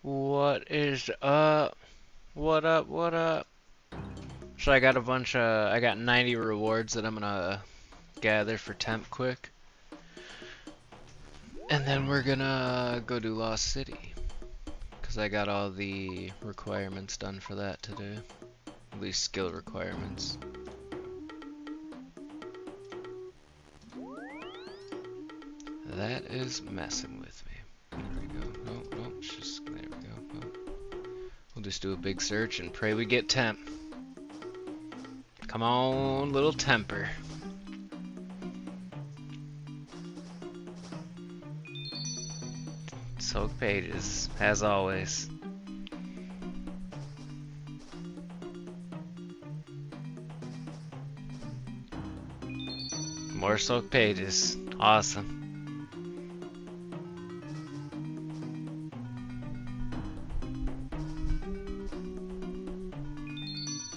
What is up? What up? What up? So I got I got 90 rewards that I'm gonna gather for temp quick. And then we're gonna go do Lost City. Because I got all the requirements done for that today. At least skill requirements. That is messing with me. There we go. Nope, nope. Just, there we go. Nope. We'll just do a big search and pray we get temp. Come on, little temper. Soak pages, as always. More soak pages. Awesome.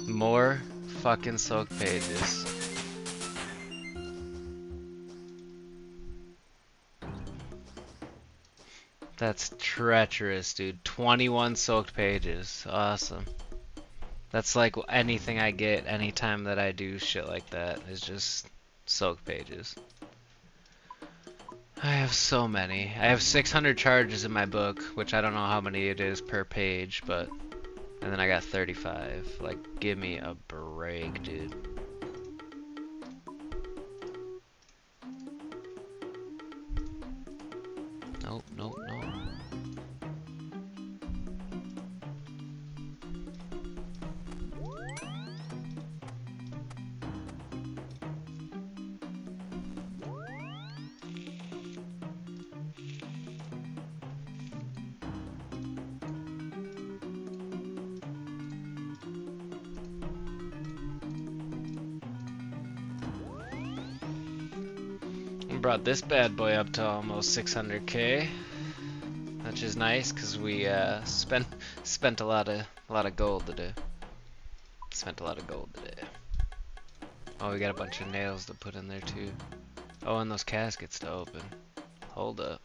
More fucking soak pages. That's treacherous, dude. 21 soaked pages. Awesome. That's like anything I get anytime that I do shit like that is just soak pages. I have so many. I have 600 charges in my book, which I don't know how many it is per page, but... And then I got 35. Like, give me a break, dude. Nope, nope, nope. Brought this bad boy up to almost 600k, which is nice because we spent a lot of gold today. Spent a lot of gold today. Oh, we got a bunch of nails to put in there too. Oh, and those caskets to open. Hold up.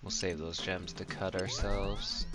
We'll save those gems to cut ourselves.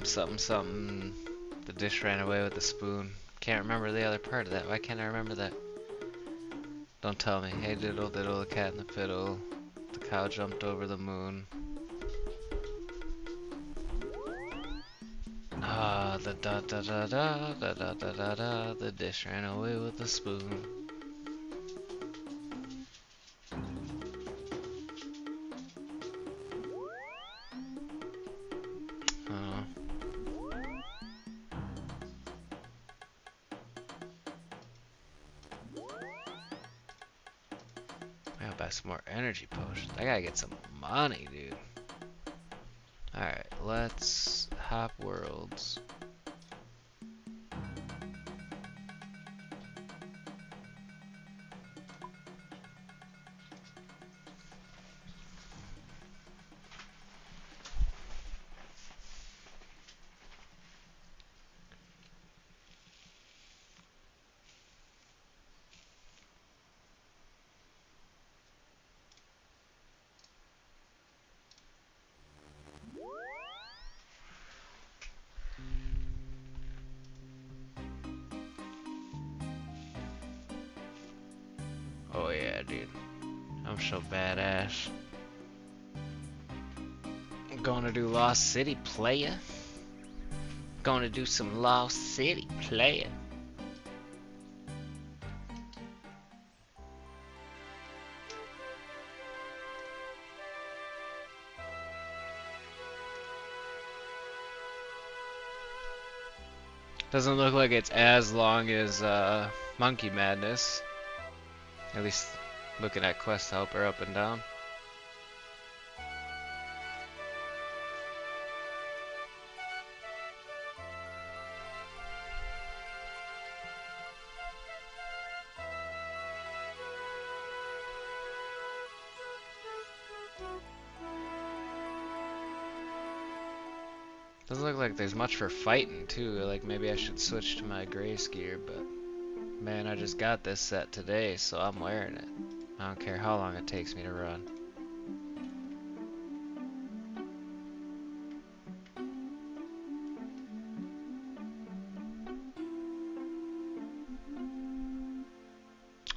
Something. The dish ran away with the spoon. Can't remember the other part of that. Why can't I remember that? Don't tell me. Hey diddle diddle, the cat and the fiddle. The cow jumped over the moon. Ah, the da da da da da da da da da. The dish ran away with the spoon. Some more energy potions. I gotta get some money, dude. Alright, let's hop worlds. so badass. Gonna do Lost City, playa. Gonna do some Lost City, playa. Doesn't look like it's as long as Monkey Madness. At least looking at Quest Helper up and down. Doesn't look like there's much for fighting too. Like maybe I should switch to my grace gear, but man, I just got this set today, so I'm wearing it. I don't care how long it takes me to run.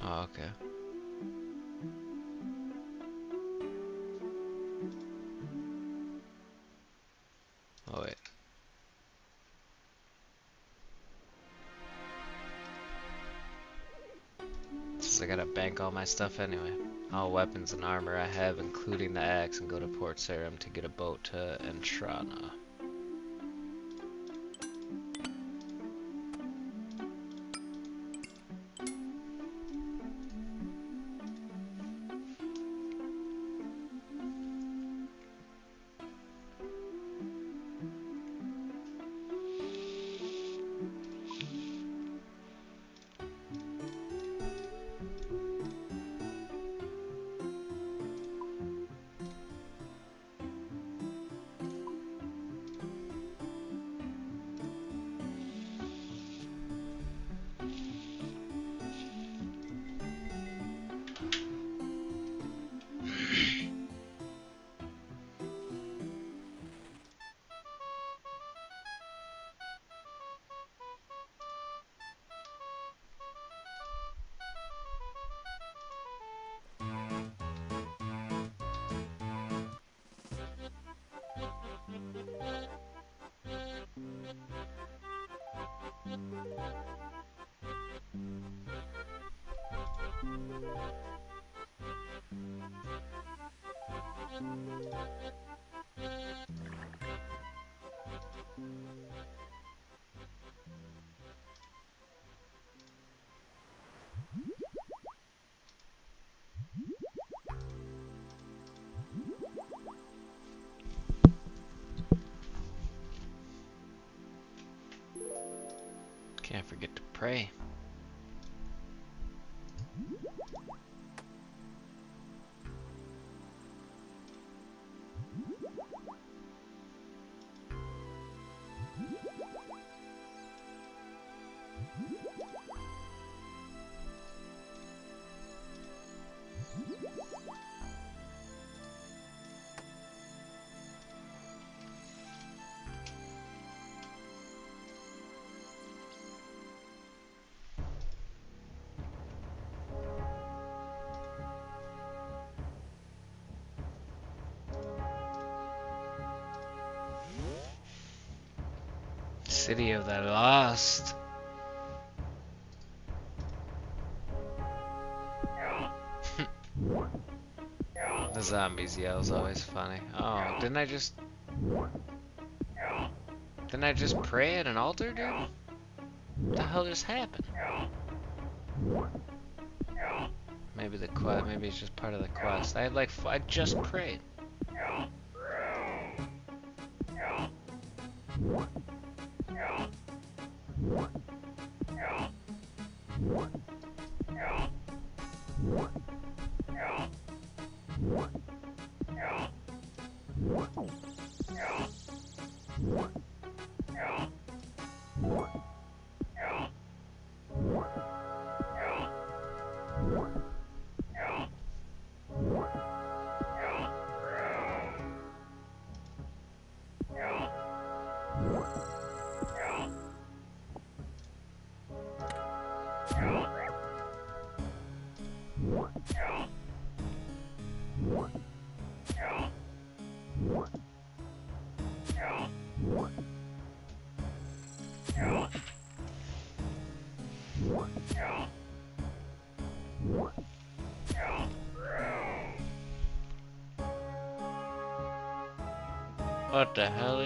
Oh, okay. Oh, wait. Since I gotta bank all my stuff anyway. All weapons and armor I have, including the axe, and go to Port Sarim to get a boat to Entrana. Can't forget to pray. City of the Lost. The zombies yell is always funny. Oh, didn't I just pray at an altar, dude? What the hell just happened? Maybe the quest. Maybe it's just part of the quest. I just prayed. What the hell?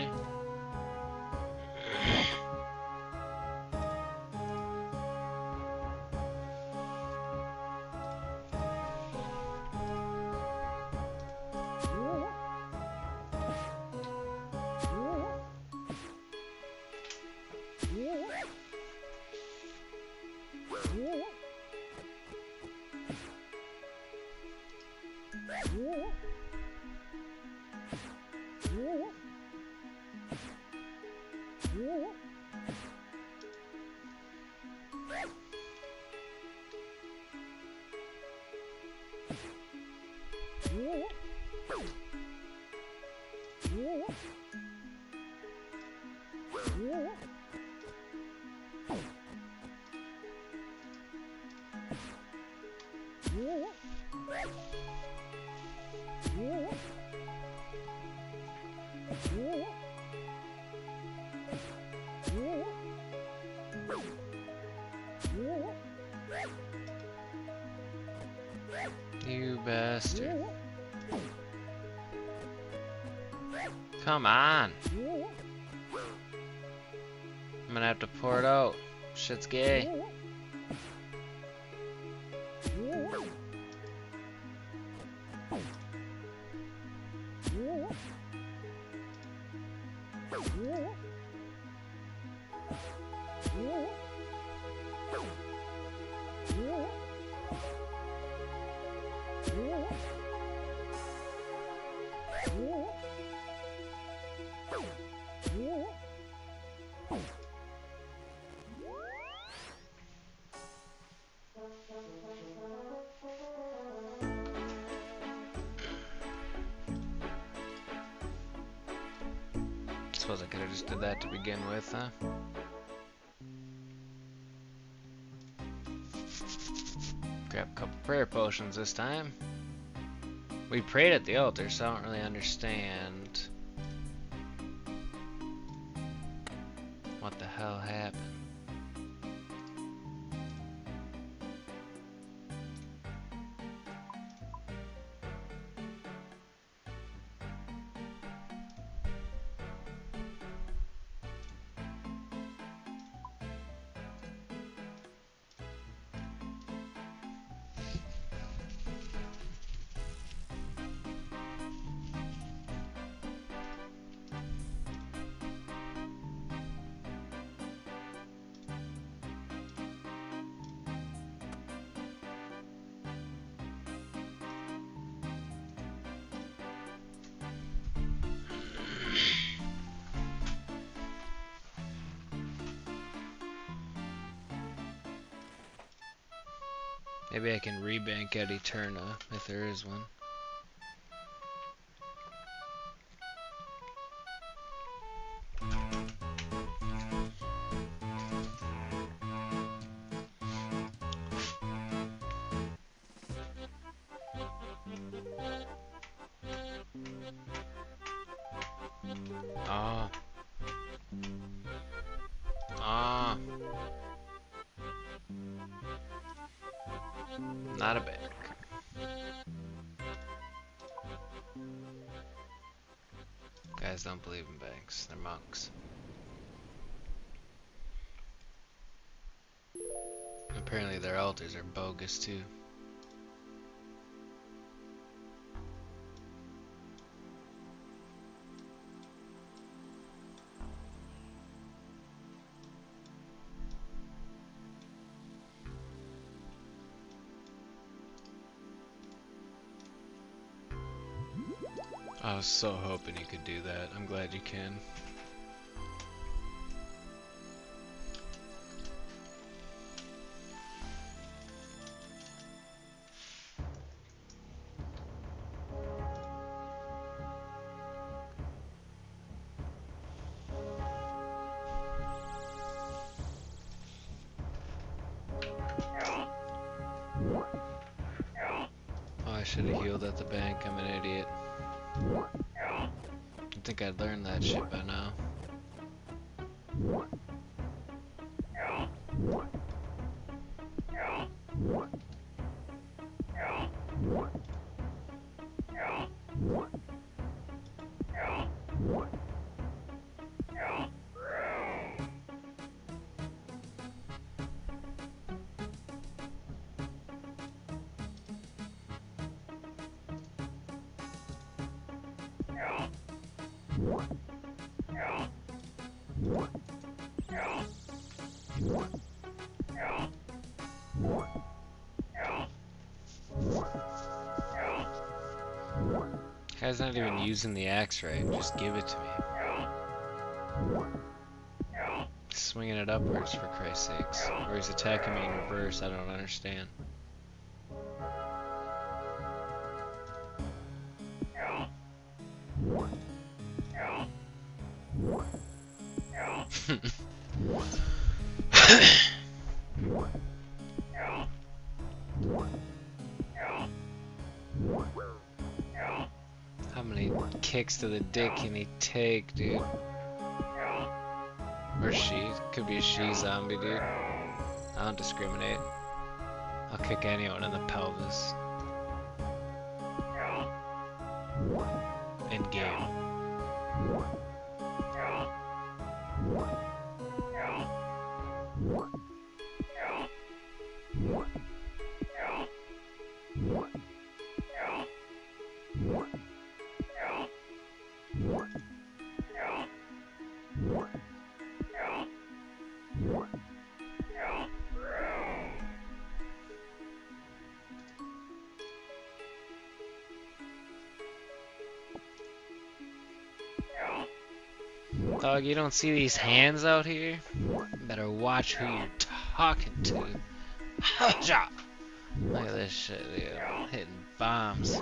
You bastard. Come on. I'm gonna have to pour it out. Shit's gay. Suppose I could have just did that to begin with, huh? Grab a couple prayer potions this time. We prayed at the altar, so I don't really understand what the hell happened. Maybe I can rebank at Eterna, if there is one. Ah. Ah. Not a bank. Guys don't believe in banks. They're monks. Apparently their altars are bogus too. I was so hoping you could do that. I'm glad you can. Oh, I should have healed at the bank. I'm an idiot. I think I'd learned that shit by now. Guy's not even using the axe right. Just give it to me. Swinging it upwards, for Christ's sakes. Or he's attacking me in reverse. I don't understand. How many kicks to the dick can he take, dude? Or she. Could be a she zombie, dude. I don't discriminate. I'll kick anyone in the pelvis. In game. Dog, you don't see these hands out here? Better watch who you're talking to. Look at this shit, dude. Hitting bombs.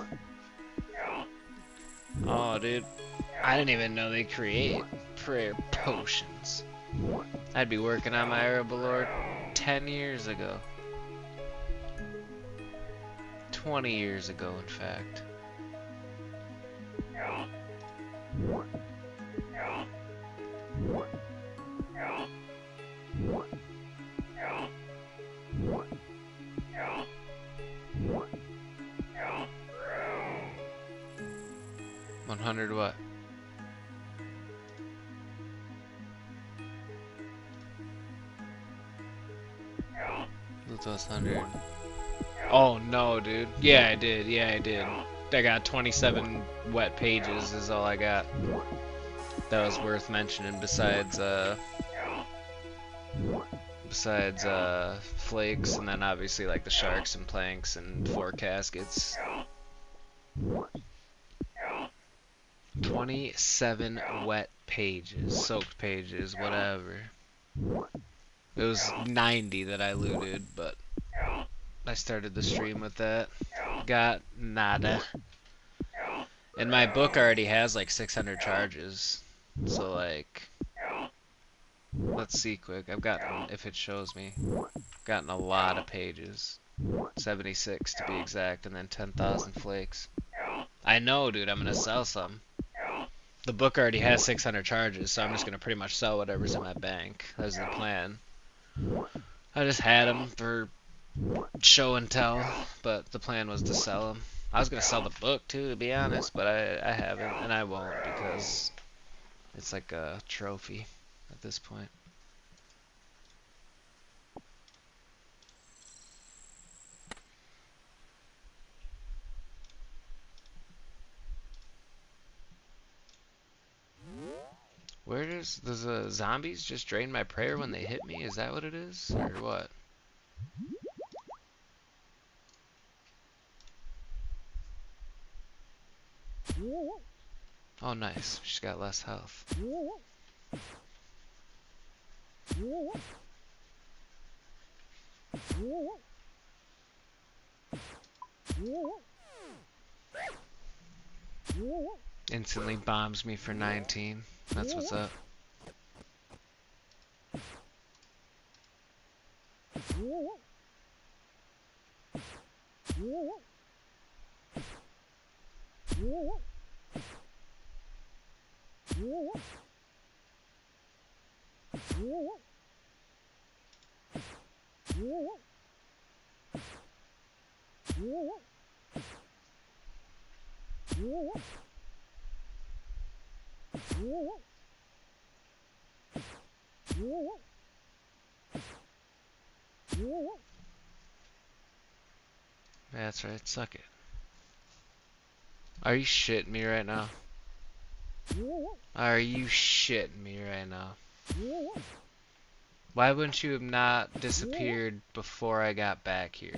Oh, dude. I didn't even know they create prayer potions. I'd be working on my Herbalord 10 years ago. 20 years ago, in fact. $100 what? Lutos 100. Oh no, dude. Yeah, I did. Yeah, I did. I got 27 wet pages is all I got. That was worth mentioning besides flakes, and then obviously like the sharks and planks and 4 caskets. 27 wet pages, soaked pages, whatever. It was 90 that I looted, but I started the stream with that. Got nada. And my book already has like 600 charges. So like, let's see quick. I've gotten, if it shows me, gotten a lot of pages. 76 to be exact, and then 10,000 flakes. I know, dude, I'm gonna sell some. The book already has 600 charges, so I'm just gonna pretty much sell whatever's in my bank. That's the plan. I just had them for show and tell, but the plan was to sell them. I was gonna sell the book too, to be honest, but I haven't, and I won't because it's like a trophy at this point. Where does the zombies just drain my prayer when they hit me? Is that what it is, or what? Oh, nice. She's got less health. Instantly bombs me for 19. That's what's up. That's right, suck it. Are you shitting me right now? Are you shitting me right now? Why wouldn't you have not disappeared before I got back here?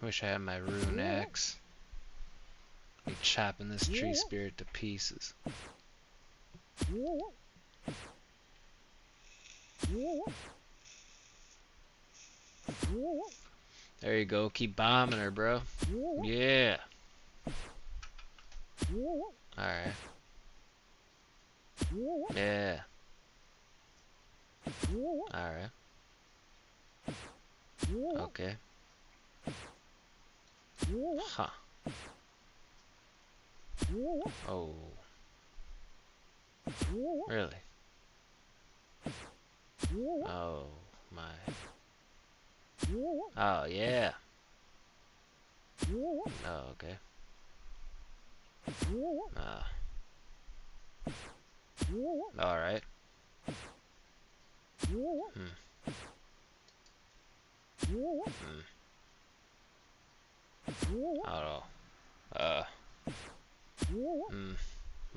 Wish I had my rune axe. Be chopping this tree spirit to pieces. There you go. Keep bombing her, bro. Yeah. Alright. Yeah. Alright. Okay. Huh. Oh. Really? Oh my. Oh yeah. Oh, okay. Alright. Oh. Uh.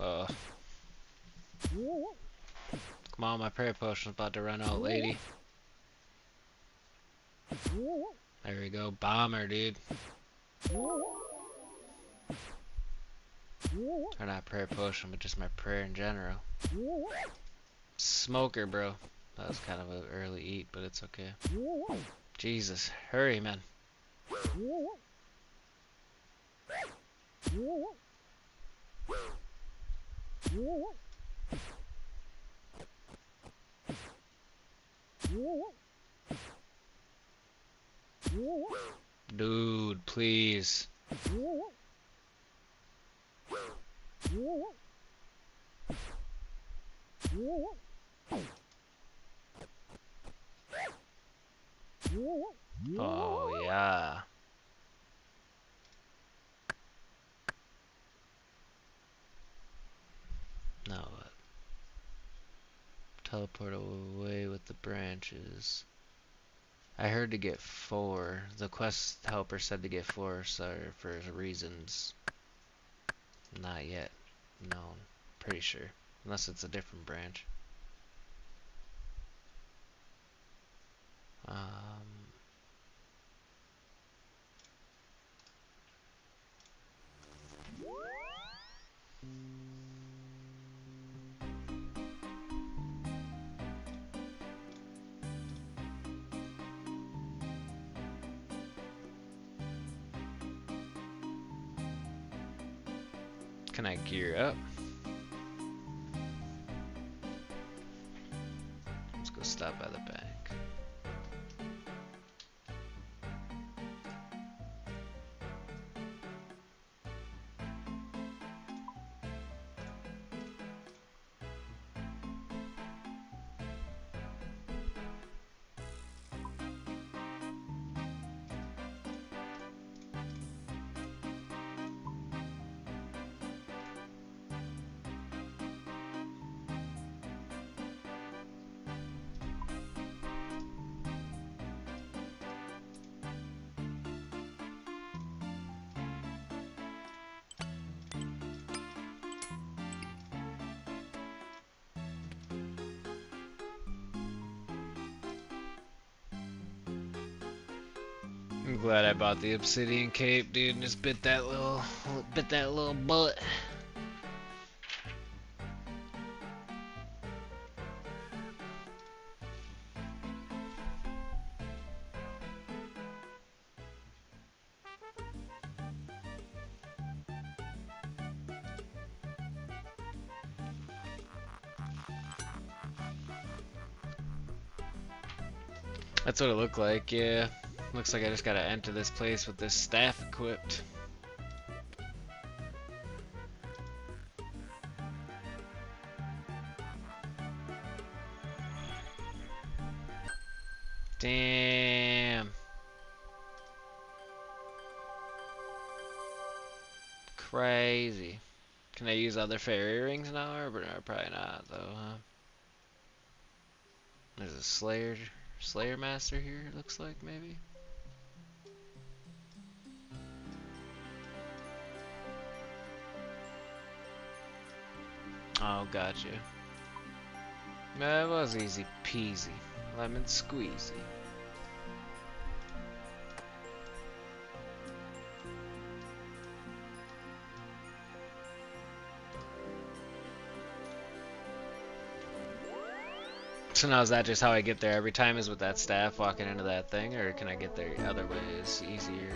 Uh. Come on, my prayer potion's about to run out, lady. There we go. Bomber, dude. Or not prayer potion, but just my prayer in general. Smoker, bro. That was kind of an early eat, but it's okay. Jesus. Hurry, man. Dude, please. Oh, yeah. Now what? Teleport away with the branches. I heard to get 4. The quest helper said to get 4, so for reasons not yet known. Pretty sure. Unless it's a different branch. Can I gear up? Let's go stop by the bank. I'm glad I bought the obsidian cape, dude, and just bit that little bullet. That's what it looked like, yeah. Looks like I just gotta enter this place with this staff equipped. Damn. Crazy. Can I use other fairy rings now, or probably not though, huh? There's a Slayer Master here, it looks like, maybe? Oh, gotcha. That was easy peasy. Lemon squeezy. So now is that just how I get there every time, is with that staff walking into that thing, or can I get there other ways easier?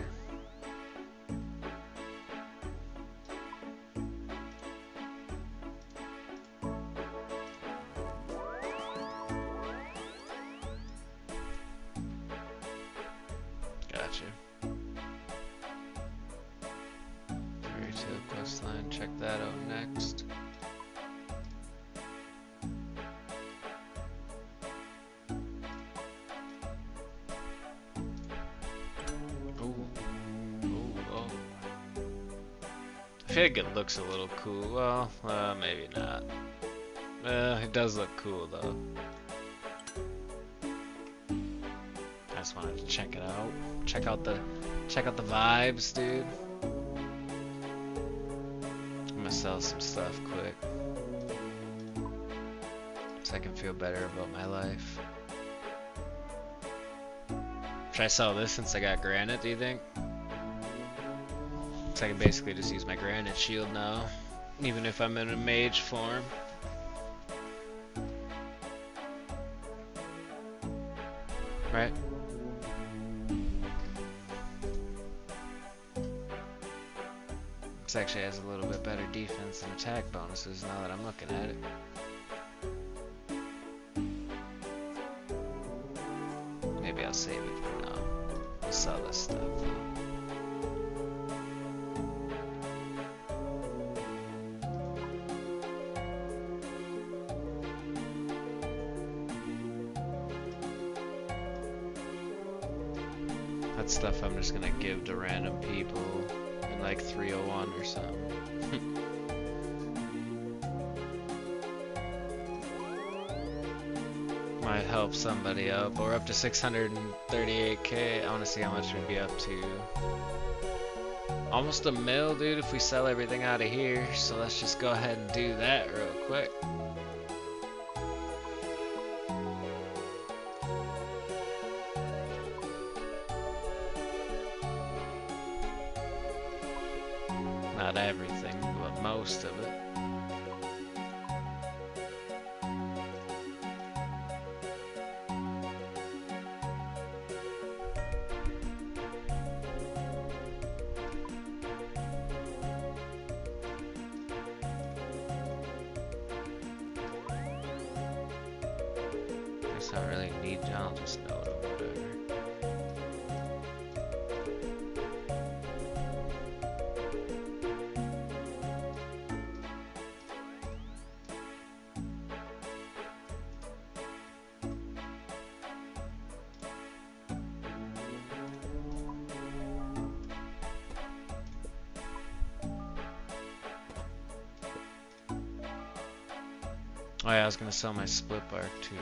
Gotcha. Fairy Tale questline, check that out next. I feel like it looks a little cool. Well, maybe not. It does look cool though. I just wanted to check it out. Check out the vibes, dude. I'm gonna sell some stuff quick, so I can feel better about my life. Should I sell this since I got granite, do you think? So I can basically just use my granite shield now, even if I'm in a mage form. Right? This actually has a little bit better defense and attack bonuses now that I'm looking at it. Maybe I'll save it for now. I'll sell this stuff though. That stuff I'm just gonna give to random people in like 301 or something. Might help somebody out, but we're up to 638k. I wanna see how much we'd be up to. Almost a mil, dude, if we sell everything out of here. So let's just go ahead and do that real quick. Not everything, but most of it. Guess I don't really need to, I'll just note or whatever. Oh yeah, I was gonna sell my split bark too.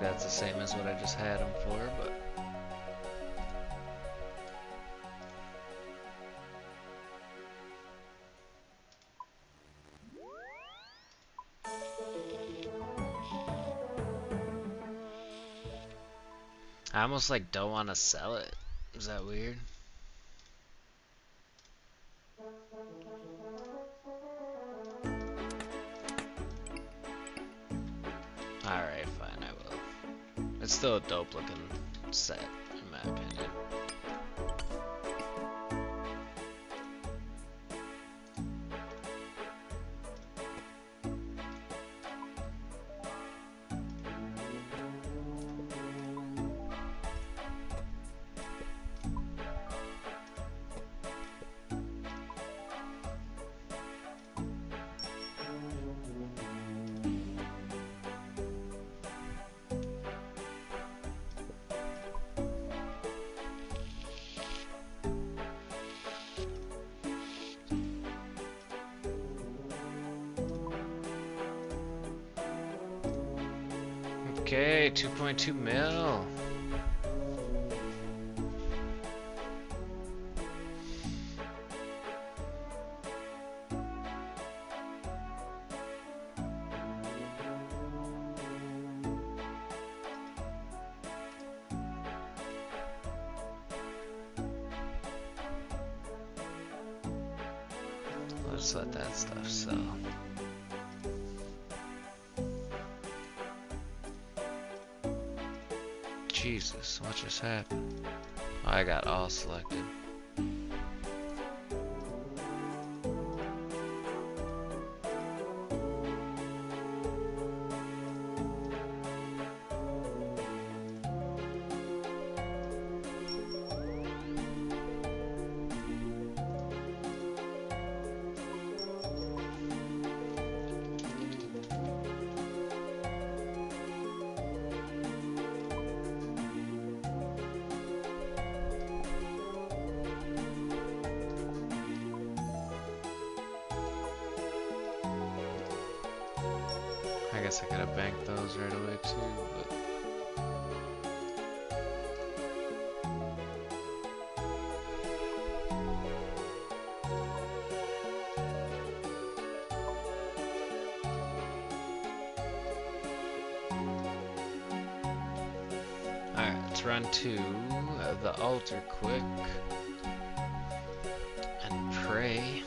that's the same as what I just had him for, but... I almost like don't want to sell it. Is that weird? Alright, fine, I will. It's still a dope looking set, in my opinion. Okay, 2.2 mil. Let's let that stuff sell. Jesus, what just happened? Oh, I got all selected. I guess I could have banked those right away too, but... Alright, let's run to the altar quick and pray.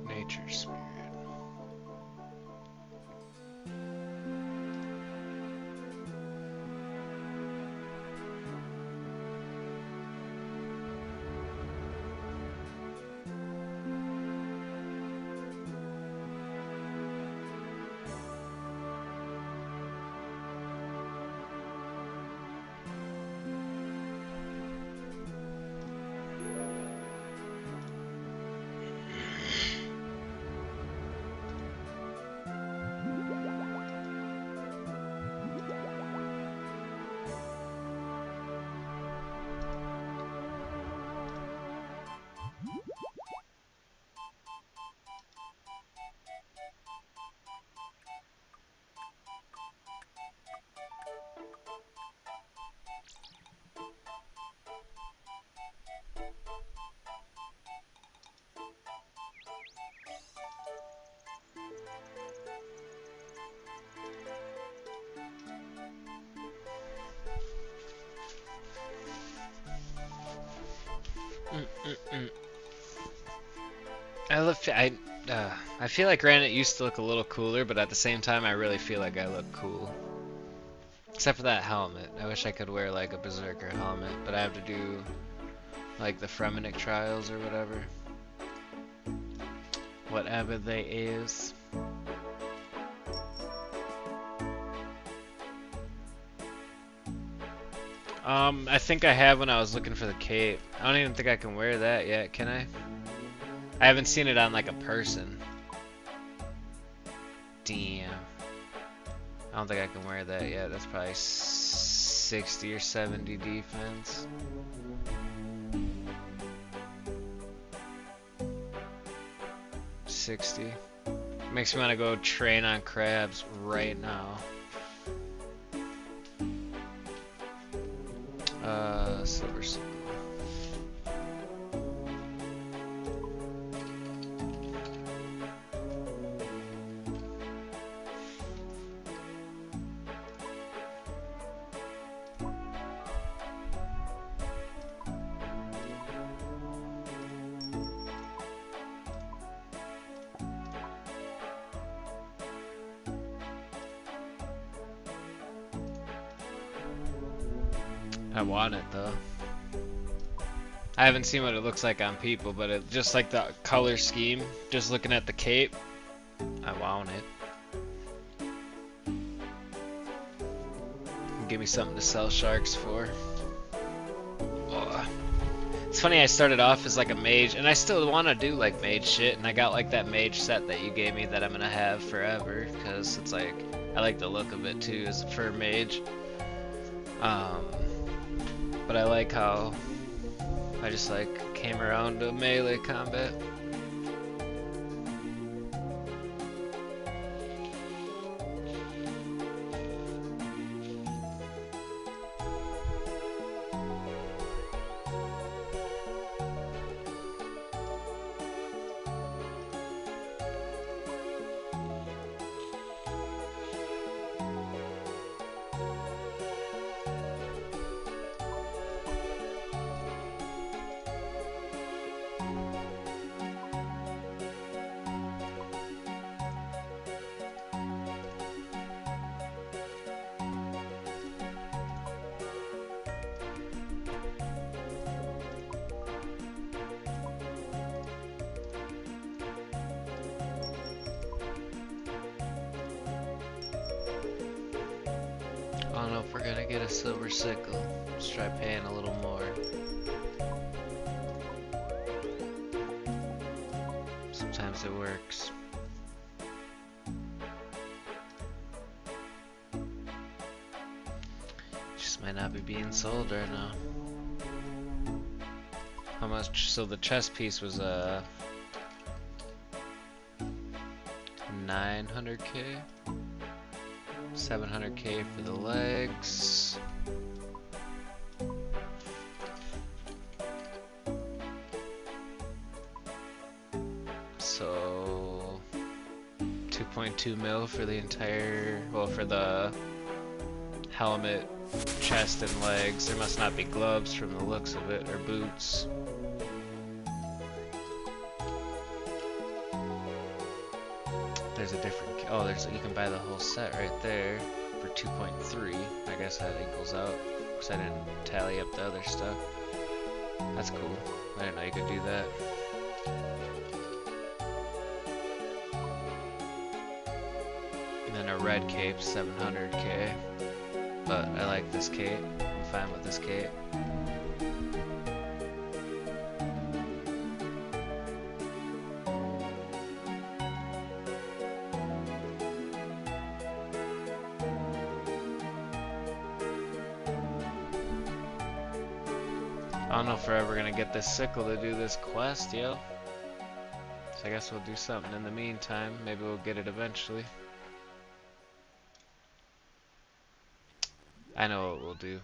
Nature spirit. Mm-mm. I feel like Granite used to look a little cooler, but at the same time, I really feel like I look cool. Except for that helmet. I wish I could wear like a Berserker helmet, but I have to do like the Fremenic trials or whatever. Whatever they is. I think I have when I was looking for the cape. I don't even think I can wear that yet, can I? I haven't seen it on like a person. Damn. I don't think I can wear that yet. That's probably 60 or 70 defense. $60. Makes me want to go train on crabs right now. Silver Sickle. I want it though. I haven't seen what it looks like on people, but it just like the color scheme, just looking at the cape, I want it. Give me something to sell sharks for. Ugh. It's funny, I started off as like a mage, and I still want to do like mage shit, and I got like that mage set that you gave me that I'm gonna have forever, because it's like, I like the look of it too as a fur mage. But I like how I just like came around to melee combat. I don't know if we're gonna get a silver sickle. Let's try paying a little more. Sometimes it works. Just might not be being sold right now. How much? So the chest piece was 900k. 700k for the legs. So 2.2 mil for the entire, well, for the helmet, chest, and legs. There must not be gloves from the looks of it, or boots. There's a different, oh, there's, you can buy the whole set right there for 2.3. I guess that equals out, because I didn't tally up the other stuff. That's cool. I didn't know you could do that. And then a red cape, 700k. But I like this cape. I'm fine with this cape. I don't know if we're ever gonna get this sickle to do this quest, yo. So I guess we'll do something in the meantime. Maybe we'll get it eventually. I know what we'll do.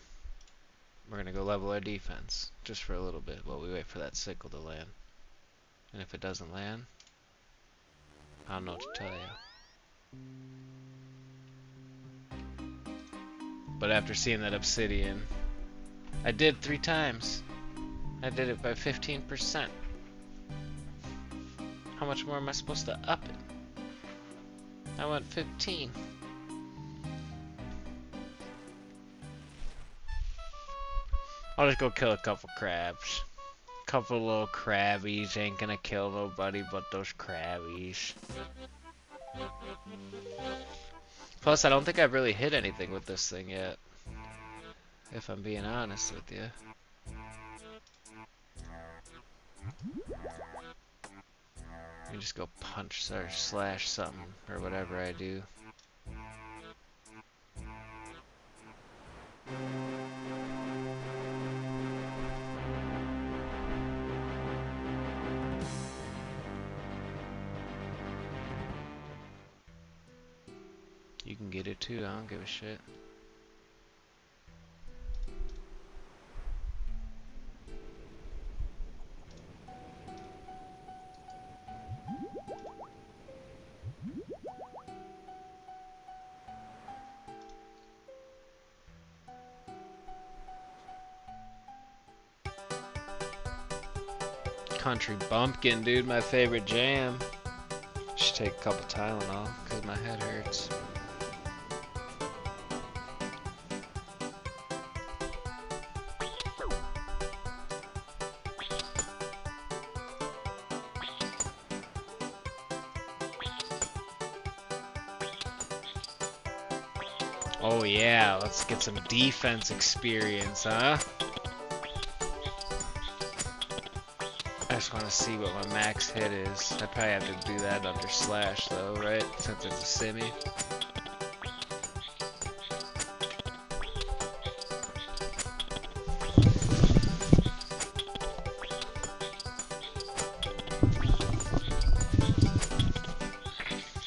We're gonna go level our defense, just for a little bit, while we wait for that sickle to land. And if it doesn't land, I don't know what to tell you. But after seeing that obsidian, I did 3 times. I did it by 15%. How much more am I supposed to up it? I went 15. I'll just go kill a couple crabs. Couple little crabbies ain't gonna kill nobody but those crabbies. Plus, I don't think I've really hit anything with this thing yet. If I'm being honest with you. Let me just go punch or slash something or whatever I do. You can get it too, I don't give a shit. Country bumpkin, dude, my favorite jam. Should take a couple Tylenol because my head hurts. Oh yeah, let's get some defense experience, huh? I just want to see what my max hit is. I probably have to do that under slash though, right? Since it's a semi.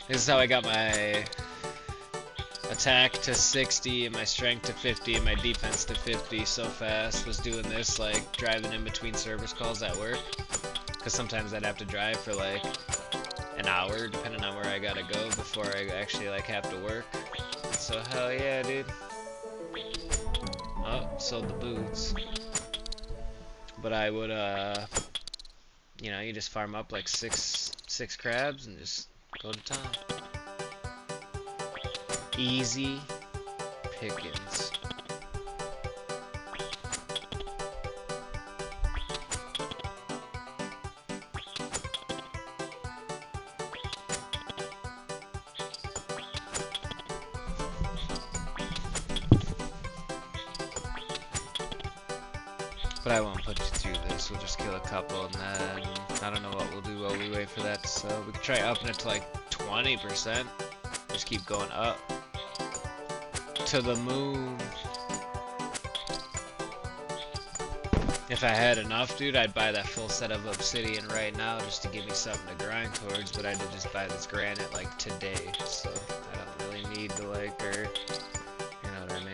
This is how I got my attack to 60 and my strength to 50 and my defense to 50 so fast. Was doing this like driving in between service calls at work. Because sometimes I'd have to drive for like an hour depending on where I gotta go before I actually like have to work. So hell yeah, dude. Oh, sold the boots. But I would you know, you just farm up like six crabs and just go to town. Easy pickings. But I won't put you through this, we'll just kill a couple and then I don't know what we'll do while we wait for that to sell. We could try upping it to like 20%. Just keep going up. To the moon. If I had enough, dude, I'd buy that full set of obsidian right now just to give me something to grind towards, but I did just buy this granite like today, so I don't really need to like, or, you know what I mean?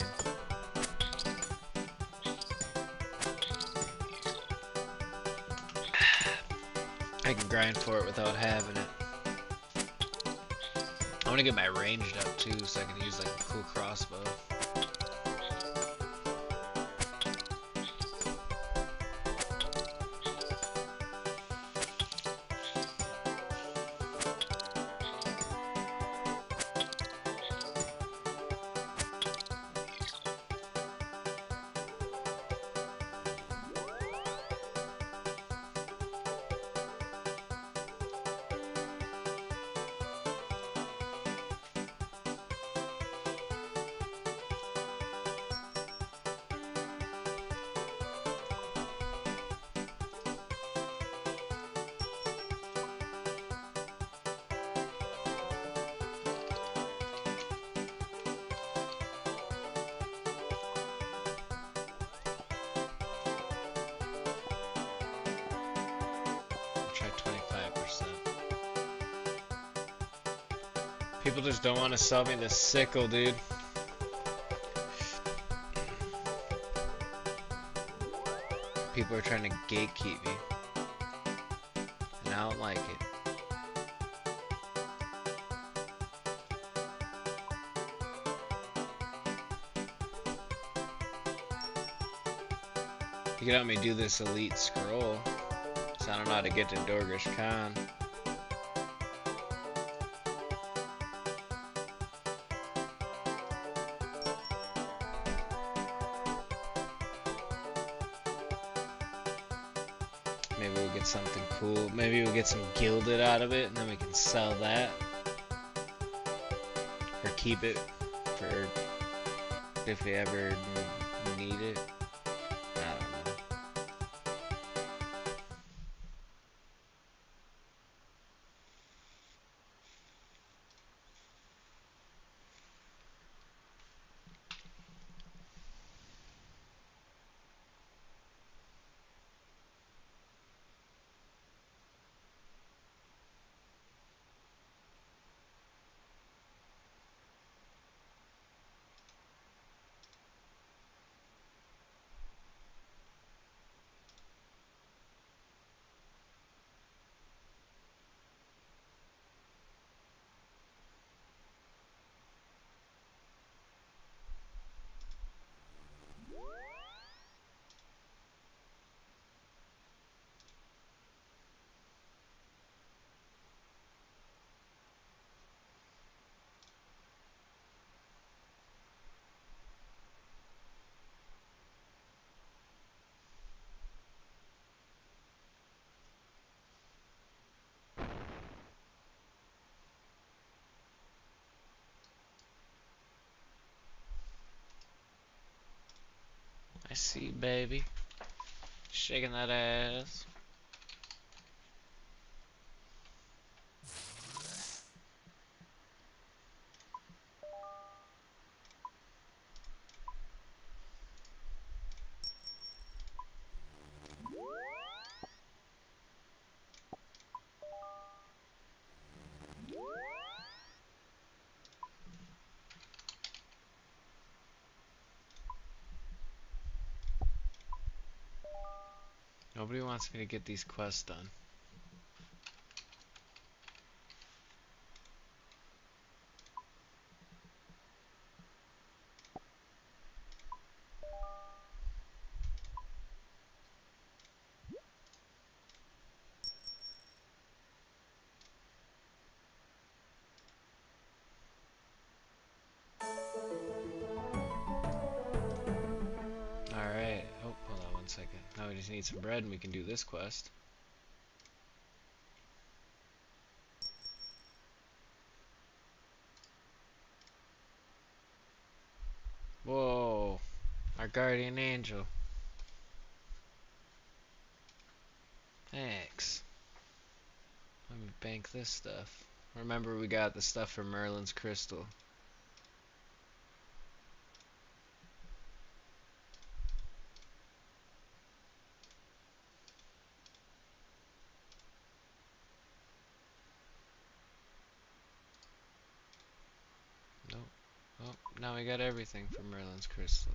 I can grind for it without having it. I want to get my ranged up too, so I can use like a cool crossbow. People just don't want to sell me this sickle, dude. People are trying to gatekeep me. And I don't like it. You can help me do this elite scroll. So I don't know how to get to Dorgish Khan. Maybe we'll get something cool. Maybe we'll get some gilded out of it, and then we can sell that. Or keep it for if we ever need it. I don't know. I see, baby. Shaking that ass. Nobody wants me to get these quests done. Alright. Oh, hold on one second. Now we just need some bread and we can do this quest. Whoa. Our guardian angel. Thanks. Let me bank this stuff. Remember we got the stuff from Merlin's crystal. Nope. Oh, now we got everything from Merlin's crystal.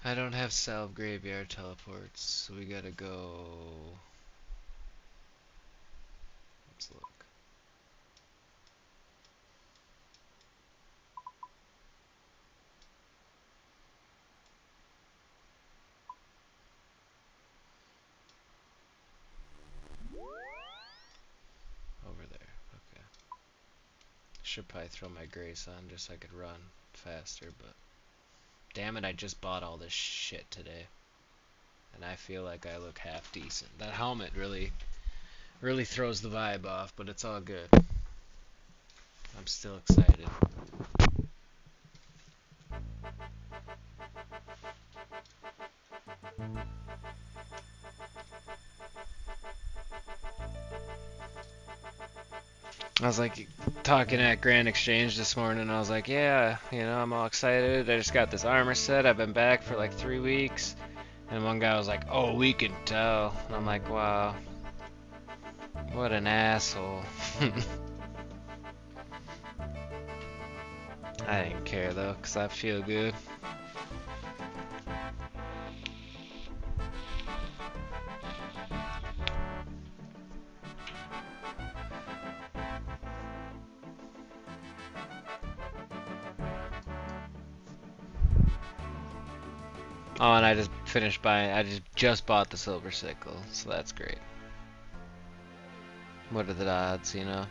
I don't have salve graveyard teleports, so we gotta go. Let's look. Over there. Okay. Should probably throw my grace on just so I could run faster, but damn it, I just bought all this shit today. And I feel like I look half decent. That helmet really throws the vibe off, but it's all good. I'm still excited. I was like talking at Grand Exchange this morning. I was like, yeah, you know, I'm all excited. I just got this armor set. I've been back for like 3 weeks. And one guy was like, oh, we can tell. And I'm like, wow. What an asshole. I didn't care though, because I feel good. Oh, and I just finished buying. I just bought the silver sickle, so that's great. What are the odds, you know?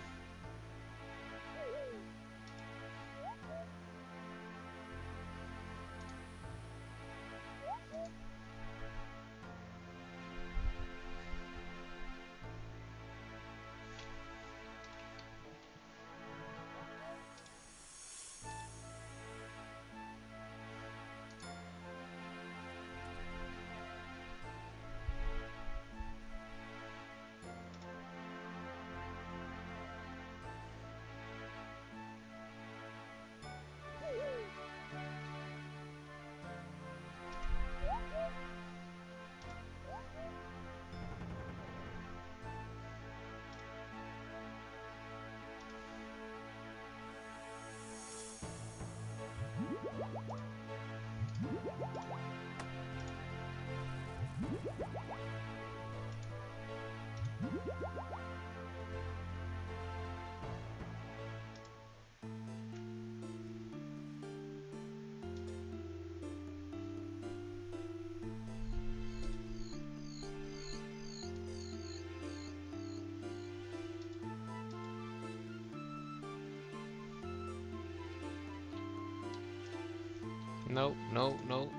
Nope, nope, nope.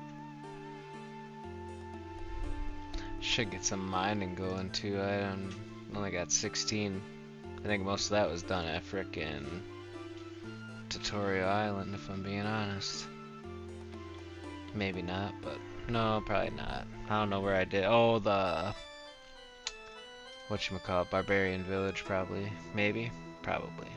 Should get some mining going too. I only got 16. I think most of that was done at frickin' Tutorial Island, if I'm being honest. Maybe not, but no, probably not. I don't know where I did. Oh, the whatchamacallit, Barbarian Village, probably. Maybe, probably.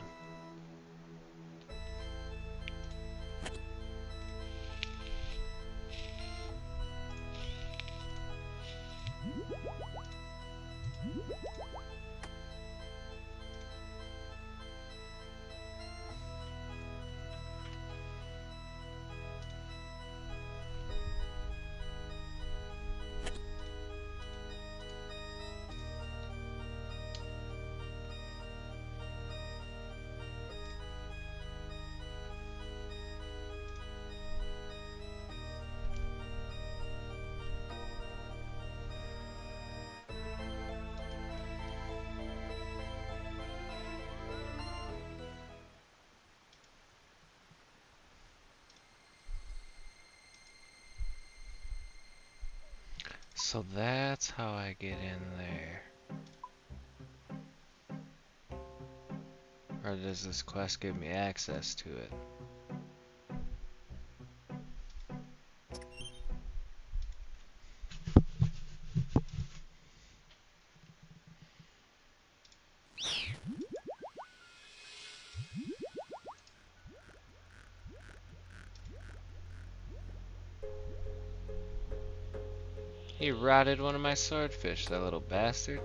So that's how I get in there. Or does this quest give me access to it? He rotted one of my swordfish, that little bastard.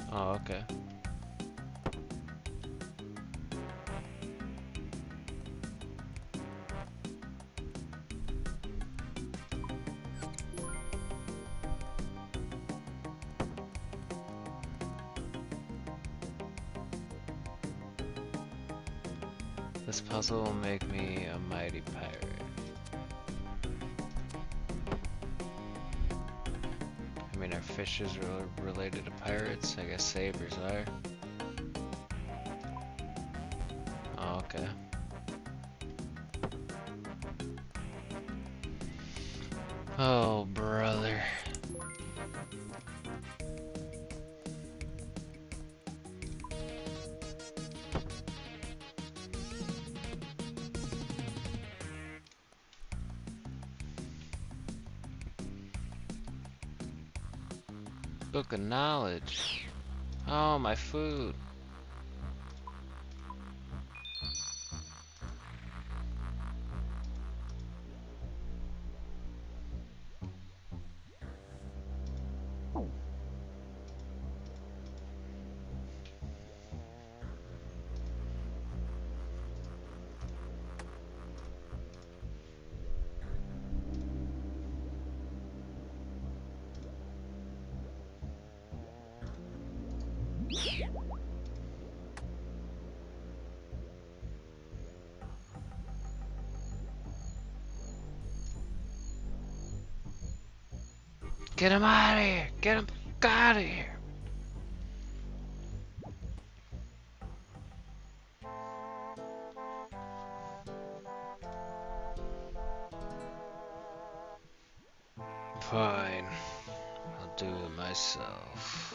Oh, okay. This puzzle will make me a mighty pirate. I mean, are fishes related to pirates? I guess sabers are. Oh, okay. Oh, brother. Book of knowledge. Oh, my food. Get him out of here! Get him out of here! Fine. I'll do it myself.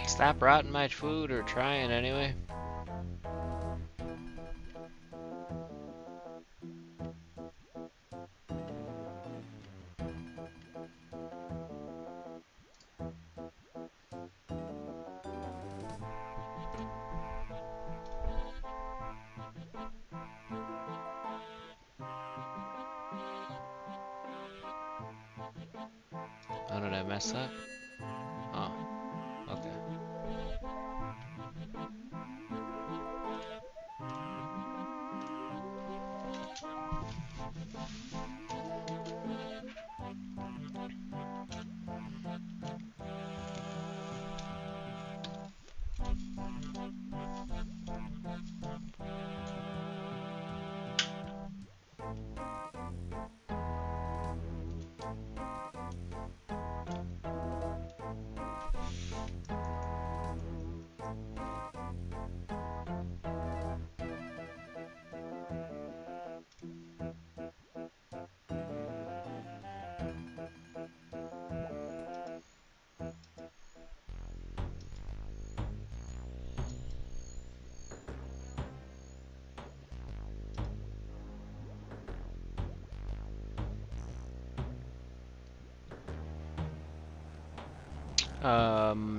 Stop rotting my food, or trying anyway. Oh, did I mess up? Oh, okay.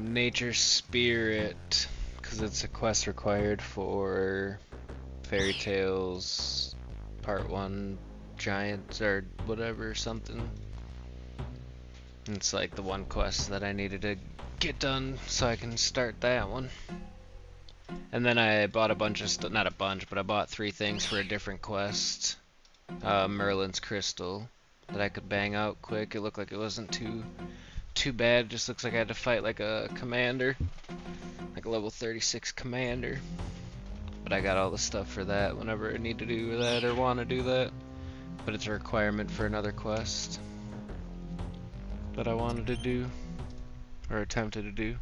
Nature Spirit, because it's a quest required for Fairy Tales Part 1 Giants or whatever, something. It's like the one quest that I needed to get done so I can start that one. And then I bought a bunch of stuff, not a bunch, but I bought 3 things for a different quest. Merlin's Crystal that I could bang out quick. It looked like it wasn't too bad. It just looks like I had to fight like a commander, like a level 36 commander. But I got all the stuff for that whenever I need to do that or want to do that. But it's a requirement for another quest that I wanted to do, or attempted to do.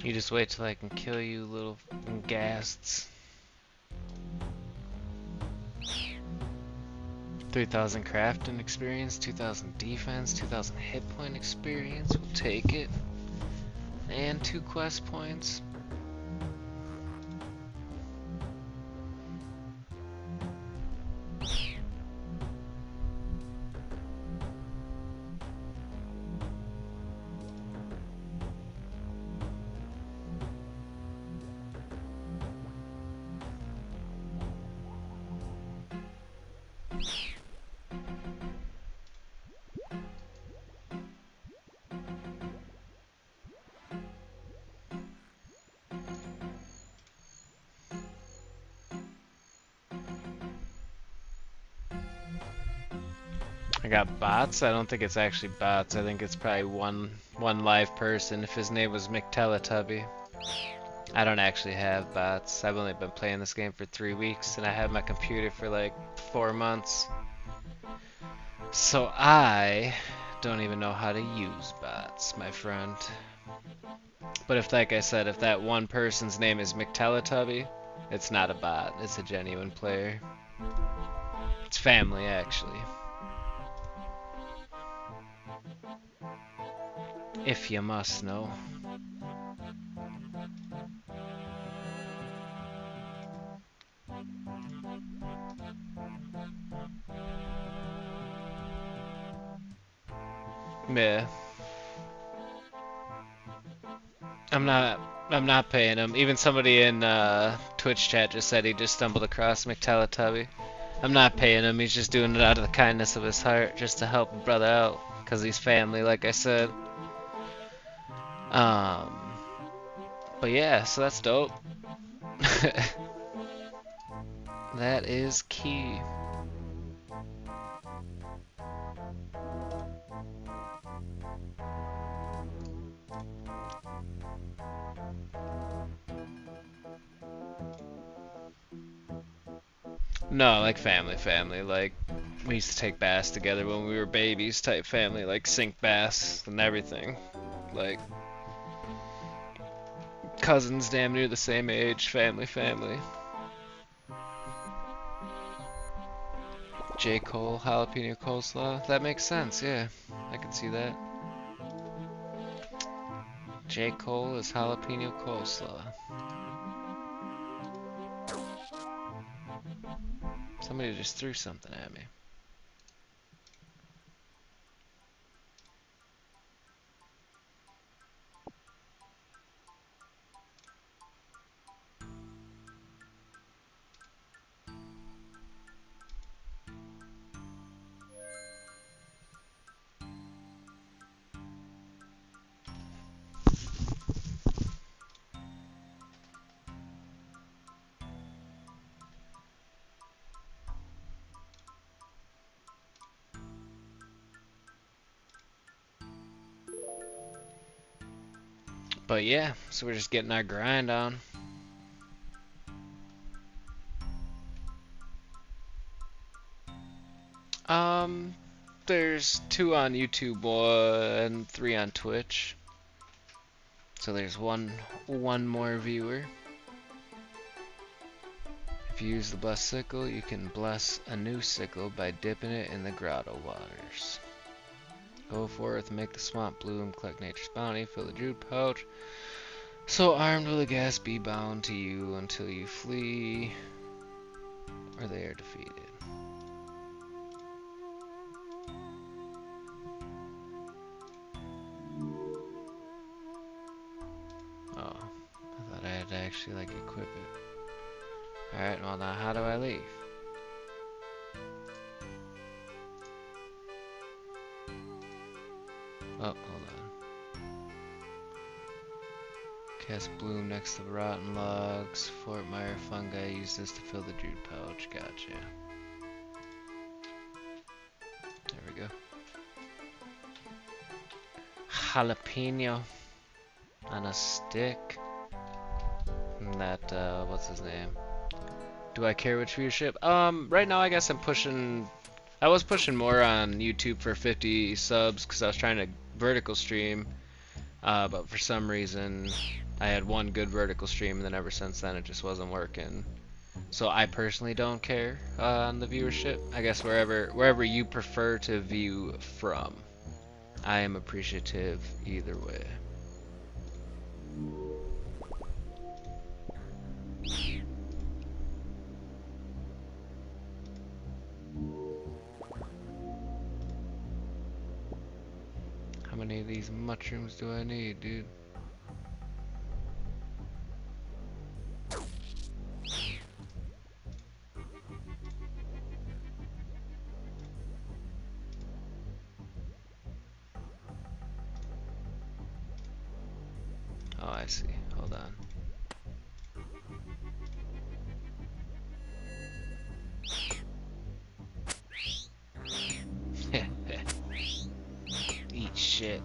You just wait till I can kill you, little ghasts. 3,000 crafting experience, 2,000 defense, 2,000 hit point experience. We'll take it. And 2 quest points. I got bots. I don't think it's actually bots. I think it's probably one live person. If his name was McTeletubby. I don't actually have bots. I've only been playing this game for 3 weeks, and I had my computer for like 4 months. So I don't even know how to use bots, my friend. But if, like I said, if that one person's name is McTeletubby, it's not a bot. It's a genuine player. It's family, actually. If you must know. Yeah. I'm not paying him. Even somebody in Twitch chat just said he just stumbled across McTeletubby. I'm not paying him. He's just doing it out of the kindness of his heart, just to help a brother out, cause he's family, like I said. But yeah, so that's dope. That is key. No, like family. Like, we used to take baths together when we were babies type family, like sink baths and everything. Like, cousins damn near the same age, family. J. Cole, jalapeno coleslaw. That makes sense, yeah. I can see that. J. Cole is jalapeno coleslaw. Somebody just threw something at me. But yeah, so we're just getting our grind on. There's 2 on YouTube and 3 on Twitch. So there's one more viewer. If you use the blessed sickle, you can bless a new sickle by dipping it in the grotto waters. Go forth, make the swamp bloom, collect nature's bounty, fill the druid pouch. So armed will the gas be bound to you until you flee, or they are defeated. Oh, I thought I had to actually like equip it. Alright, well now how do I leave? Oh, hold on. Cast bloom next to the rotten logs. Fort Mire fungi. Use this to fill the druid pouch. Gotcha. There we go. Jalapeno on a stick. And that, what's his name? Do I care which viewership? Right now I guess I'm pushing. I was pushing more on YouTube for 50 subs because I was trying to vertical stream, but for some reason I had one good vertical stream, and then ever since then it just wasn't working. So I personally don't care on the viewership. I guess wherever you prefer to view from, I am appreciative either way. How many of these mushrooms do I need, dude? Oh, I see. Hold on. Eat shit.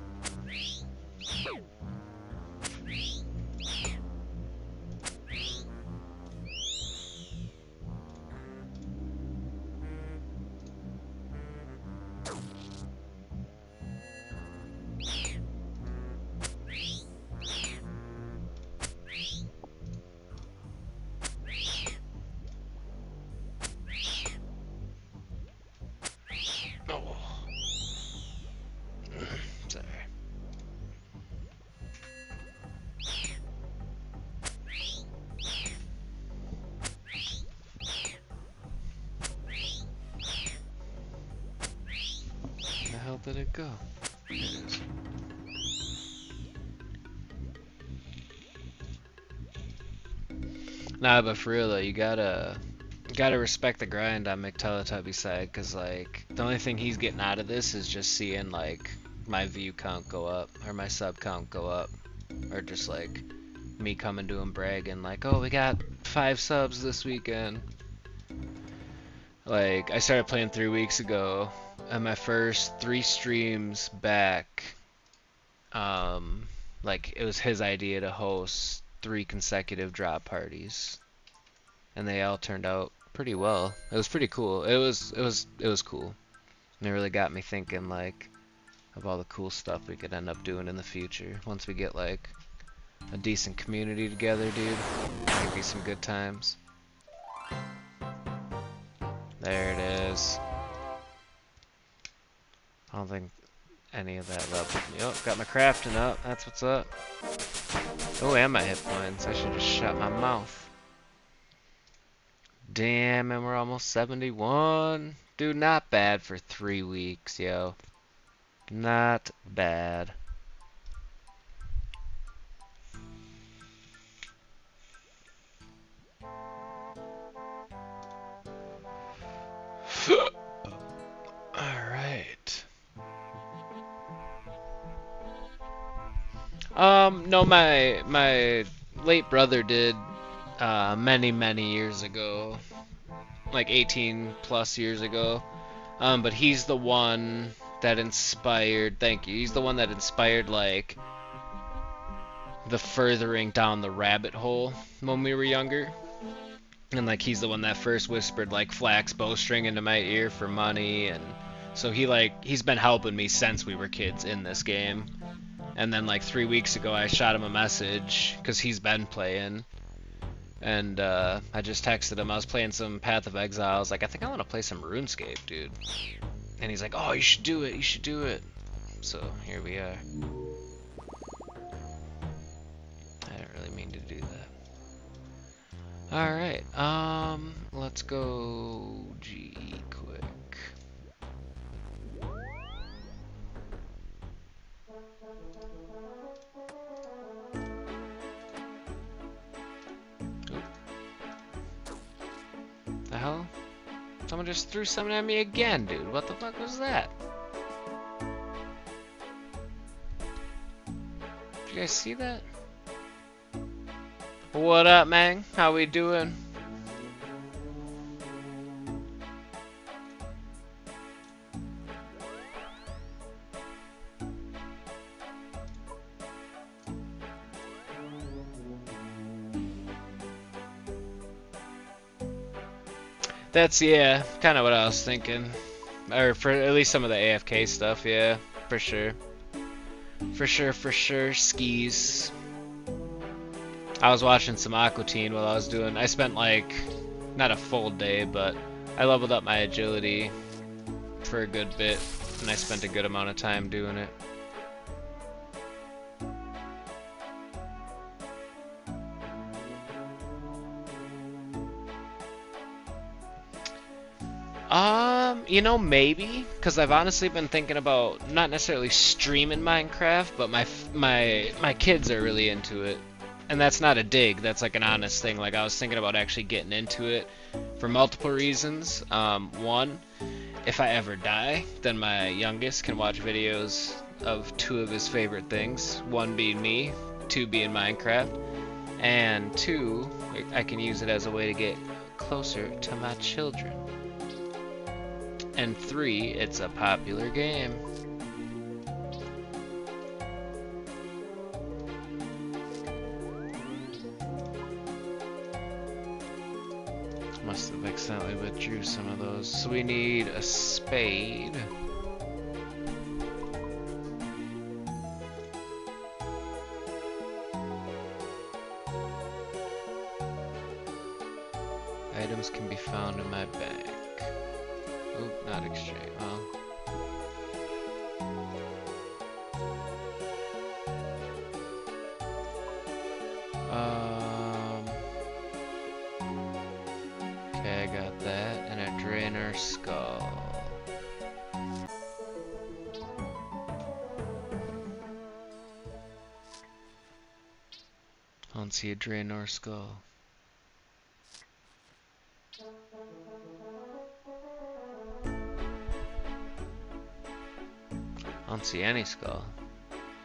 Oh. Sorry. Where the hell did it go? There it is. Nah, but for real though, you gotta respect the grind on McTeletubby's side, cause like the only thing he's getting out of this is just seeing like my view count go up or my sub count go up, or just like me coming to him bragging like, oh, we got 5 subs this weekend. Like I started playing 3 weeks ago, and my first 3 streams back, like it was his idea to host 3 consecutive drop parties, and they all turned out pretty well. It was pretty cool. It was cool. And it really got me thinking like of all the cool stuff we could end up doing in the future once we get like a decent community together, dude. It could be some good times. There it is. I don't think any of that leveled me. Oh, got my crafting up. That's what's up. Oh, and my hit points. I should just shut my mouth. Damn, and we're almost 71. Dude, not bad for 3 weeks, yo. Not bad. Alright. No, my late brother did many years ago, like 18 plus years ago. But he's the one that inspired. Thank you. He's the one that inspired like the furthering down the rabbit hole when we were younger. And like he's the one that first whispered like flax bowstring into my ear for money, and so he's been helping me since we were kids in this game. And then like 3 weeks ago I shot him a message because he's been playing, and I just texted him. I was playing some Path of Exile. I was like, I think I want to play some RuneScape, dude. And he's like, oh, you should do it. You should do it. So here we are. I didn't really mean to do that. Alright, let's go GE quick. Oop. The hell? Someone just threw something at me again, dude. What the fuck was that? Did you guys see that? What up, man? How we doing? That's, yeah, kind of what I was thinking. Or for at least some of the AFK stuff, yeah, for sure. For sure, skis. I was watching some Aqua Teen while I spent like, not a full day, but I leveled up my agility for a good bit, and I spent a good amount of time doing it. You know, maybe, because I've honestly been thinking about not necessarily streaming Minecraft, but my kids are really into it. And that's not a dig, that's like an honest thing. Like, I was thinking about actually getting into it for multiple reasons. One, if I ever die, then my youngest can watch videos of two of his favorite things. One being me, two being Minecraft. And two, I can use it as a way to get closer to my children. And three, it's a popular game. Must have accidentally withdrew some of those. So we need a spade. Items can be found in my bag. Oop, not exchange. Oh. Okay, I got that, and a drainer skull. I don't see a drainer skull. I don't see any skull.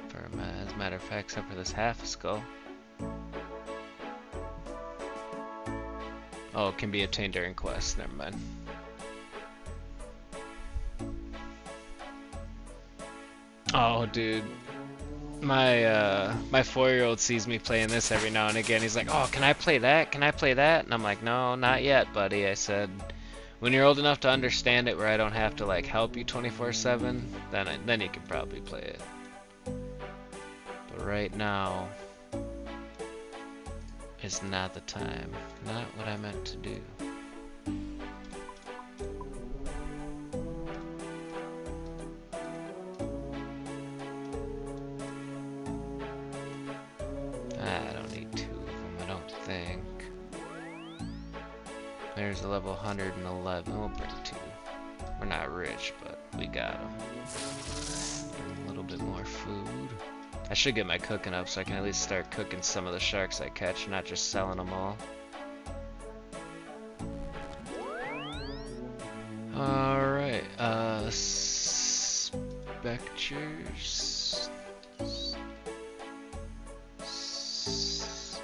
As a matter of fact, except for this half a skull. Oh, it can be obtained during quests. Never mind. Oh, dude. My 4-year-old sees me playing this every now and again. He's like, "Oh, can I play that? Can I play that?" And I'm like, "No, not yet, buddy." I said, "When you're old enough to understand it, where I don't have to like help you 24/7, then you can probably play it. But right now is not the time. Not what I meant to do." I don't need two of them, I don't think. There's a level 111. We'll bring two. We're not rich, but we got them. Bring a little bit more food. I should get my cooking up so I can at least start cooking some of the sharks I catch, not just selling them all. Alright, specters.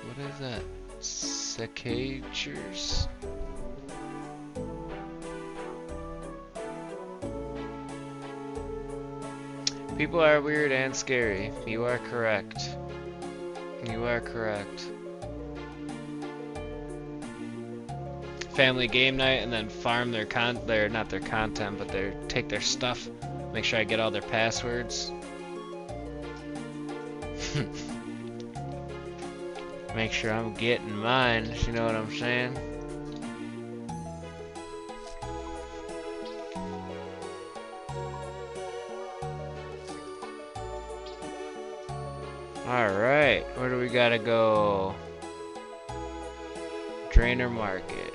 What is that? Secatures? People are weird and scary. You are correct. You are correct. Family game night and then farm their not their content, but take their stuff. Make sure I get all their passwords. Make sure I'm getting mine, you know what I'm saying? Alright, where do we gotta go? Drainer Market.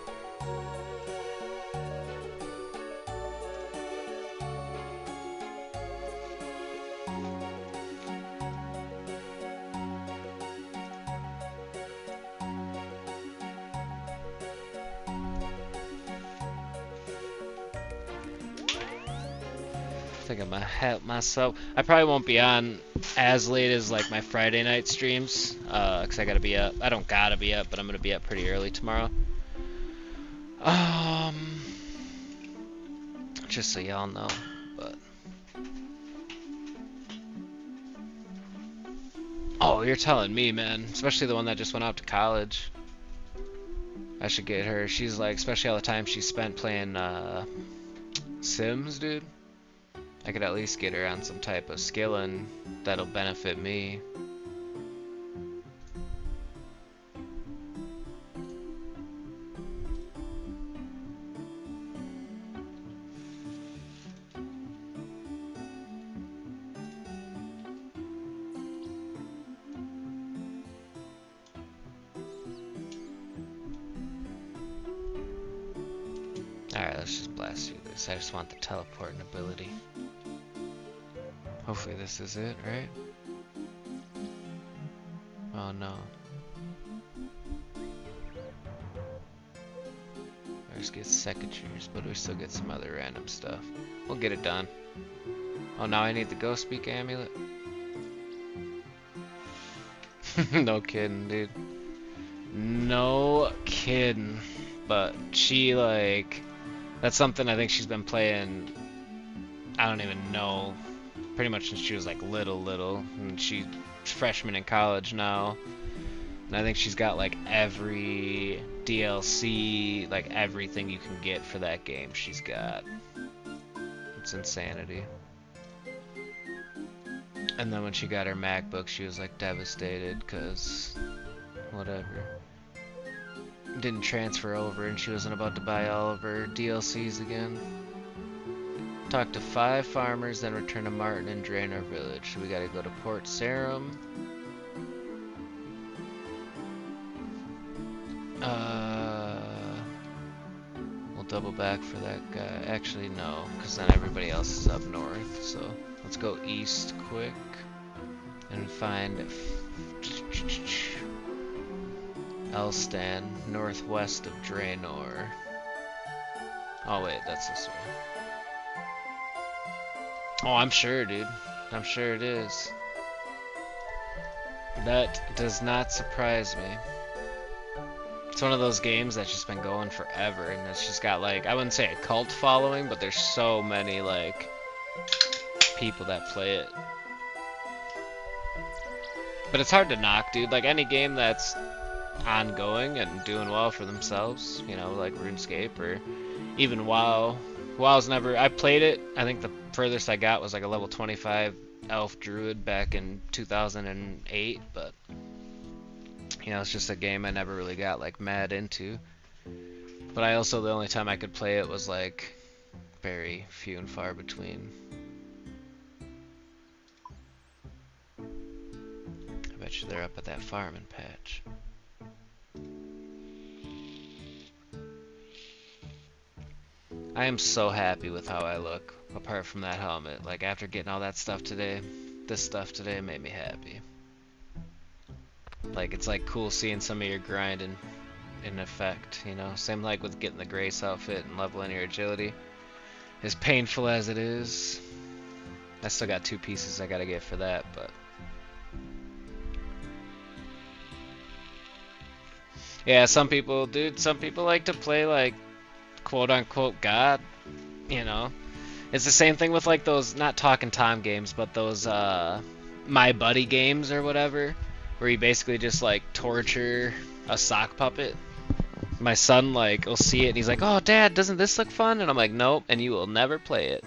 I think I'm gonna help myself. I probably won't be on as late as like my Friday night streams, cause I gotta be up. I don't gotta be up, but I'm gonna be up pretty early tomorrow. Just so y'all know, but. Oh, you're telling me, man. Especially the one that just went out to college. I should get her. She's like, especially all the time she spent playing Sims, dude. I could at least get her on some type of skilling that'll benefit me. Alright, let's just blast through this. I just want the teleporting ability. Hopefully this is it, right? Oh no. I just get secateurs, but we still get some other random stuff. We'll get it done. Oh, now I need the Ghost Speak amulet? No kidding, dude. No kidding. But she, like... That's something I think she's been playing... I don't even know. Pretty much since she was, like, little. And she's freshman in college now. And I think she's got, like, every DLC, like, everything you can get for that game she's got. It's insanity. And then when she got her MacBook, she was, like, devastated, because... whatever. Didn't transfer over, and she wasn't about to buy all of her DLCs again. Talk to 5 farmers, then return to Martin and drain our village. So we gotta go to Port Sarum. We'll double back for that guy. Actually, no, because then everybody else is up north. So let's go east quick and find Elstan, northwest of Draenor. Oh wait, that's this way. Oh, I'm sure, dude. I'm sure it is. That does not surprise me. It's one of those games that's just been going forever, and it's just got, like, I wouldn't say a cult following, but there's so many, like, people that play it. But it's hard to knock, dude. Like, any game that's ongoing and doing well for themselves, you know, like RuneScape or even WoW. WoW's never... I played it. I think the furthest I got was, like, a level 25 elf druid back in 2008, but... you know, it's just a game I never really got, like, mad into. But I also, the only time I could play it was, like, very few and far between. I bet you they're up at that farming patch. I am so happy with how I look, apart from that helmet. Like, after getting all that stuff today, this stuff today made me happy. Like, it's like cool seeing some of your grind in effect, you know? Same like with getting the Grace outfit and leveling your agility. As painful as it is, I still got 2 pieces I gotta get for that, but... yeah, some people, dude, some people like to play, like, quote-unquote God, you know? It's the same thing with, like, those, not Talking Tom games, but those, My Buddy games or whatever, where you basically just, like, torture a sock puppet. My son, like, will see it and he's like, oh, Dad, doesn't this look fun? And I'm like, nope, and you will never play it.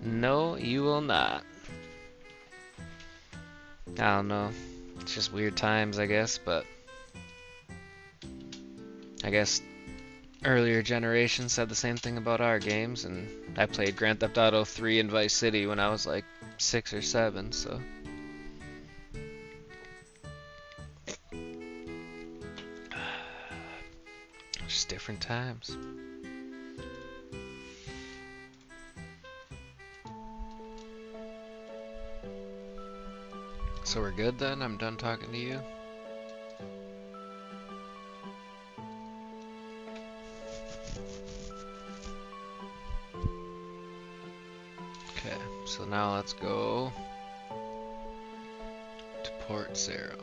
No, you will not. I don't know. It's just weird times, I guess, but... I guess earlier generations said the same thing about our games, and I played Grand Theft Auto 3 and Vice City when I was, like, 6 or 7, so... just different times. So we're good then? I'm done talking to you? Okay, so now let's go to Port Sarum.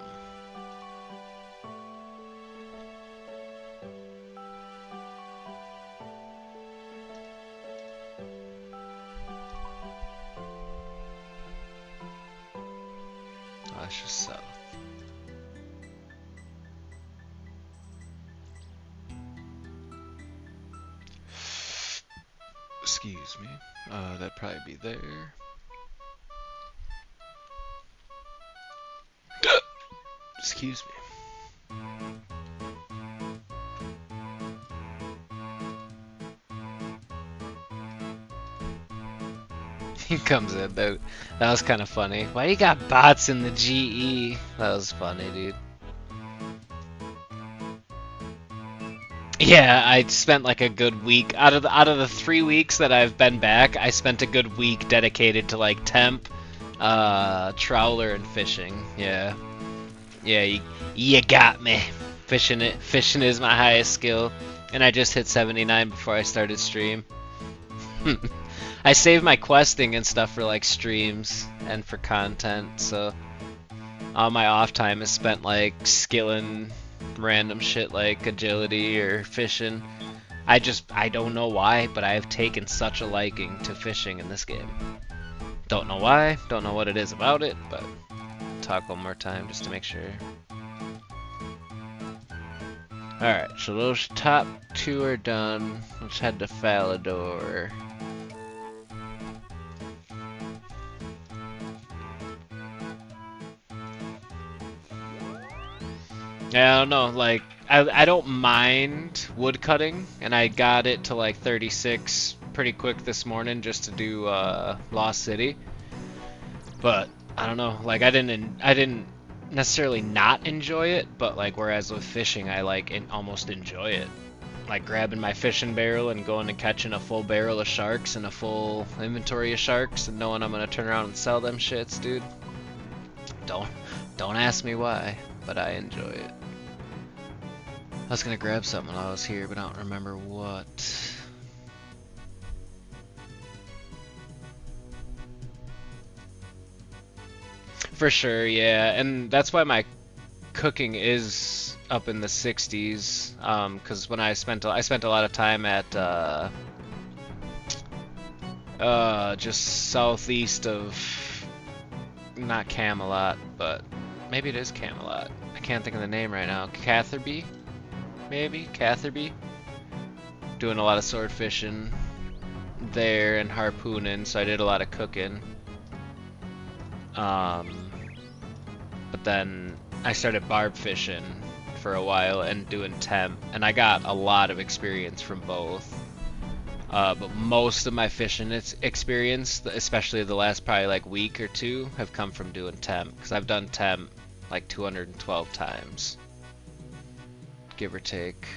That's just south. That'd probably be there. Excuse me. He comes in. That was kind of funny. Why you got bots in the GE? That was funny, dude. Yeah, I spent like a good week out of the 3 weeks that I've been back. I spent a good week dedicated to like temp, trawler, and fishing. Yeah, yeah, you got me. Fishing is my highest skill, and I just hit 79 before I started stream. I save my questing and stuff for like streams and for content, so all my off time is spent like skilling random shit like agility or fishing. I don't know why, but I have taken such a liking to fishing in this game. Don't know why, don't know what it is about it, but talk one more time just to make sure. Alright, so those top two are done. Let's head to Falador. Yeah, I don't know, like, I don't mind wood cutting, and I got it to like 36 pretty quick this morning just to do Lost City. But I don't know, like I didn't necessarily not enjoy it, but like whereas with fishing I like almost enjoy it. Like grabbing my fishing barrel and going and catching a full barrel of sharks and a full inventory of sharks and knowing I'm gonna turn around and sell them shits, dude. Don't ask me why, but I enjoy it. I was gonna grab something while I was here, but I don't remember what. For sure, yeah, and that's why my cooking is up in the 60s. Because when I spent a lot of time at just southeast of not Camelot, but maybe it is Camelot. I can't think of the name right now. Catherby. Maybe Catherby, doing a lot of sword fishing there and harpooning, so I did a lot of cooking. But then I started barb fishing for a while and doing temp, and I got a lot of experience from both. But most of my fishing experience, especially the last probably like week or two, have come from doing temp, because I've done temp like 212 times. Give or take.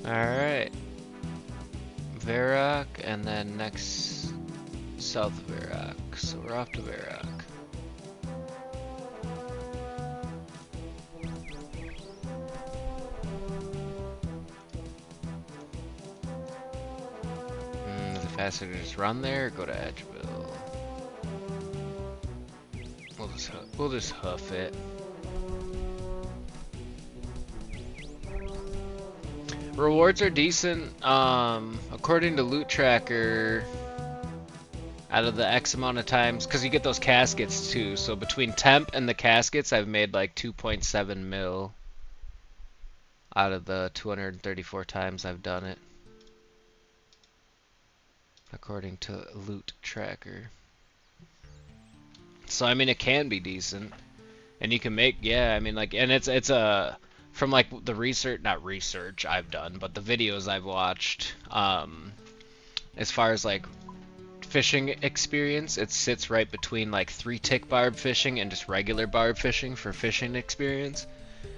Alright. Varrock, and then next south of Varrock. So we're off to Varrock. Is it faster to just run there or go to Edgeville? We'll just hoof it. Rewards are decent. According to Loot Tracker, out of the X amount of times, because you get those caskets too, so between temp and the caskets, I've made like 2.7 mil out of the 234 times I've done it, according to Loot Tracker. So I mean, it can be decent, and you can make, yeah, I mean, like, and it's a from like the not research I've done, but the videos I've watched, as far as like fishing experience, it sits right between like 3-tick barb fishing and just regular barb fishing for fishing experience.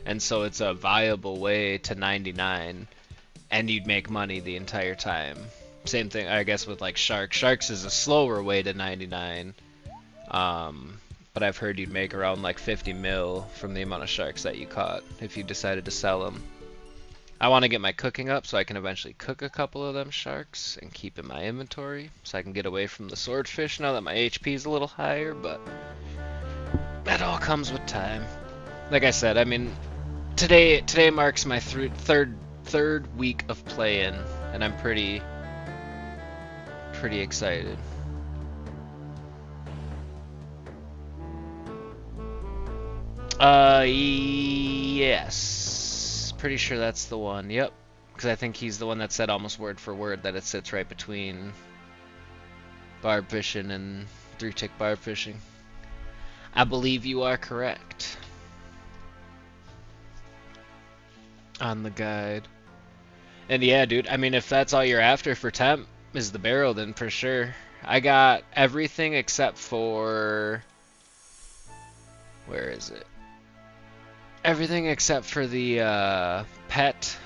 And so it's a viable way to 99, and you'd make money the entire time. Same thing, I guess, with like sharks. Sharks is a slower way to 99. But I've heard you'd make around like 50 mil from the amount of sharks that you caught if you decided to sell them. I want to get my cooking up so I can eventually cook a couple of them sharks and keep in my inventory so I can get away from the swordfish now that my HP is a little higher, but that all comes with time. Like I said, I mean, today marks my third third week of playing, and I'm pretty excited. Yes. Pretty sure that's the one. Yep. Because I think he's the one that said almost word for word that it sits right between barb fishing and 3-tick barb fishing. I believe you are correct on the guide. And yeah, dude, I mean, if that's all you're after for temp is the barrel, then for sure. I got everything except for... Where is it? Everything except for the pet,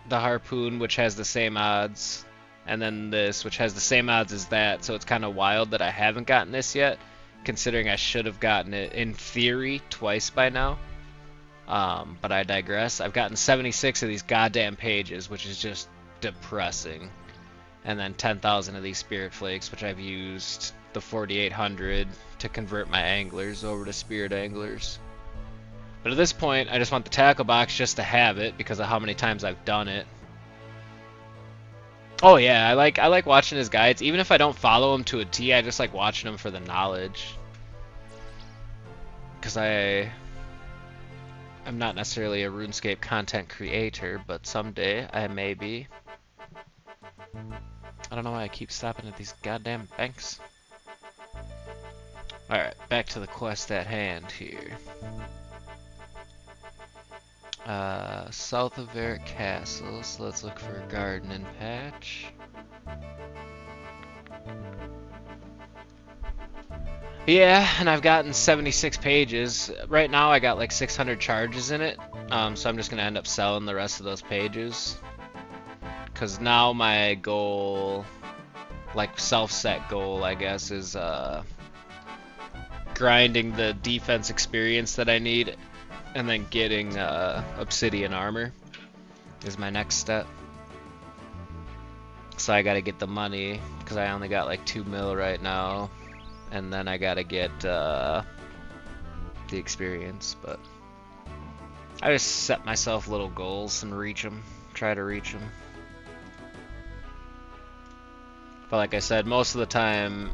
the harpoon, which has the same odds, and then this, which has the same odds as that. So it's kind of wild that I haven't gotten this yet, considering I should have gotten it, in theory, twice by now. But I digress. I've gotten 76 of these goddamn pages, which is just depressing. And then 10,000 of these spirit flakes, which I've used the 4,800 to convert my anglers over to spirit anglers. But at this point, I just want the tackle box just to have it because of how many times I've done it. Oh yeah, I like watching his guides. Even if I don't follow him to a T, I just like watching him for the knowledge. Because I'm not necessarily a RuneScape content creator, but someday I may be. I don't know why I keep stopping at these goddamn banks. Alright, back to the quest at hand here. South of Varick Castle, so let's look for a gardening patch. Yeah, and I've gotten 76 pages. Right now I got like 600 charges in it, so I'm just gonna end up selling the rest of those pages. Cause now my goal, like self-set goal, I guess, is grinding the defense experience that I need, and then getting obsidian armor is my next step. So I gotta get the money, because I only got like 2 mil right now, and then I gotta get the experience. But I just set myself little goals and reach them, try to reach them. But like I said, most of the time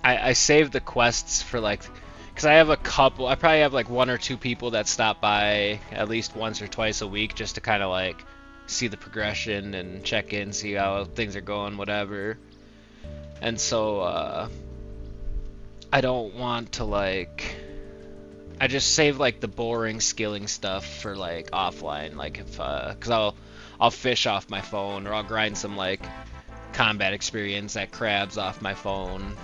I save the quests for like, because I have a couple, I probably have like 1 or 2 people that stop by at least once or twice a week just to kind of like see the progression and check in, see how things are going, whatever. And so I don't want to like, I just save like the boring skilling stuff for like offline, like if because I'll fish off my phone, or I'll grind some like combat experience at crabs off my phone.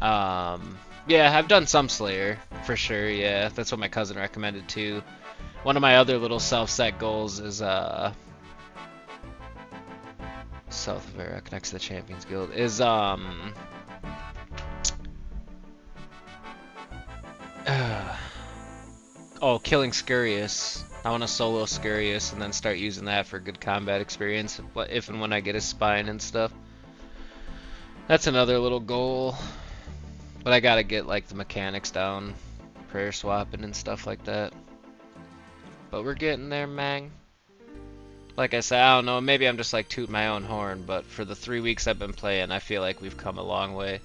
Yeah, I've done some Slayer, for sure, yeah. That's what my cousin recommended, too. One of my other little self-set goals is, South of Varick, next to the Champions Guild, is, oh, killing Scurious. I want to solo Scurious and then start using that for good combat experience, if and when I get his spine and stuff. That's another little goal. But I gotta get like the mechanics down, prayer swapping and stuff like that. But we're getting there, man. Like I said, I don't know, maybe I'm just like tooting my own horn, but for the 3 weeks I've been playing, I feel like we've come a long way.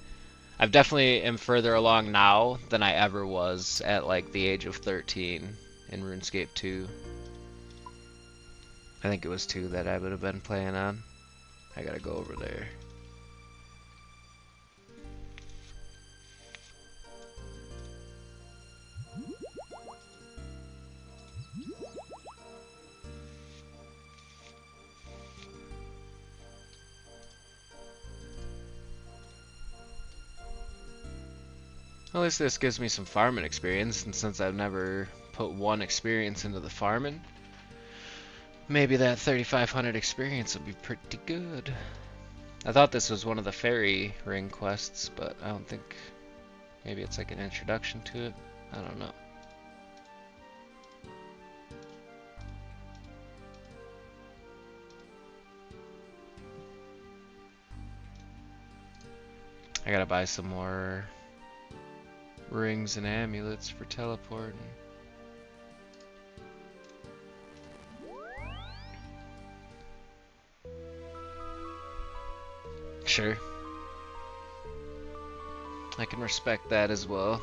I've definitely am further along now than I ever was at like the age of 13 in RuneScape 2. I think it was 2 that I would have been playing on. I gotta go over there. At least this gives me some farming experience, and since I've never put 1 experience into the farming, maybe that 3,500 experience will be pretty good. I thought this was one of the fairy ring quests, but I don't think, maybe it's like an introduction to it. I don't know. I gotta buy some more rings and amulets for teleporting. Sure. I can respect that as well.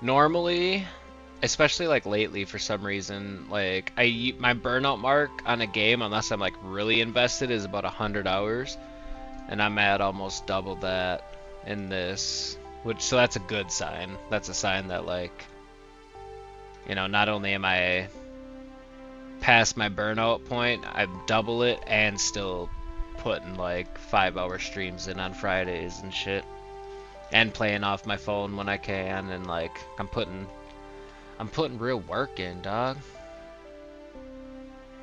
Normally, especially like lately for some reason, like my burnout mark on a game, unless I'm like really invested, is about 100 hours, and I'm at almost double that in this, which so that's a good sign. That's a sign that like, you know, not only am I past my burnout point, I double it and still putting like 5-hour streams in on Fridays and shit, and playing off my phone when I can, and like I'm putting real work in, dog.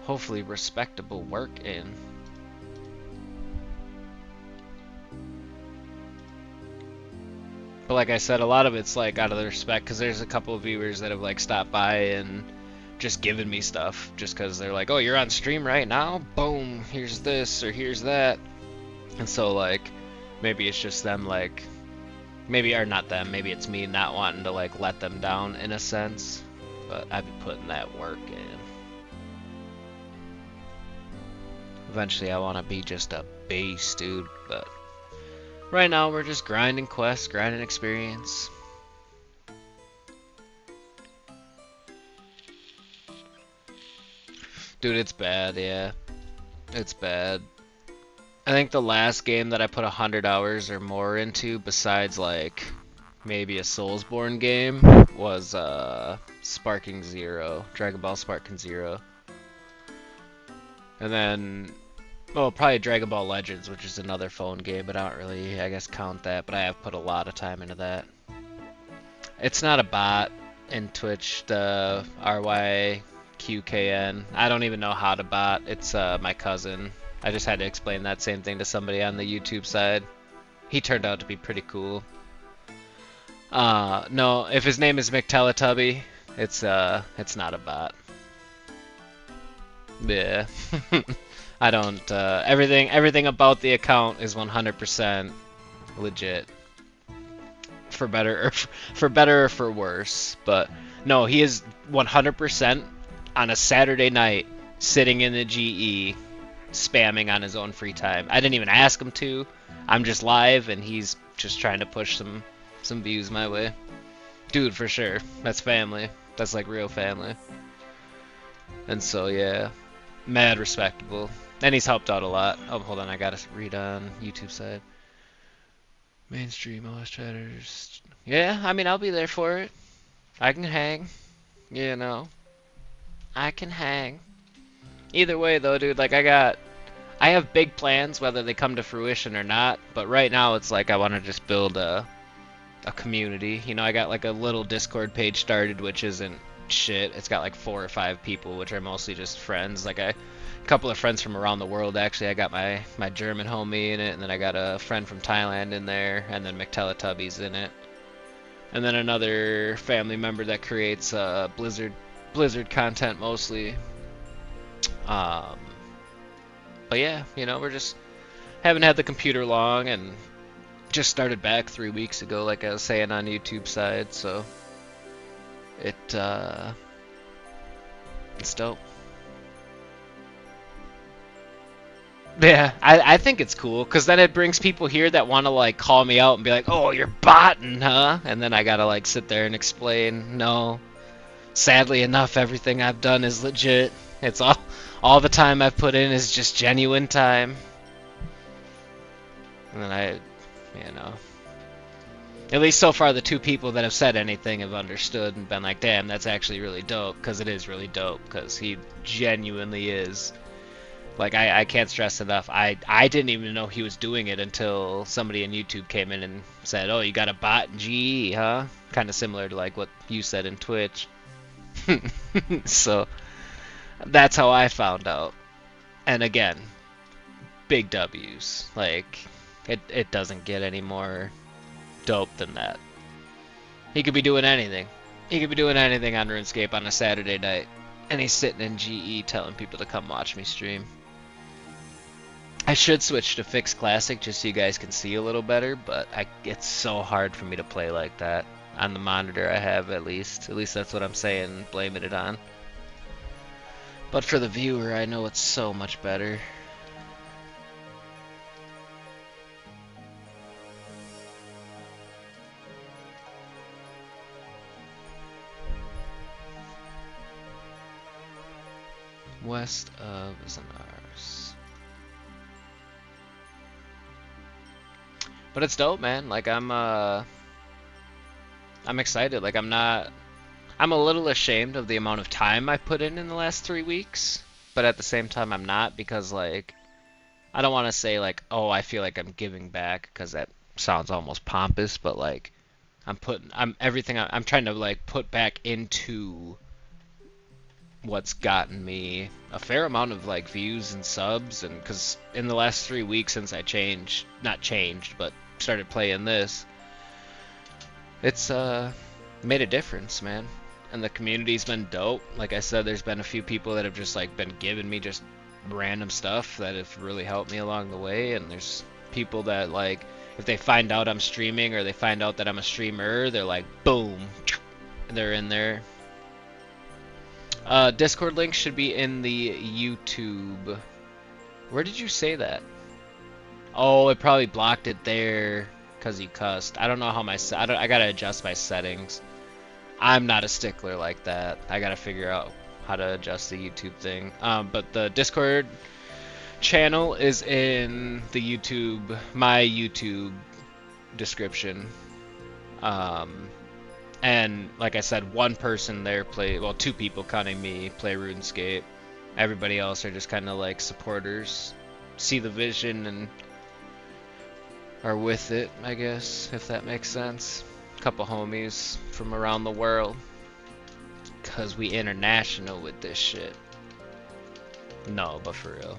Hopefully respectable work in. But like I said, a lot of it's like out of the respect, because there's a couple of viewers that have like stopped by and just given me stuff just because they're like, oh, you're on stream right now? Boom, here's this or here's that. And so like maybe it's just them like, maybe, or not them, maybe it's me not wanting to like let them down in a sense, but I'd be putting that work in. Eventually I want to be just a beast, dude, but right now we're just grinding quests, grinding experience. Dude, it's bad, yeah. It's bad. I think the last game that I put 100 hours or more into, besides like maybe a Soulsborne game, was Sparking Zero, Dragon Ball Sparking Zero. And then, well, probably Dragon Ball Legends, which is another phone game, but I don't really, I guess, count that. But I have put a lot of time into that. It's not a bot in Twitch, the RYQKN. I don't even know how to bot. It's my cousin. I just had to explain that same thing to somebody on the YouTube side. He turned out to be pretty cool. No, if his name is McTeletubby, it's not a bot. Yeah. I don't, everything about the account is 100% legit. For better or for worse. But no, he is 100% on a Saturday night sitting in the GE spamming on his own free time. I didn't even ask him to. I'm just live and he's just trying to push some views my way. Dude, for sure. That's family. That's like real family. And so yeah, mad respectable. And he's helped out a lot. Oh, hold on, I gotta read on YouTube side. Mainstream OS chatters. Yeah, I mean, I'll be there for it. I can hang. You know. I can hang. Either way, though, dude, like, I have big plans, whether they come to fruition or not, but right now it's like I want to just build a community. You know, I got, like, a little Discord page started, which isn't shit. It's got, like, 4 or 5 people, which are mostly just friends. Like, a couple of friends from around the world, actually. I got my German homie in it, and then I got a friend from Thailand in there, and then McTeletubby's in it. And then another family member that creates Blizzard content mostly. But yeah, you know, we're just haven't had the computer long and just started back 3 weeks ago, like I was saying on YouTube side, so it's dope. Yeah, I think it's cool, because then it brings people here that want to, like, call me out and be like, oh, you're botting, huh? And then I gotta, like, sit there and explain, no, sadly enough, everything I've done is legit. It's all the time I've put in is just genuine time. And then you know, at least so far the 2 people that have said anything have understood and been like, damn, that's actually really dope, because it is really dope, because he genuinely is. Like, I can't stress enough, I didn't even know he was doing it until somebody on YouTube came in and said, oh, you got a bot in GE, huh? Kind of similar to, like, what you said in Twitch. So, that's how I found out. And again, big W's. Like, it doesn't get any more dope than that. He could be doing anything. He could be doing anything on RuneScape on a Saturday night. And he's sitting in GE telling people to come watch me stream. I should switch to Fixed Classic just so you guys can see a little better, but it's so hard for me to play like that on the monitor I have, at least. At least that's what I'm saying, blaming it on. But for the viewer, I know it's so much better. West of Zanars. But it's dope, man. Like I'm excited. Like I'm a little ashamed of the amount of time I put in the last 3 weeks, but at the same time I'm not, because like I don't want to say like, oh, I feel like I'm giving back, because that sounds almost pompous, but like I'm trying to like put back into what's gotten me a fair amount of like views and subs, and because in the last 3 weeks since I not changed, but started playing this, it's made a difference, man. And the community's been dope. Like I said, there's been a few people that have just like been giving me just random stuff that have really helped me along the way, and there's people that like if they find out I'm streaming or they find out that I'm a streamer, they're like boom, they're in there. Discord link should be in the YouTube. Where did you say that? Oh, it probably blocked it there because you cussed. I don't know how I gotta adjust my settings. I'm not a stickler like that. I gotta figure out how to adjust the YouTube thing. But the Discord channel is in the my YouTube description. And like I said, one person there well, 2 people counting me play RuneScape. Everybody else are just kind of like supporters, see the vision and are with it, I guess, if that makes sense. A couple homies from around the world, cause we international with this shit. No, but for real.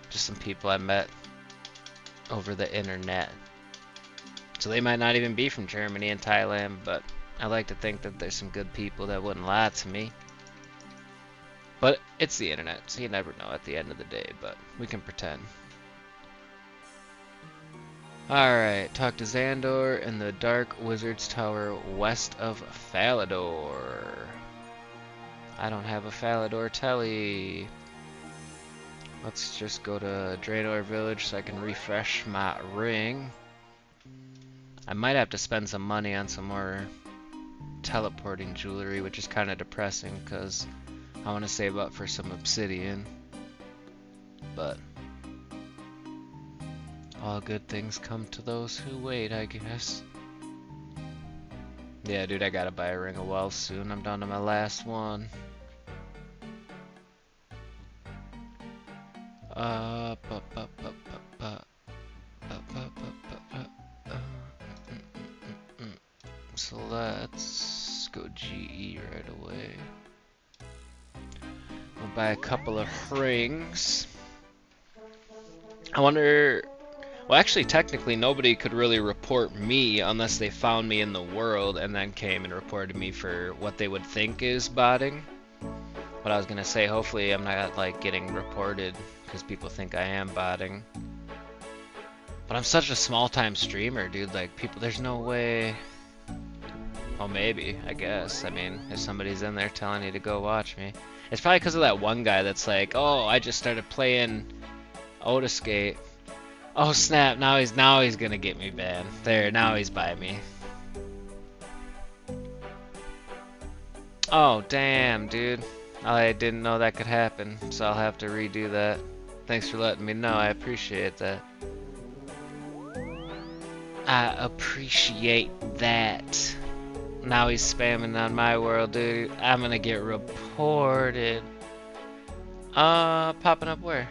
Just some people I met over the internet. So they might not even be from Germany and Thailand, but I like to think that there's some good people that wouldn't lie to me. But it's the internet, so you never know at the end of the day, but we can pretend. Alright, talk to Xandor in the Dark Wizard's Tower west of Falador. I don't have a Falador telly. Let's just go to Draenor Village so I can refresh my ring. I might have to spend some money on some more teleporting jewelry, which is kind of depressing because I want to save up for some obsidian. But all good things come to those who wait, I guess. Yeah, dude, I gotta buy a Ring of Wealth soon. I'm down to my last one. So let's go GE right away. We'll buy a couple of rings. I wonder... Well, actually, technically, nobody could really report me unless they found me in the world and then came and reported me for what they would think is botting. But I was gonna say, hopefully I'm not like getting reported because people think I am botting. But I'm such a small-time streamer, dude. Like, people, there's no way... Well, maybe, I guess. I mean, if somebody's in there telling you to go watch me. It's probably because of that one guy that's like, oh, I just started playing OsRS. Oh snap, now he's gonna get me banned. There, now he's by me. Oh, damn, dude. I didn't know that could happen, so I'll have to redo that. Thanks for letting me know, I appreciate that. I appreciate that. Now he's spamming on my world, dude. I'm gonna get reported. Popping up where?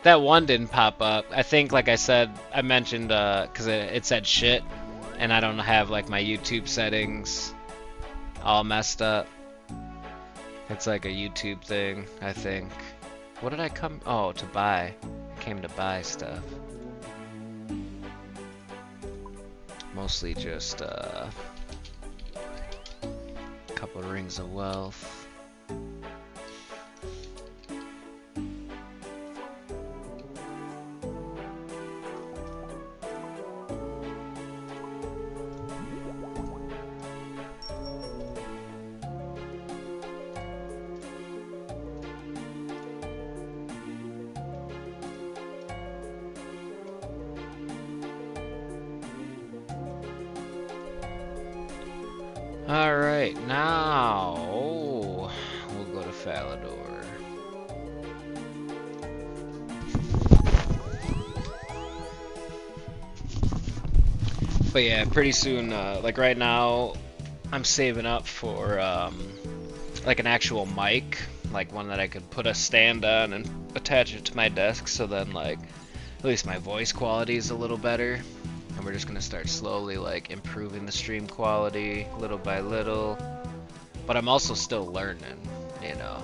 That one didn't pop up. I think, like I said, I mentioned, cause it said shit, and I don't have like my YouTube settings all messed up. It's like a YouTube thing, I think. What did I come? Oh, to buy. I came to buy stuff. Mostly just a couple of rings of wealth. Alright, now we'll go to Falador. But yeah, pretty soon, like right now, I'm saving up for like an actual mic, like one that I could put a stand on and attach it to my desk, so then like at least my voice quality is a little better. And we're just gonna start slowly like improving the stream quality little by little. But I'm also still learning, you know.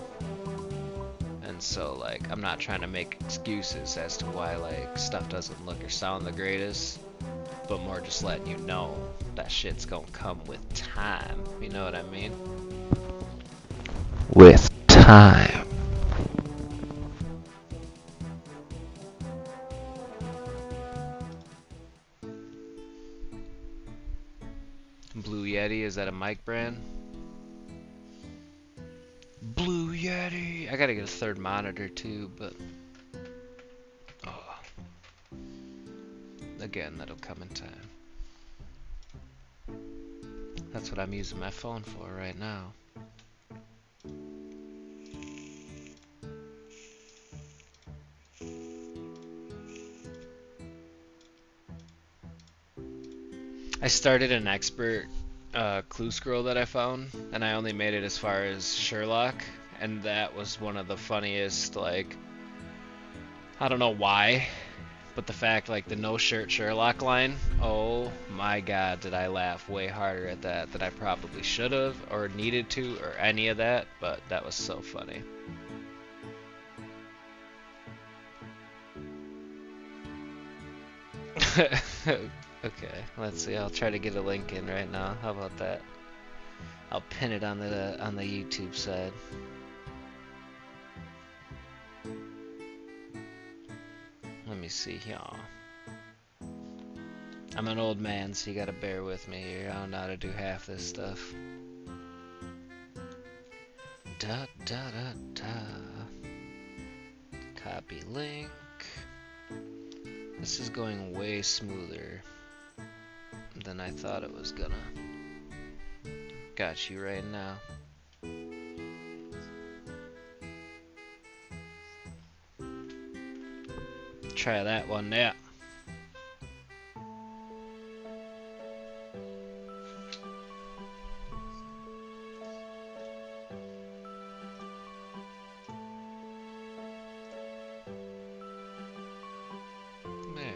And so like I'm not trying to make excuses as to why like stuff doesn't look or sound the greatest, but more just letting you know that shit's gonna come with time. You know what I mean? With time. Blue Yeti, is that a mic brand? Blue Yeti. I gotta get a third monitor too, but oh, again, that'll come in time. That's what I'm using my phone for right now. I started an expert clue scroll that I found, and I only made it as far as Sherlock, and that was one of the funniest, like, I don't know why, but the fact, like, the no shirt Sherlock line, oh my god, did I laugh way harder at that than I probably should have, or needed to, or any of that, but that was so funny. Okay, let's see. I'll try to get a link in right now. How about that? I'll pin it on the YouTube side. Let me see here. I'm an old man, so you gotta bear with me here. I don't know how to do half this stuff. Da da da da. Copy link. This is going way smoother than I thought it was gonna. Got you right now. Try that one now. There.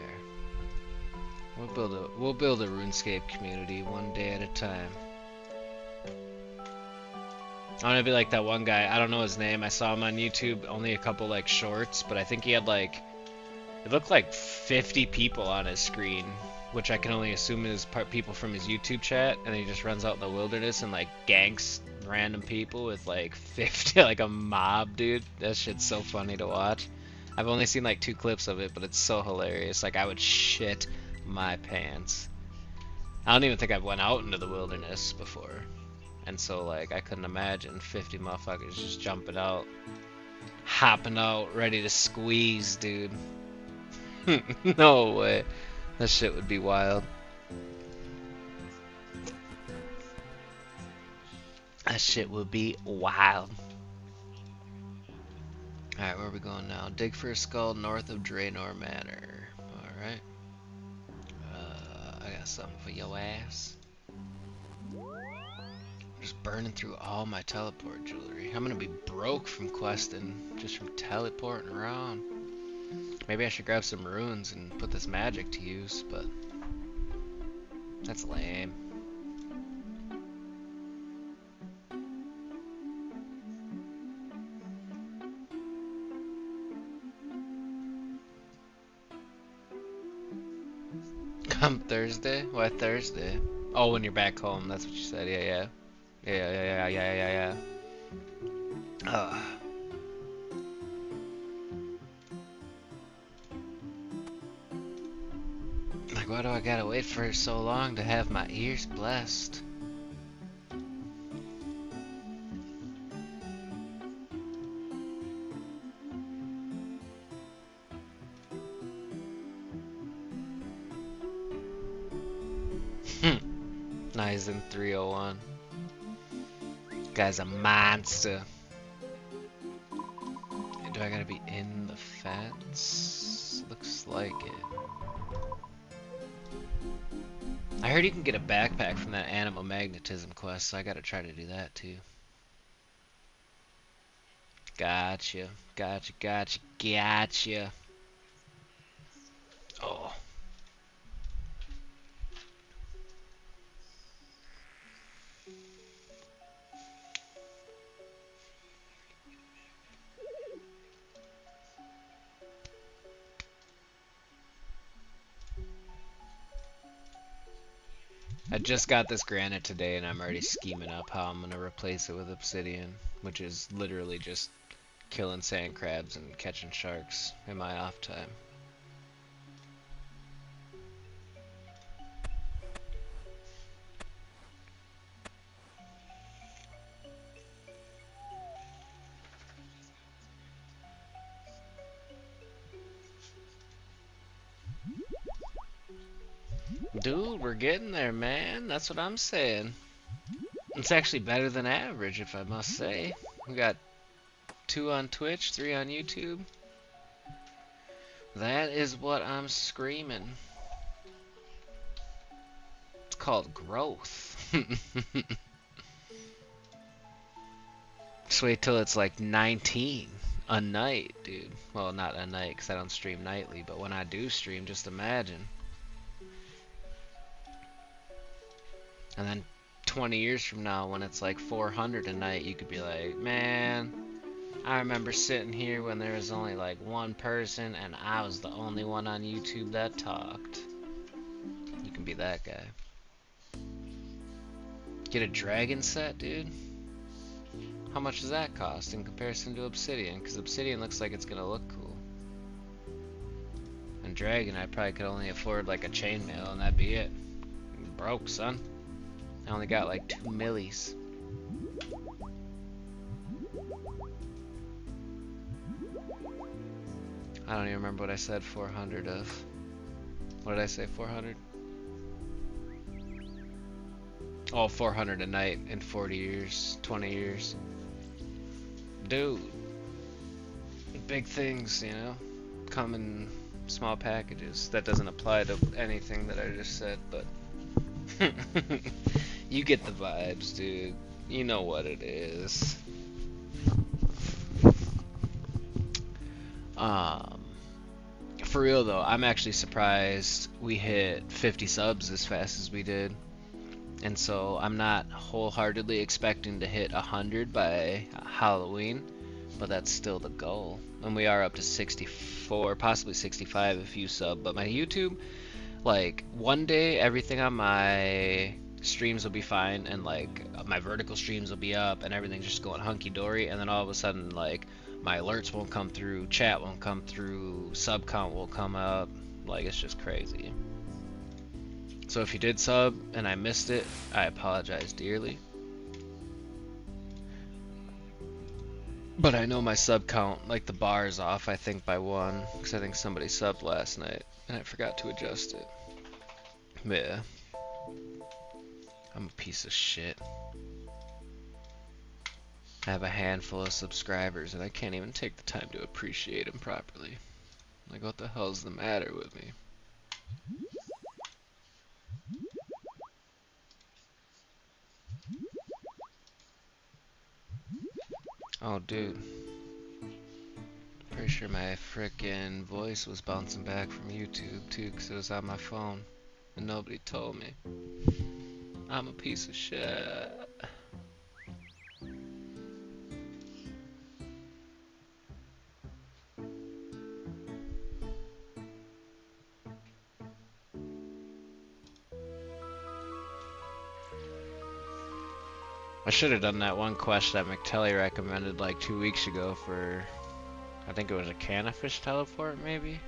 We'll build a RuneScape community one day at a time. I want to be like that one guy. I don't know his name. I saw him on YouTube. Only a couple like shorts, but I think he had like, it looked like 50 people on his screen, which I can only assume is people from his YouTube chat. And then he just runs out in the wilderness and like ganks random people with like 50, like a mob, dude. That shit's so funny to watch. I've only seen like 2 clips of it, but it's so hilarious. Like I would shit my pants. I don't even think I've went out into the wilderness before. And so, like, I couldn't imagine 50 motherfuckers just jumping out, hopping out, ready to squeeze, dude. No way. That shit would be wild. That shit would be wild. Alright, where are we going now? Dig for a skull north of Draenor Manor. Alright. I got something for your ass. Just burning through all my teleport jewelry. I'm gonna be broke from questing, just from teleporting around. Maybe I should grab some runes and put this magic to use, but that's lame. Come Thursday? Why Thursday? Oh, when you're back home, that's what you said. Yeah. Yeah. Like, why do I gotta wait for so long to have my ears blessed? Nice in 301. Guy's a monster. Do I gotta be in the fence? Looks like it. I heard you can get a backpack from that animal magnetism quest, so I gotta try to do that too. Gotcha, gotcha, gotcha, gotcha. Oh. I just got this granite today and I'm already scheming up how I'm gonna replace it with obsidian, which is literally just killing sand crabs and catching sharks in my off time. Dude, we're getting there, man. That's what I'm saying. It's actually better than average, if I must say. We got 2 on Twitch, 3 on YouTube. That is what I'm screaming. It's called growth. Just wait till it's like 19 a night, dude. Well, not a night, because I don't stream nightly, but when I do stream, just imagine. And then 20 years from now, when it's like 400 a night, you could be like, man, I remember sitting here when there was only like one person, and I was the only one on YouTube that talked. You can be that guy. Get a dragon set, dude? How much does that cost in comparison to obsidian? Because obsidian looks like it's gonna look cool. And dragon, I probably could only afford like a chainmail, and that'd be it. I'm broke, son. I only got like 2 millis. I don't even remember what I said 400 of. What did I say, 400? Oh, 400 a night in 40 years, 20 years. Dude. Big things, you know? Come in small packages. That doesn't apply to anything that I just said, but... You get the vibes, dude. You know what it is. For real though, I'm actually surprised we hit 50 subs as fast as we did. And so I'm not wholeheartedly expecting to hit 100 by Halloween, but that's still the goal. And we are up to 64, possibly 65 if you sub. But my YouTube, like, one day everything on my streams will be fine, and like my vertical streams will be up and everything's just going hunky-dory, and then all of a sudden like my alerts won't come through, chat won't come through, sub count will come up. Like, it's just crazy. So if you did sub and I missed it, I apologize dearly. But I know my sub count, like the bar is off, I think by 1, because I think somebody subbed last night and I forgot to adjust it. Yeah. I'm a piece of shit. I have a handful of subscribers and I can't even take the time to appreciate them properly. Like, what the hell's the matter with me? Oh, dude. Pretty sure my frickin' voice was bouncing back from YouTube too, because it was on my phone. And nobody told me. I'm a piece of shit. I should have done that one quest that McTelly recommended like 2 weeks ago for, I think it was a cannafish teleport maybe?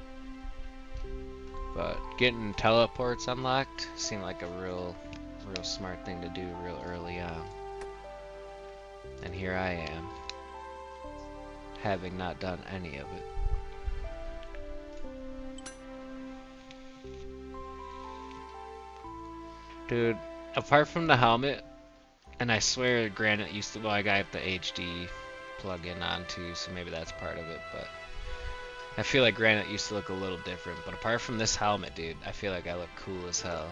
But getting teleports unlocked seemed like a real smart thing to do real early on. And here I am, having not done any of it. Dude, apart from the helmet, and I swear Granite used to, well, I got the HD plug-in on too, so maybe that's part of it, but I feel like Granite used to look a little different. But apart from this helmet, dude, I feel like I look cool as hell.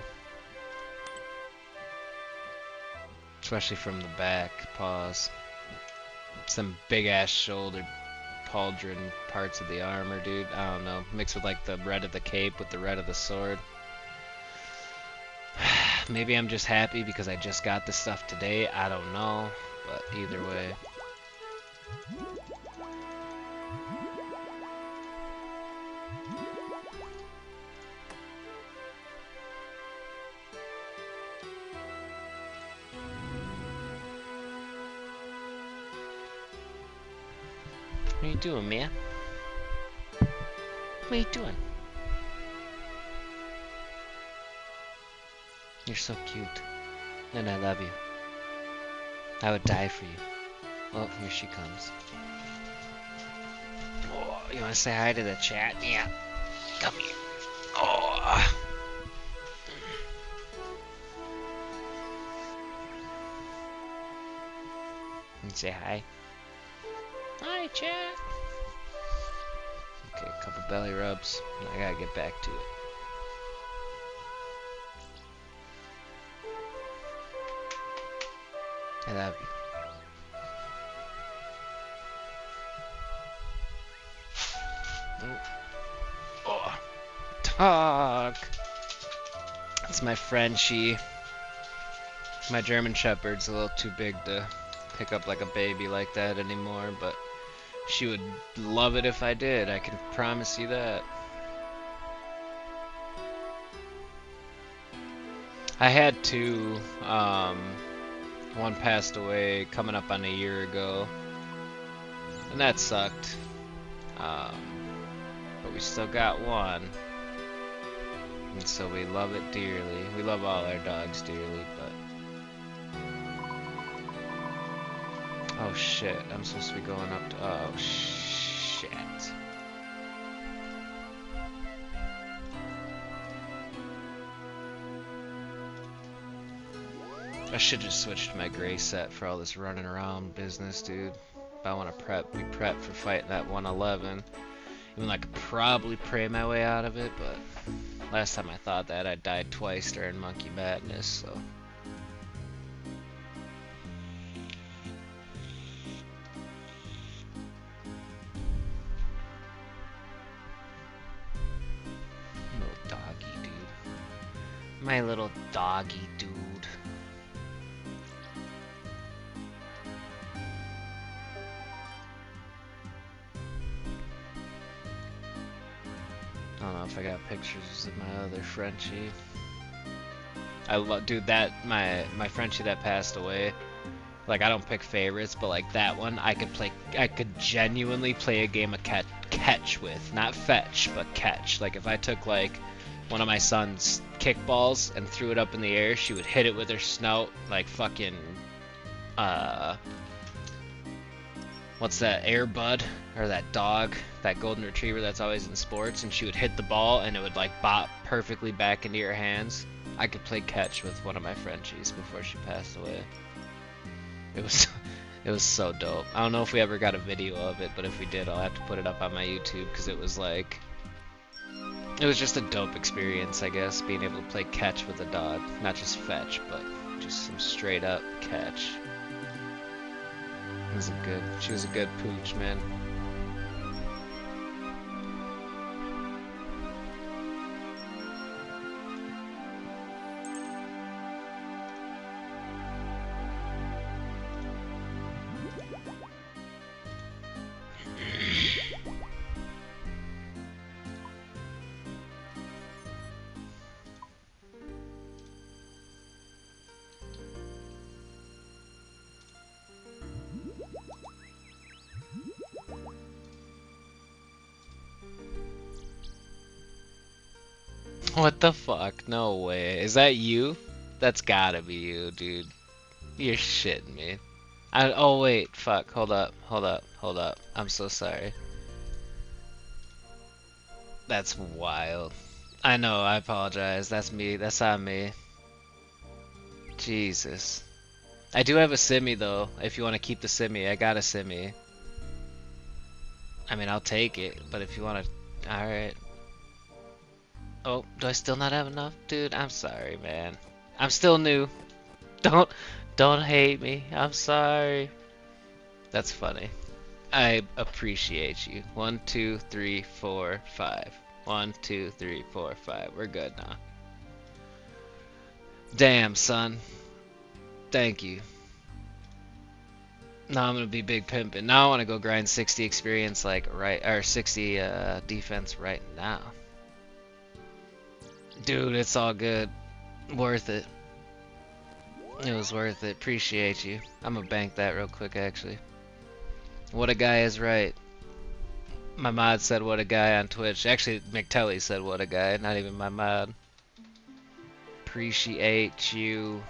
especially from the back. Pause. Some big ass shoulder pauldron parts of the armor, dude. I don't know. Mixed with like the red of the cape with the red of the sword. Maybe I'm just happy because I just got this stuff today. I don't know. But either way. What are you doing, man? What are you doing? You're so cute. And I love you. I would die for you. Oh, here she comes. Oh, you want to say hi to the chat? Yeah. Come here. Oh. And say hi. Hi, chat. Okay, a couple belly rubs. I gotta get back to it. I love you. Oh. Talk. That's my Frenchie. My German Shepherd's a little too big to pick up like a baby like that anymore, but she would love it if I did. I can promise you that. I had two. One passed away coming up on a year ago, and that sucked. But we still got one, and so we love it dearly. We love all our dogs dearly, but oh shit! I'm supposed to be going up to. Oh shit! I should just switch to my gray set for all this running around business, dude. If I want to be prepped for fighting that 111. Even though I could probably pray my way out of it, but last time I thought that, I died twice during Monkey Madness, so. Little doggy, dude. My little doggy, dude. I don't know if I got pictures of my other Frenchie. Dude, that my Frenchie that passed away. Like, I don't pick favorites, but like that one, I could genuinely play a game of catch with, not fetch, but catch. Like if I took like one of my son's kickballs and threw it up in the air, she would hit it with her snout, like fucking what's that, Air Bud, or that dog, that golden retriever that's always in sports, and she would hit the ball and it would like bop perfectly back into your hands. I could play catch with one of my Frenchies before she passed away. It was so dope. I don't know if we ever got a video of it, but if we did, I'll have to put it up on my YouTube, because it was like, it was just a dope experience, I guess, being able to play catch with a dog. Not just fetch, but just some straight up catch. She was a good pooch, man. What the fuck? No way. Is that you? That's gotta be you, dude. You're shitting me. Oh wait, fuck. Hold up. I'm so sorry. That's wild. I know, I apologize. That's me. That's on me. Jesus. I do have a Simi though. If you want to keep the Simi, I got a Simi. I mean, I'll take it, but if you want to... Alright. Oh, do I still not have enough? Dude, I'm sorry, man. I'm still new. Don't hate me. I'm sorry. That's funny. I appreciate you. 1, 2, 3, 4, 5. 1, 2, 3, 4, 5. We're good now. Damn, son. Thank you. Now I'm gonna be big pimpin'. Now I wanna go grind 60 experience like right, or 60 defense right now. Dude, it's all good. Worth it. It was worth it. Appreciate you. I'm gonna bank that real quick actually. What a guy is right. My mod said what a guy on Twitch. Actually, McTelly said what a guy, not even my mod. Appreciate you.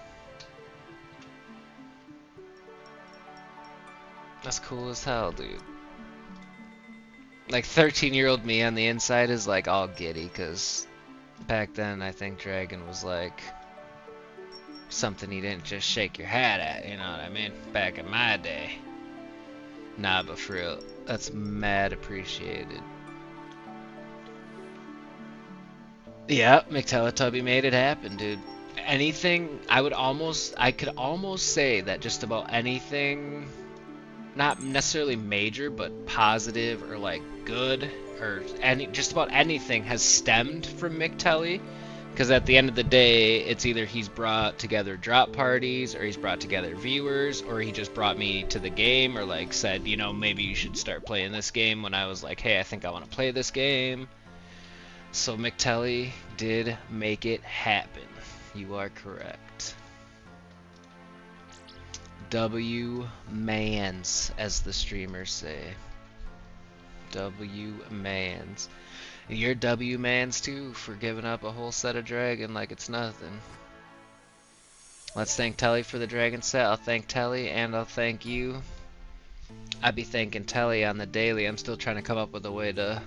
That's cool as hell, dude. Like 13-year-old me on the inside is like all giddy, because back then I think Dragon was like something you didn't just shake your hat at, you know what I mean? Back in my day. Nah, but for real, that's mad appreciated. Yeah, McTeletubby made it happen, dude. Anything, I could almost say that just about anything, not necessarily major, but positive or like good, or just about anything has stemmed from McTelly. Because at the end of the day, it's either he's brought together drop parties, or he's brought together viewers, or he just brought me to the game, or like said, you know, maybe you should start playing this game when I was like, hey, I think I want to play this game. So McTelly did make it happen. You are correct. W-mans, as the streamers say. W-mans. You're W-mans too for giving up a whole set of dragon like it's nothing. Let's thank Telly for the dragon set. I'll thank Telly and I'll thank you. I'd be thanking Telly on the daily. I'm still trying to come up with a way to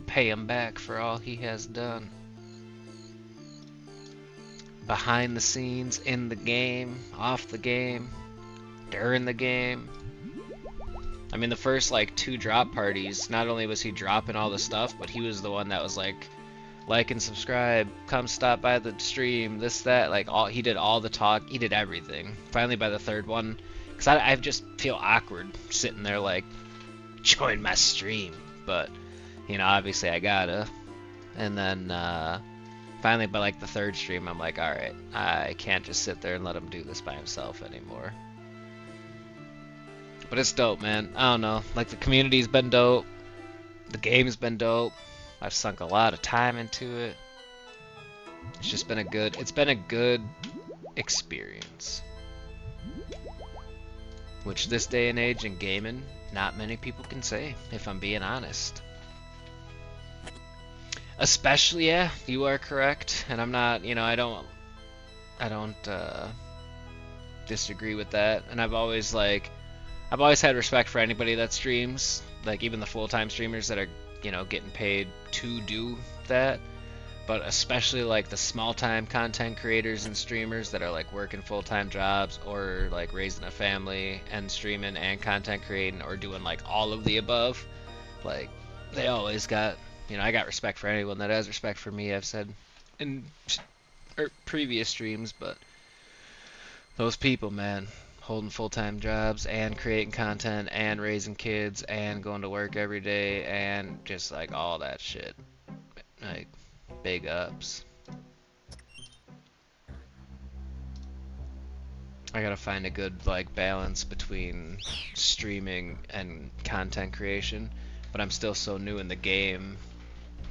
pay him back for all he has done. Behind the scenes, in the game, off the game, during the game. I mean, the first like 2 drop parties, not only was he dropping all the stuff, but he was the one that was like and subscribe, come stop by the stream, this, that, like he did all the talk, he did everything. Finally by the 3rd one, because I just feel awkward sitting there like, join my stream, but you know, obviously I gotta. And then finally by like the 3rd stream, I'm like, alright, I can't just sit there and let him do this by himself anymore. But it's dope, man. I don't know. Like, the community's been dope. The game's been dope. I've sunk a lot of time into it. It's just been a good experience. Which this day and age in gaming, not many people can say, if I'm being honest. Especially, yeah, you are correct. And I'm not, you know, I don't disagree with that. And I've always had respect for anybody that streams, like even the full-time streamers that are, you know, getting paid to do that. But especially like the small-time content creators and streamers that are like working full-time jobs or like raising a family and streaming and content creating or doing like all of the above. Like, they always got, you know, I got respect for anyone that has respect for me, I've said in previous streams, but those people, man, holding full-time jobs and creating content and raising kids and going to work every day and just like all that shit, like, big ups. I gotta find a good like balance between streaming and content creation, but I'm still so new in the game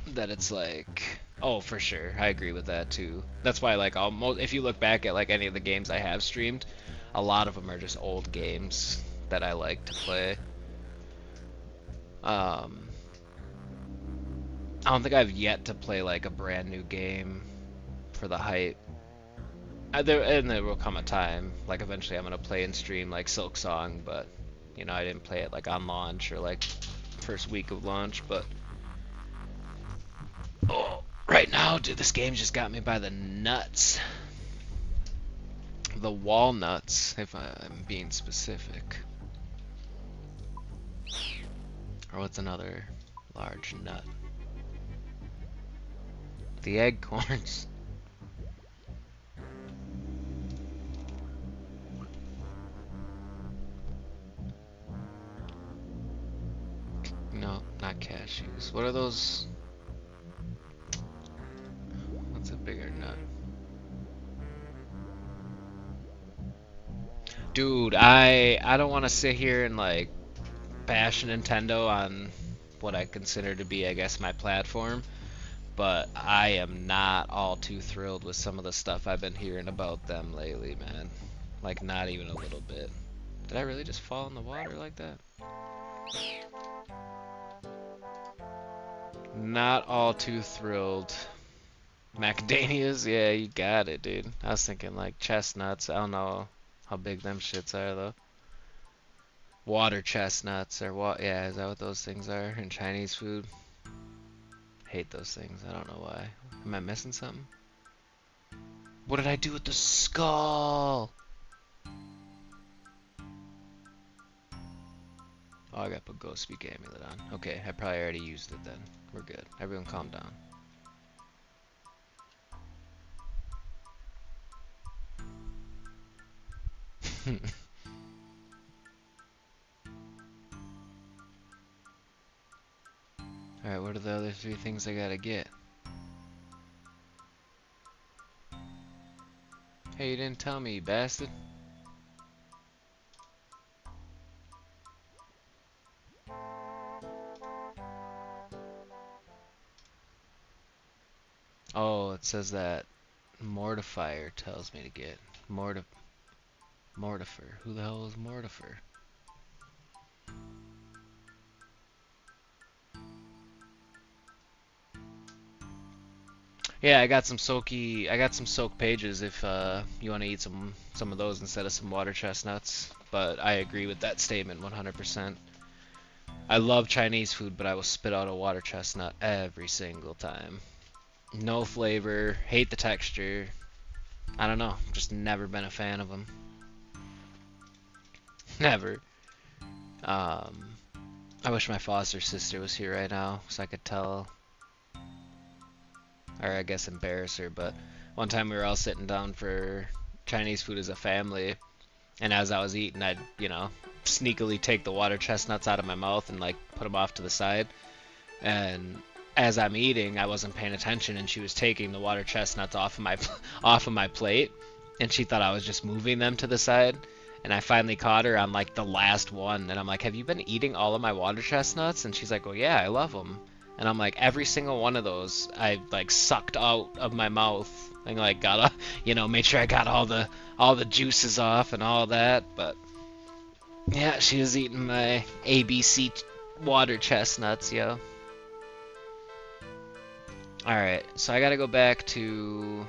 that it's like, oh, for sure, I agree with that too. That's why, like, almost if you look back at like any of the games I have streamed, a lot of them are just old games that I like to play. I don't think I've yet to play like a brand new game for the hype. And there will come a time, like eventually I'm gonna play and stream like Silk Song, but you know, I didn't play it like on launch or like first week of launch. But oh, right now, dude, this game just got me by the nuts. The walnuts, if I'm being specific. Or what's another large nut? The acorns. issues. What are those? What's a bigger nut? Dude, I don't want to sit here and like bash Nintendo on what I consider to be, I guess, my platform, but I am not all too thrilled with some of the stuff I've been hearing about them lately, man. Like, not even a little bit. Did I really just fall in the water like that? Not all too thrilled. Macadamias? Yeah, you got it, dude. I was thinking like chestnuts. I don't know how big them shits are, though. Water chestnuts, or what? Yeah, is that what those things are in Chinese food? Hate those things. I don't know why. Am I missing something? What did I do with the skull? Oh, I gotta put Ghost Speak Amulet on. Okay, I probably already used it then. We're good. Everyone calm down. Alright, what are the other 3 things I gotta get? Hey, you didn't tell me, you bastard. Oh, it says that Mortifier tells me to get. Mortifer. Who the hell is Mortifer? Yeah, I got some soak pages if you want to eat some of those instead of some water chestnuts. But I agree with that statement 100%. I love Chinese food, but I will spit out a water chestnut every single time. No flavor, hate the texture. I don't know, just never been a fan of them. Never. I wish my foster sister was here right now so I could tell, or I guess embarrass her, but one time we were all sitting down for Chinese food as a family, and as I was eating, I'd, sneakily take the water chestnuts out of my mouth and like put them off to the side. And as I'm eating, I wasn't paying attention, and she was taking the water chestnuts off of my off of my plate, and she thought I was just moving them to the side. And I finally caught her on like the last one, and I'm like, "Have you been eating all of my water chestnuts?" And she's like, "Well, yeah, I love them." And I'm like, every single one of those I like sucked out of my mouth and like got made sure I got all the juices off and all that. But yeah, she was eating my ABC water chestnuts, yo. Alright, so I gotta go back to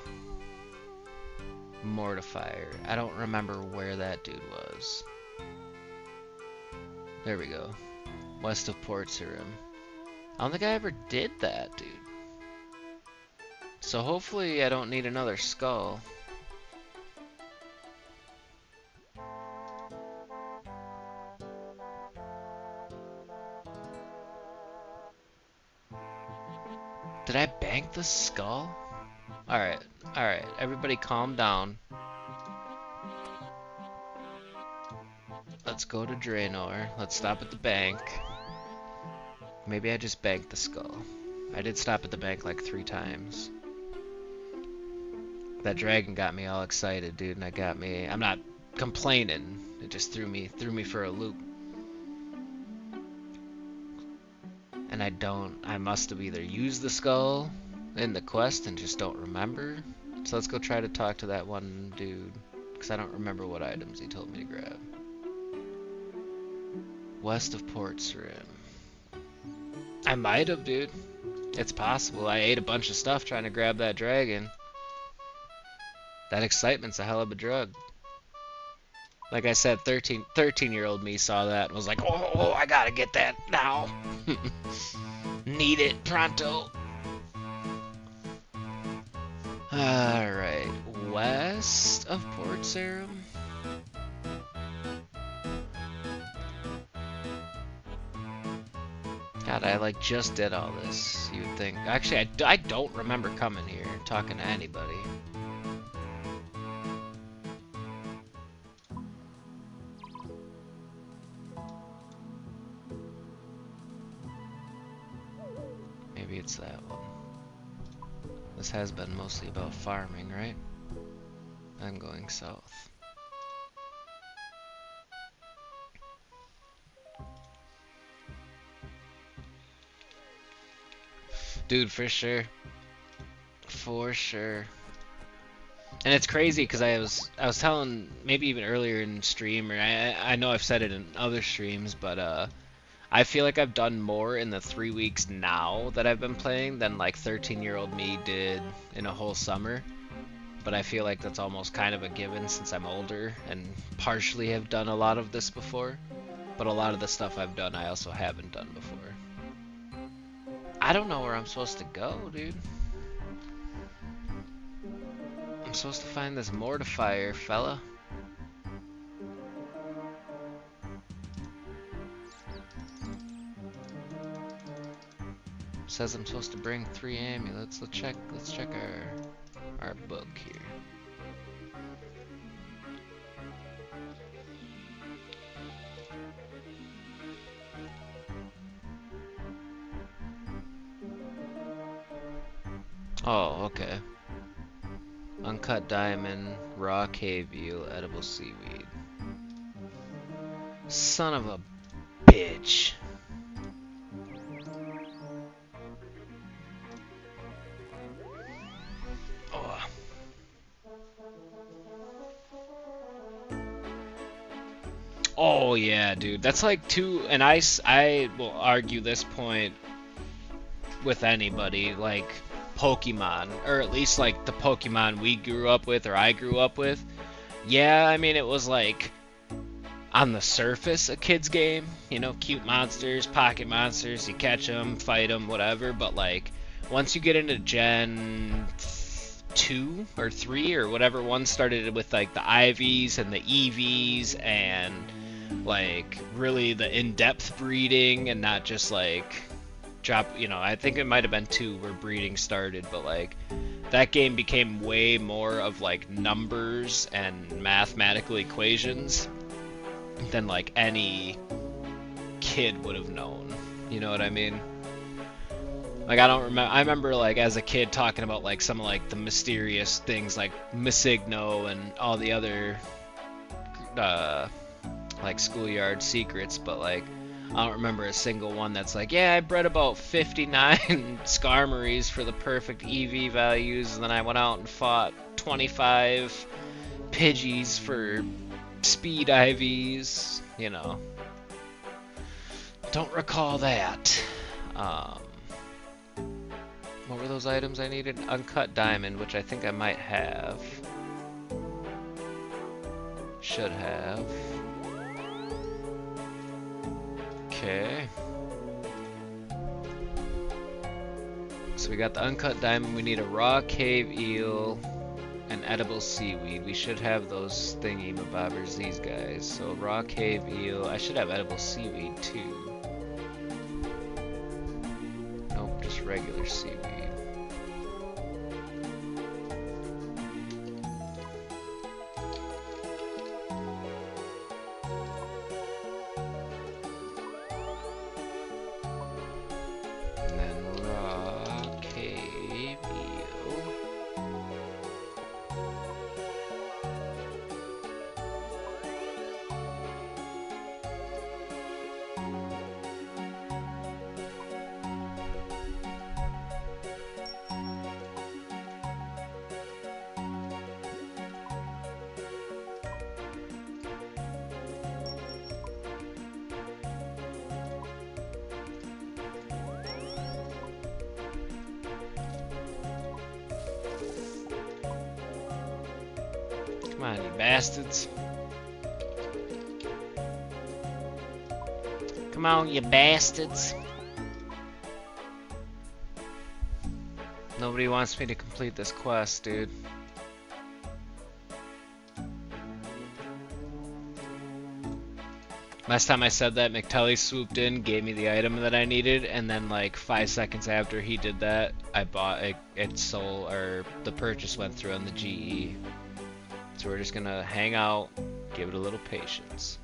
Mortifier. I don't remember where that dude was. There we go. West of Port Sarim. I don't think I ever did that, dude. So hopefully I don't need another skull. Did I bank the skull? Alright, alright. Everybody calm down. Let's go to Draenor. Let's stop at the bank. Maybe I just banked the skull. I did stop at the bank like 3 times. That dragon got me all excited, dude, and I'm not complaining. It just threw me for a loop. And I must have either used the skull in the quest and just don't remember. So let's go try to talk to that one dude, because I don't remember what items he told me to grab. West of Port Sarim. I might have, dude. It's possible. I ate a bunch of stuff trying to grab that dragon. That excitement's a hell of a drug. Like I said, 13-year-old me saw that and was like, oh, I gotta get that now. Need it pronto. Alright, west of Port Sarim. God, I like just did all this, you would think. Actually, I don't remember coming here, talking to anybody. has been mostly about farming, right? I'm going south. Dude, for sure. For sure. And it's crazy because I was telling maybe even earlier in stream, or I know I've said it in other streams, but I feel like I've done more in the 3 weeks now that I've been playing than like 13-year-old me did in a whole summer. But I feel like that's almost kind of a given since I'm older and partially have done a lot of this before. But a lot of the stuff I've done I also haven't done before. I don't know where I'm supposed to go, dude. I'm supposed to find this mortifier, fella. Says I'm supposed to bring 3 amulets. Let's check our book here. Oh, okay. Uncut diamond, raw cave eel, edible seaweed. Son of a bitch. Oh. Oh yeah, dude. That's like two, and I will argue this point with anybody, like Pokemon, or at least like the Pokemon we grew up with, or I grew up with. Yeah, I mean, it was like on the surface a kid's game, you know, cute monsters, pocket monsters, you catch them, fight them, whatever, but like once you get into Gen 2 or 3 or whatever one started with like the IVs and the EVs and like really the in-depth breeding and not just like drop, you know, I think it might have been 2 where breeding started, but like that game became way more of like numbers and mathematical equations than like any kid would have known. You know what I mean? Like I don't remember. I remember like as a kid talking about like some of like the mysterious things like Masigno and all the other like schoolyard secrets, but like I don't remember a single one that's like, yeah, I bred about 59 Skarmories for the perfect EV values, and then I went out and fought 25 Pidgeys for speed IVs, you know. Don't recall that. What were those items I needed? Uncut diamond, which I think I might have. Should have. Okay. So we got the uncut diamond. We need a raw cave eel and edible seaweed. We should have those thingy-mabobbers, these guys. So raw cave eel. I should have edible seaweed too. Nope, just regular seaweed. And then raw cave eel. Come on, you bastards. Come on, you bastards. Nobody wants me to complete this quest, dude. Last time I said that, McTelly swooped in, gave me the item that I needed, and then like 5 seconds after he did that, I bought it. It sold, or the purchase went through on the GE. So we're just gonna hang out, give it a little patience.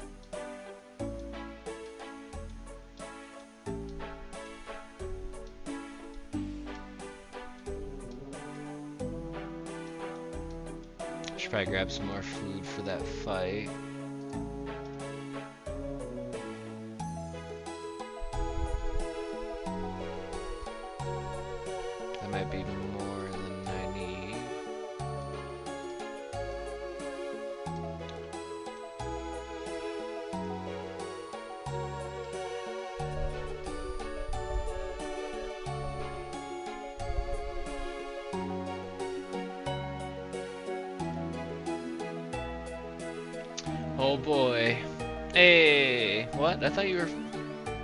Should probably grab some more food for that fight. That might be more than I need. Oh boy. Hey, what? I thought you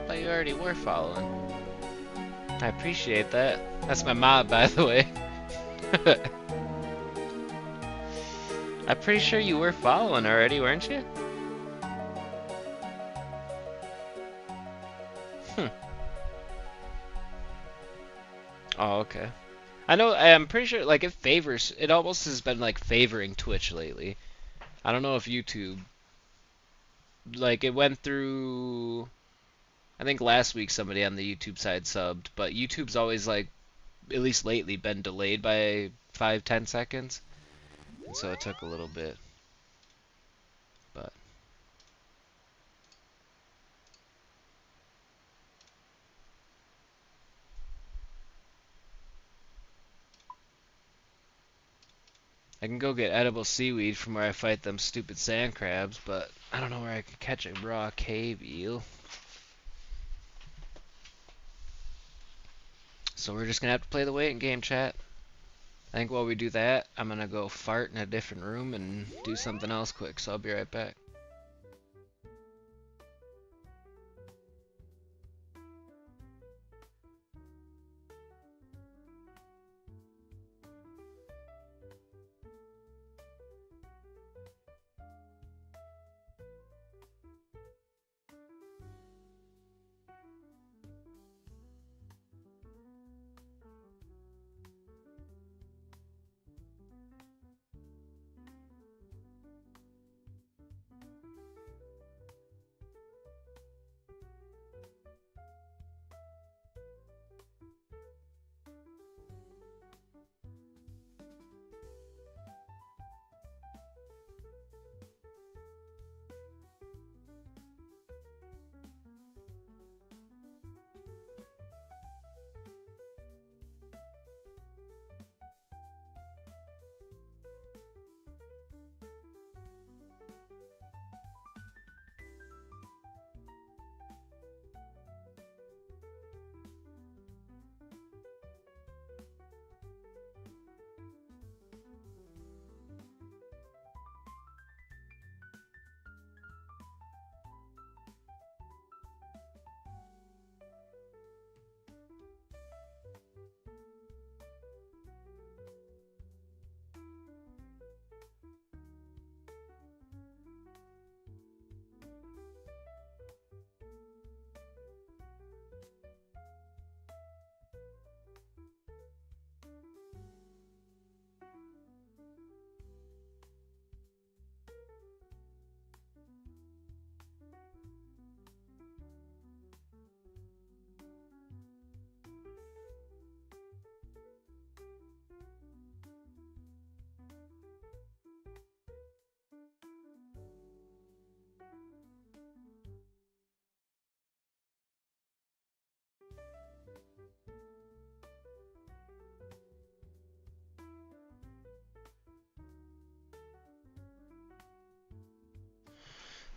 already were following. I appreciate that. That's my mob, by the way. I'm pretty sure you were following already, weren't you? Hmm. Oh, okay. I'm pretty sure, like, it almost has been, like, favoring Twitch lately. I don't know if YouTube, like, it went through, I think last week somebody on the YouTube side subbed, but YouTube's always, like, at least lately, been delayed by 5-10 seconds. And so it took a little bit, but I can go get edible seaweed from where I fight them stupid sand crabs, but I don't know where I could catch a raw cave eel. So we're just gonna have to play the waiting game, chat. I think while we do that, I'm gonna go fart in a different room and do something else quick, so I'll be right back.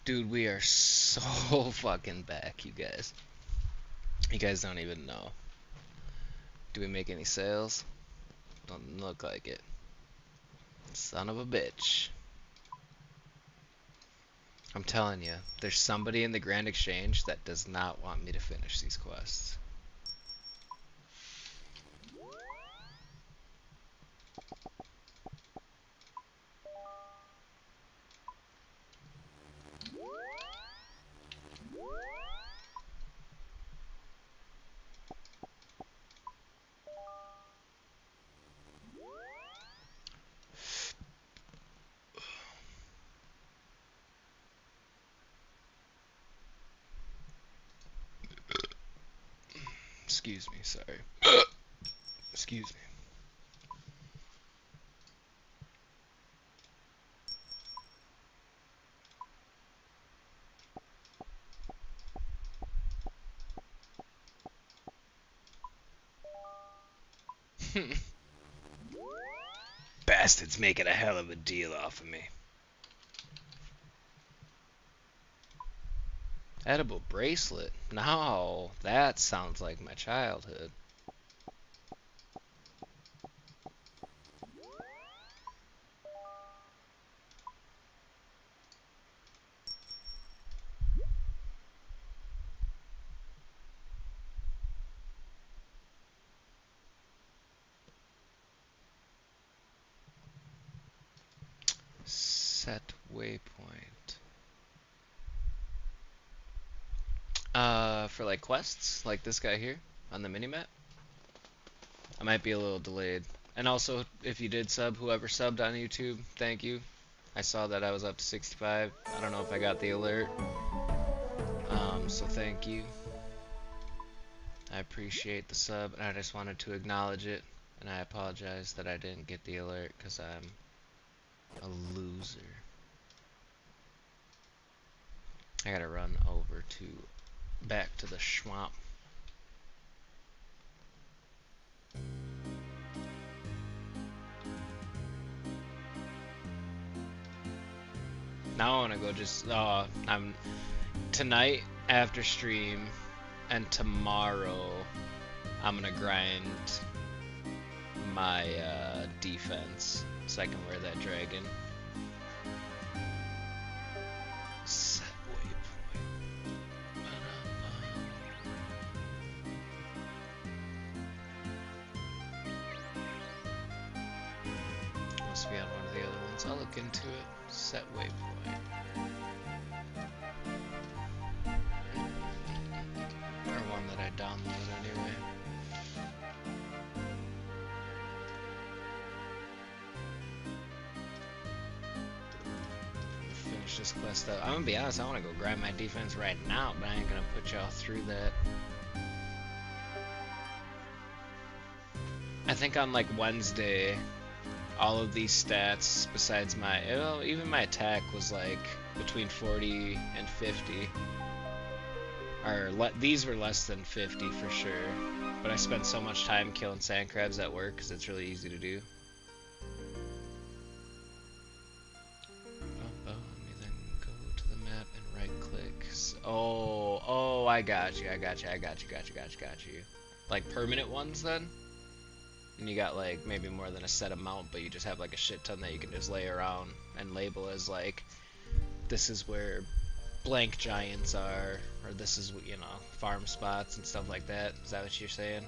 Dude, we are so fucking back, you guys. You guys don't even know. Do we make any sales? Doesn't look like it. Son of a bitch. I'm telling you, there's somebody in the Grand Exchange that does not want me to finish these quests. Excuse me, sorry. Excuse me. Bastard's making a hell of a deal off of me. Edible bracelet? No, that sounds like my childhood. Set waypoint. For like quests, like this guy here on the minimap. I might be a little delayed. And also, if you did sub, whoever subbed on YouTube, thank you. I saw that I was up to 65. I don't know if I got the alert. So thank you. I appreciate the sub, and I just wanted to acknowledge it. And I apologize that I didn't get the alert, because I'm a loser. I gotta run over to back to the swamp. Now I wanna go just I'm tonight after stream and tomorrow I'm gonna grind my defense so I can wear that dragon. Set waypoint. Must be on one of the other ones. I'll look into it. Set waypoint. Or one that I downloaded anyway. Finish this quest up. I'm gonna be honest, I wanna go grab my defense right now, but I ain't gonna put y'all through that. I think on like Wednesday, all of these stats besides my, well, even my attack was like between 40 and 50. Or these were less than 50 for sure. But I spent so much time killing sand crabs at work because it's really easy to do. Let me then go to the map and right click. Oh, I got you. Like permanent ones then? And you got like maybe more than a set amount, but you just have like a shit ton that you can just lay around and label as like, this is where blank giants are, or this is, you know, farm spots and stuff like that. Is that what you're saying?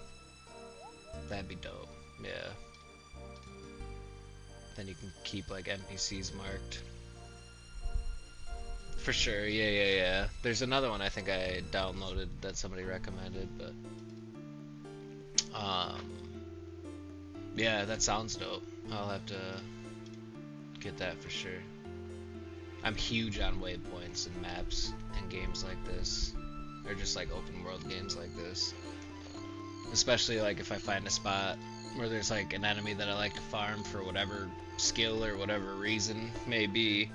That'd be dope. Yeah. Then you can keep like NPCs marked. For sure, yeah. There's another one I think I downloaded that somebody recommended, but yeah, that sounds dope. I'll have to get that for sure. I'm huge on waypoints and maps and games like this, or just like open world games like this. Especially like if I find a spot where there's like an enemy that I like to farm for whatever skill or whatever reason may be,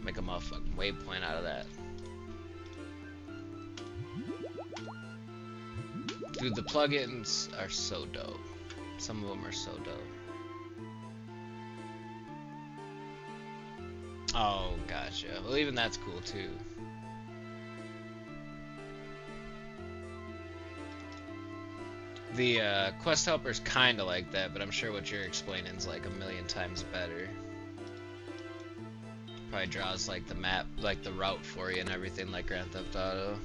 make a motherfucking waypoint out of that. Dude, the plugins are so dope. Some of them are so dope. Oh, gotcha. Well, even that's cool too. The quest helper's kinda like that, but I'm sure what you're explaining is like a million times better. Probably draws like the map, like the route for you and everything like Grand Theft Auto.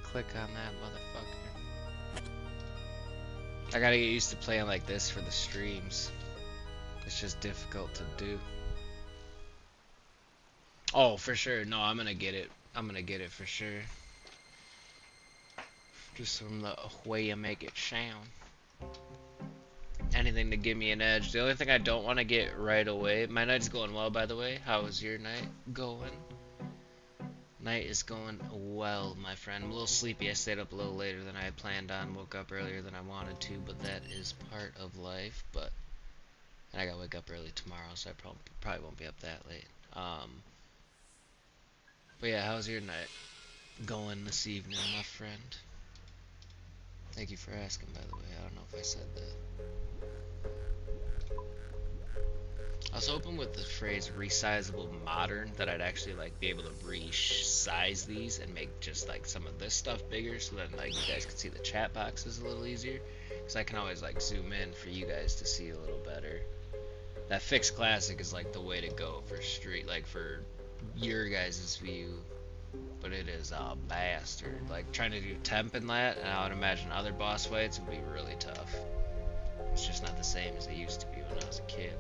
Click on that motherfucker. I gotta get used to playing like this for the streams. It's just difficult to do. Oh, for sure. No, I'm gonna get it. I'm gonna get it for sure. Just from the way you make it sound. Anything to give me an edge. The only thing I don't want to get right away. My night's going well, by the way. How is your night going? Night is going well, my friend. I'm a little sleepy. I stayed up a little later than I had planned on. Woke up earlier than I wanted to, but that is part of life. And I gotta wake up early tomorrow, so I probably won't be up that late. But yeah, how's your night going this evening, my friend? Thank you for asking, by the way. I don't know if I said that. I was hoping with the phrase resizable modern that I'd actually like be able to resize these and make just like some of this stuff bigger so that like you guys can see the chat boxes a little easier. Because I can always like zoom in for you guys to see a little better. That fixed classic is like the way to go for street, like for your guys' view. But it is a bastard. Like trying to do temp in that, and I would imagine other boss fights would be really tough. It's just not the same as it used to be when I was a kid.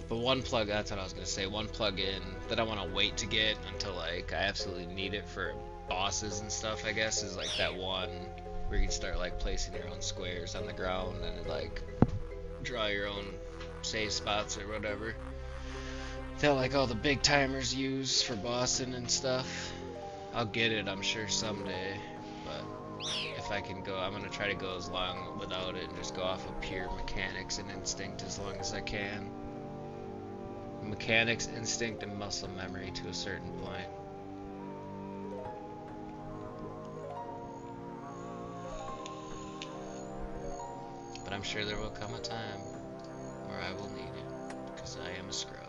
But one plug, that's what I was gonna say. One plug-in that I want to wait to get until like I absolutely need it for bosses and stuff, I guess, is like that one where you can start like placing your own squares on the ground and like draw your own save spots or whatever. That like all the big timers use for bossing and stuff. I'll get it, I'm sure someday. But if I can go, I'm gonna try to go as long without it and just go off of pure mechanics and instinct as long as I can. Mechanics, instinct, and muscle memory to a certain point. But I'm sure there will come a time where I will need it, because I am a scrub.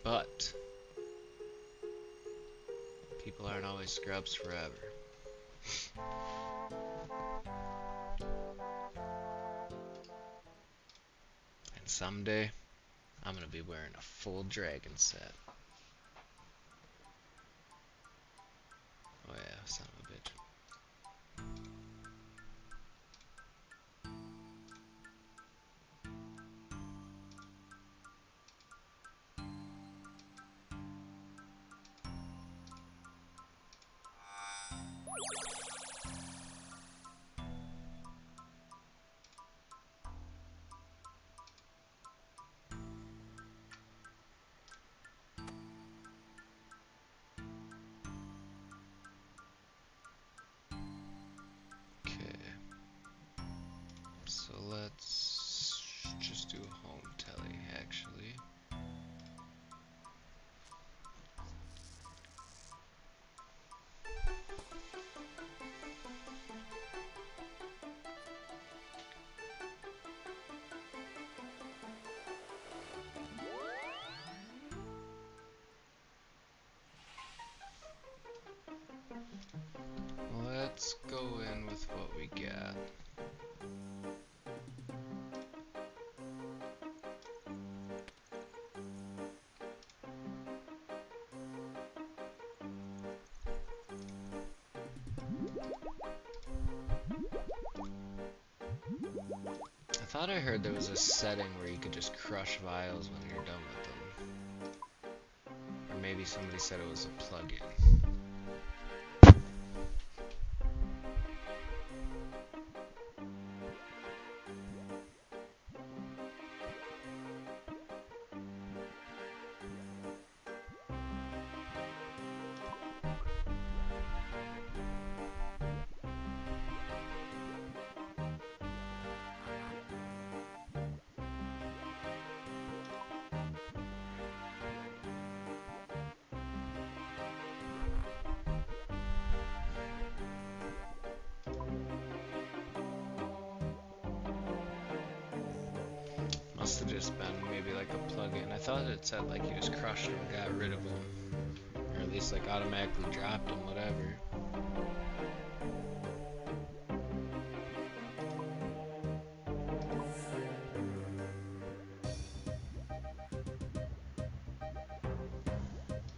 But people aren't always scrubs forever. And someday, I'm gonna be wearing a full dragon set. Oh yeah, son of a bitch. So let's just do a home telly, actually. Let's go in with what we got. I thought I heard there was a setting where you could just crush vials when you're done with them. Or maybe somebody said it was a plugin. Must have just been maybe like a plugin. I thought it said like you just crushed them, got rid of them, or at least like automatically dropped them, whatever.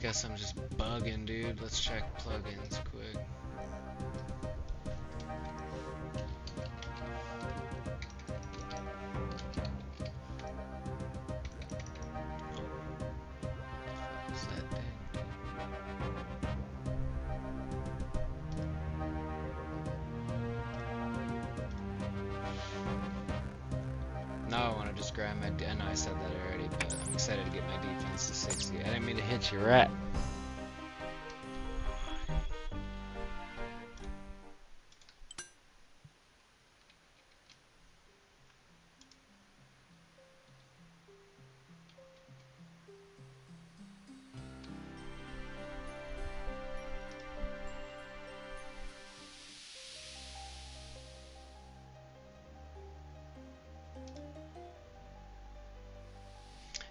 Guess I'm just bugging, dude. Let's check plugins quick. Is that thing? just grind my. I know I said that already, but I'm excited to get my defense to 60. I didn't mean to hit you, rat.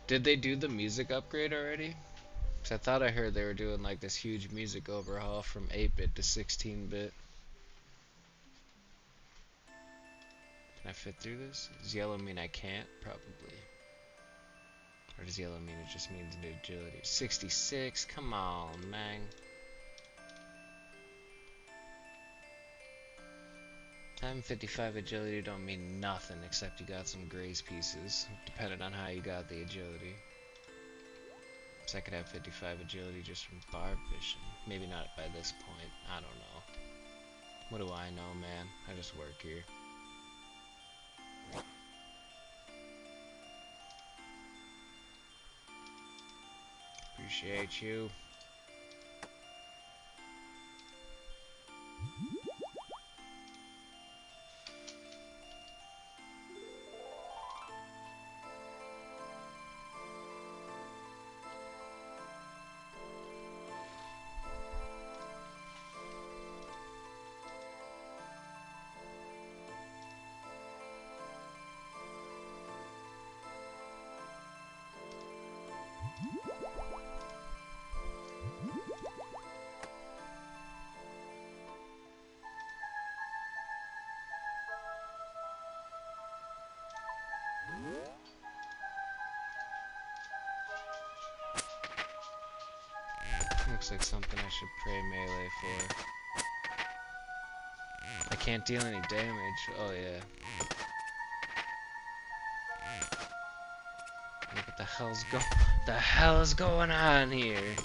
Did they do the music upgrade already? Cause I thought I heard they were doing like this huge music overhaul from 8-bit to 16-bit. Can I fit through this? Does yellow mean I can't? Probably. Or does yellow mean it just means the agility? 66, come on, man. Having 55 agility don't mean nothing except you got some grace pieces, depending on how you got the agility. So I could have 55 agility just from barb fishing. Maybe not by this point. I don't know. What do I know, man? I just work here. Appreciate you. Looks like something I should pray melee for. I can't deal any damage. Oh yeah. What the hell is going on here?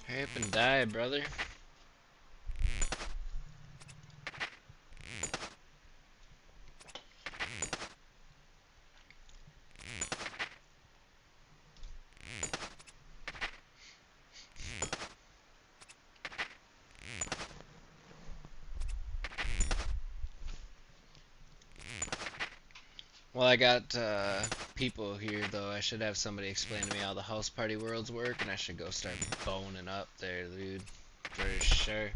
Hurry up and die, brother. Well, I got people here, though. I should have somebody explain to me how the house party worlds work, and I should go start boning up there, dude. For sure.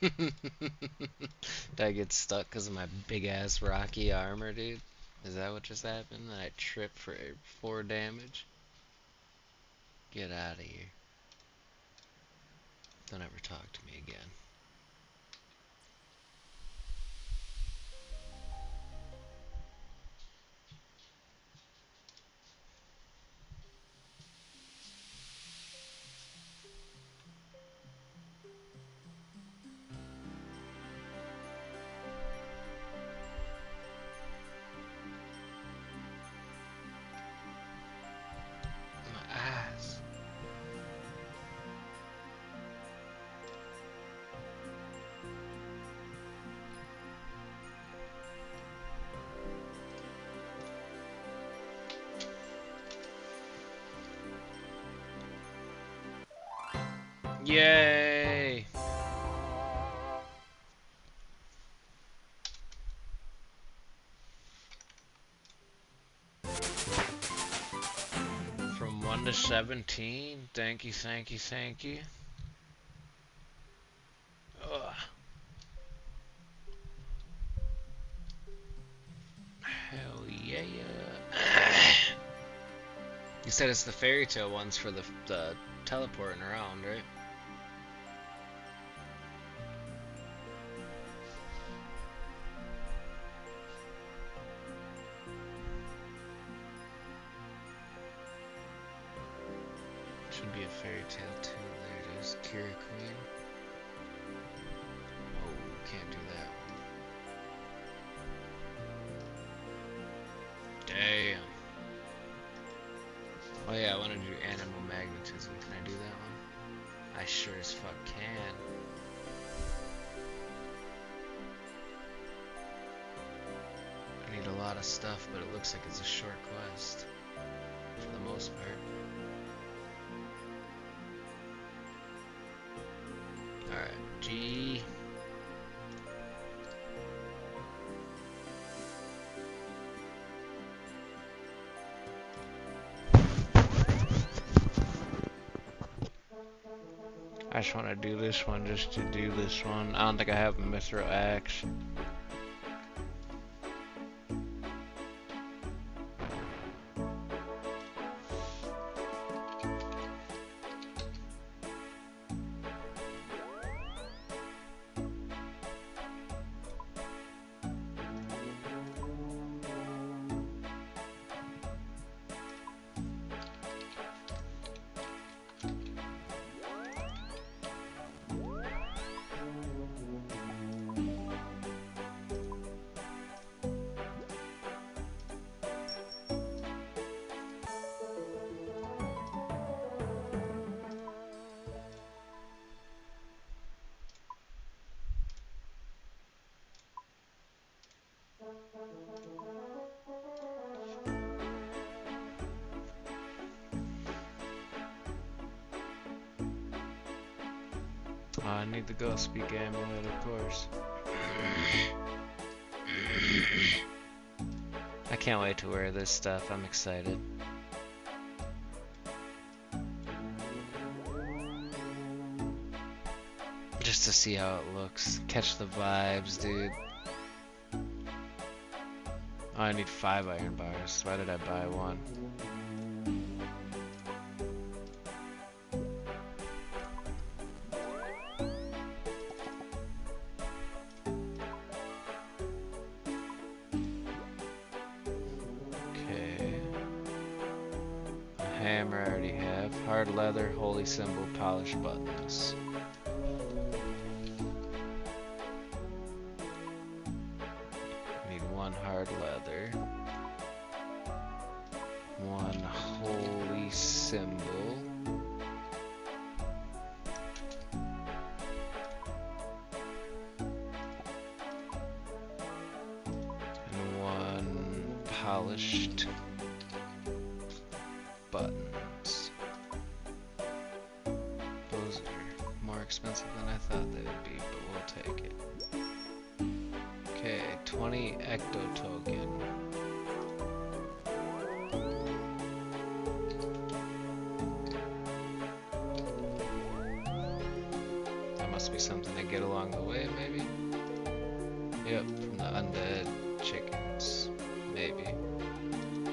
Did I get stuck because of my big ass rocky armor, dude? Is that what just happened? I tripped for 4 damage? Get out of here. Don't ever talk to me again. My ass. Yay! From 1 to 17. Thank you, thank you, thank you. Ugh. Hell yeah. You said it's the fairy tale ones for the teleporting around, right? Should be a fairy tale too. There it is. Kira Queen. Oh, can't do that one. Damn. Oh yeah, I want to do animal magnetism. Can I do that one? I sure as fuck can. I need a lot of stuff, but it looks like it's a short quest. For the most part. Alright, G. I just want to do this one just to do this one. I don't think I have a Mithril Axe. I need the ghost speak amulet, of course. I can't wait to wear this stuff. I'm excited. Just to see how it looks. Catch the vibes, dude. Oh, I need 5 iron bars. Why did I buy 1? Hammer I already have. Hard leather, holy symbol, polished buttons. Need 1 hard leather. 1 holy symbol. And 1 polished buttons. Those are more expensive than I thought they would be, but we'll take it. Okay, 20 ecto token. must be something I get along the way, maybe? Yep, from the undead chickens. Maybe.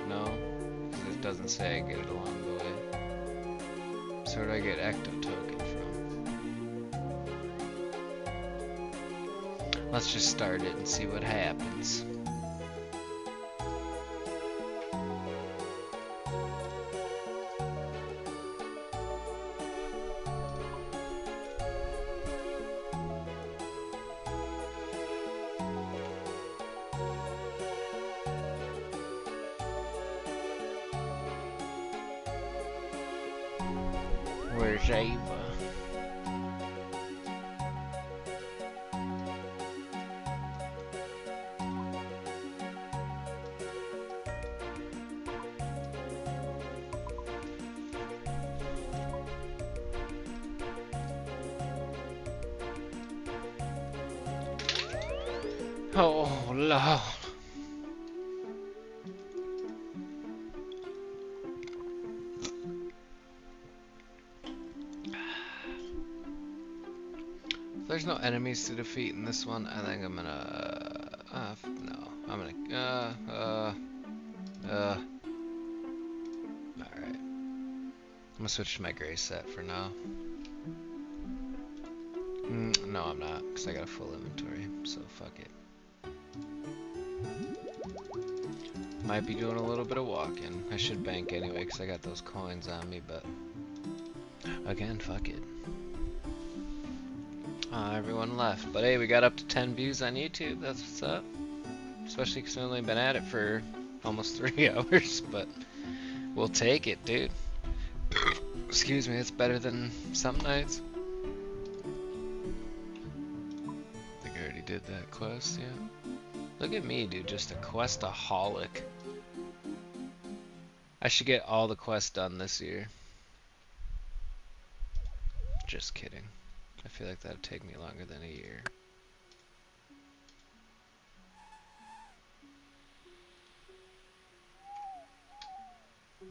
No? 'Cause it doesn't say I get it along the way. So where do I get Ecto Token from? Let's just start it and see what happens. Where's Ava? Oh, Lord. If there's no enemies to defeat in this one, I think I'm gonna... no. I'm gonna... Alright. I'm gonna switch to my gray set for now. No, I'm not, because I got a full inventory, so fuck it. Might be doing a little bit of walking. I should bank anyway, because I got those coins on me, but... Again, fuck it. Everyone left. But hey, we got up to 10 views on YouTube. That's what's up. Especially because we've only been at it for almost 3 hours. But we'll take it, dude. Excuse me, it's better than some nights. I think I already did that quest, yeah. Look at me, dude. Just a questaholic. I should get all the quests done this year. Just kidding. I feel like that'd take me longer than a year.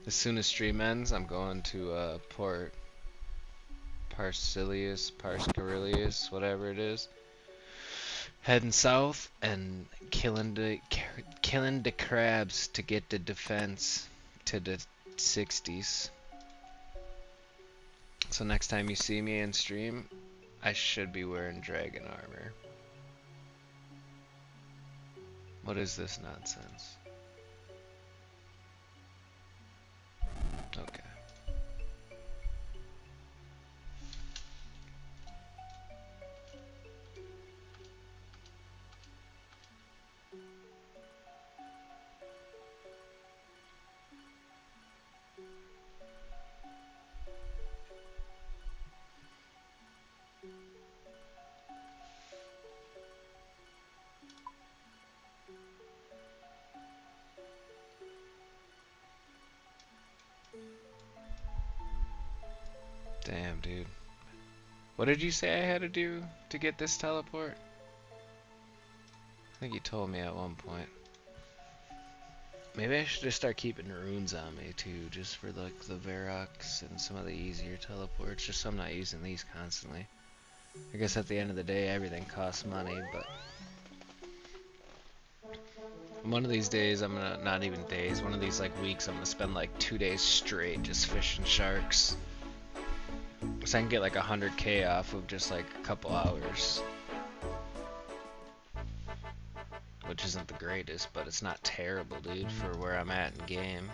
As soon as stream ends, I'm going to Port Parsilius, whatever it is. Heading south and killing the crabs to get the defense to the 60s. So next time you see me in stream, I should be wearing dragon armor. What is this nonsense? Okay. Damn, dude. What did you say I had to do to get this teleport? I think you told me at one point. Maybe I should just start keeping runes on me too, just for like the Verox and some of the easier teleports, just so I'm not using these constantly. I guess at the end of the day, everything costs money, but one of these days, I'm gonna, not even days, one of these like weeks, I'm gonna spend like 2 days straight just fishing sharks. So I can get like 100k off of just like a couple hours. Which isn't the greatest, but it's not terrible, dude, for where I'm at in game.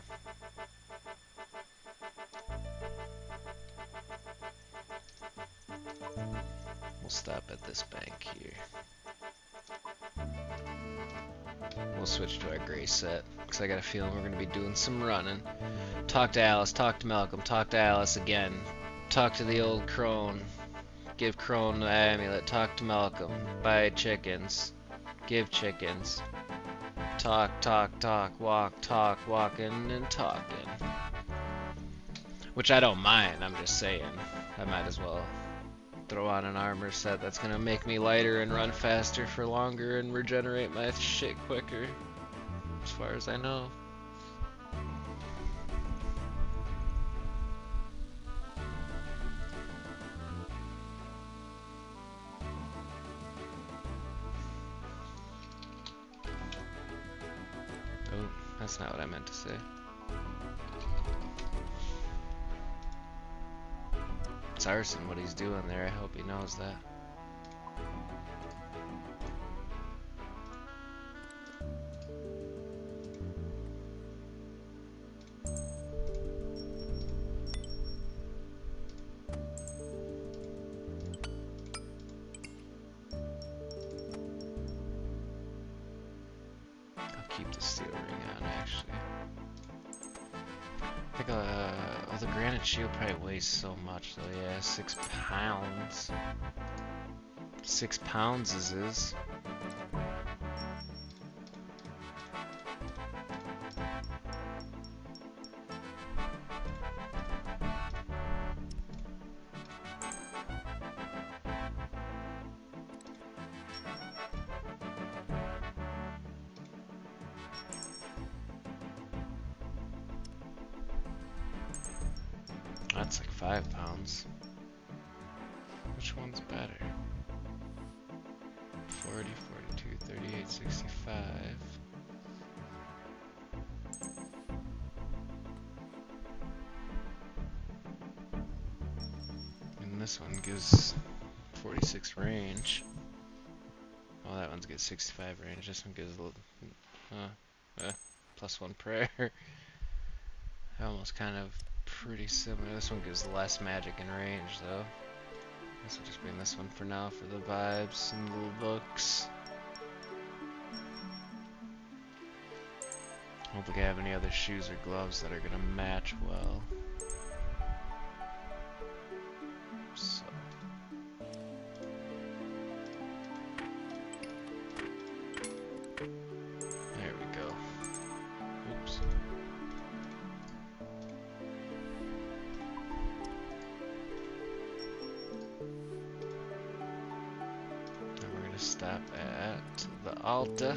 We'll stop at this bank here. We'll switch to our gray set, because I got a feeling we're going to be doing some running. Talk to Alice, talk to Malcolm, talk to Alice again. Talk to the old crone. Give crone the amulet. Talk to Malcolm. Buy chickens. Give chickens. Talk, walking and talking. Which I don't mind, I'm just saying. I might as well throw on an armor set that's gonna make me lighter and run faster for longer and regenerate my shit quicker. As far as I know. That's not what I meant to say. It's arson what he's doing there. I hope he knows that. Keep the steel ring on, actually. I think, oh, the granite shield probably weighs so much, though. Yeah, 6 pounds. 6 pounds is his. That's like 5 pounds. Which one's better? 40, 42, 38, 65. And this one gives 46 range. Oh, that one's gives 65 range. This one gives a little, +1 prayer. Almost kind of pretty similar. This one gives less magic and range, though. Guess we'll just bring this one for now for the vibes and the looks. I don't think I have any other shoes or gloves that are gonna match well. So. There we go. Oops. Stop at the altar,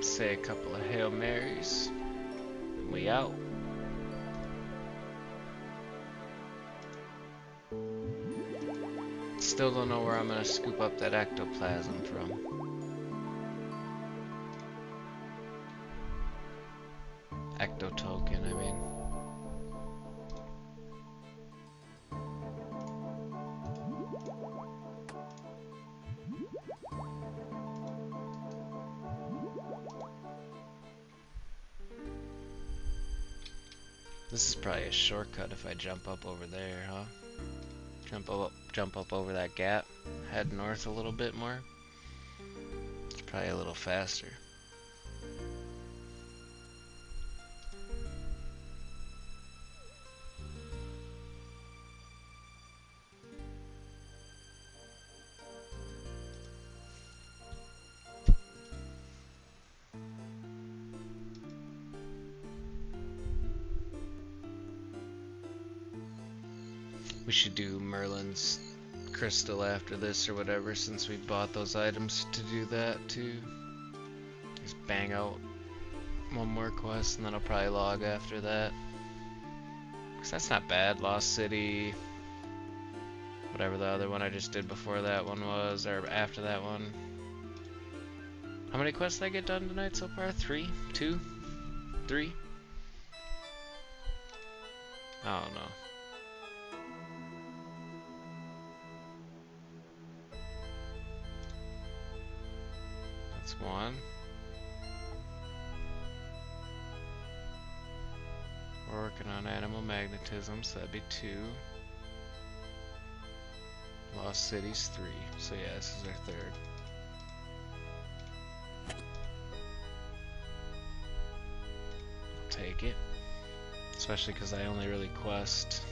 say a couple of Hail Marys, and we out. Still don't know where I'm gonna scoop up that ectoplasm from. Ecto token, I mean. This is probably a shortcut if I jump up over there, huh? Jump up over that gap, head north a little bit more. It's probably a little faster. We should do Merlin's crystal after this or whatever, since we bought those items to do that too. Just bang out one more quest and then I'll probably log after that. Cause that's not bad. Lost City, whatever the other one I just did before that one was, or after that one. How many quests did I get done tonight so far? 3? 2? 3? I don't know. That's 1. We're working on animal magnetism, so that'd be 2. Lost City's 3. So yeah, this is our 3rd. I'll take it. Especially because I only really quest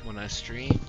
when I stream.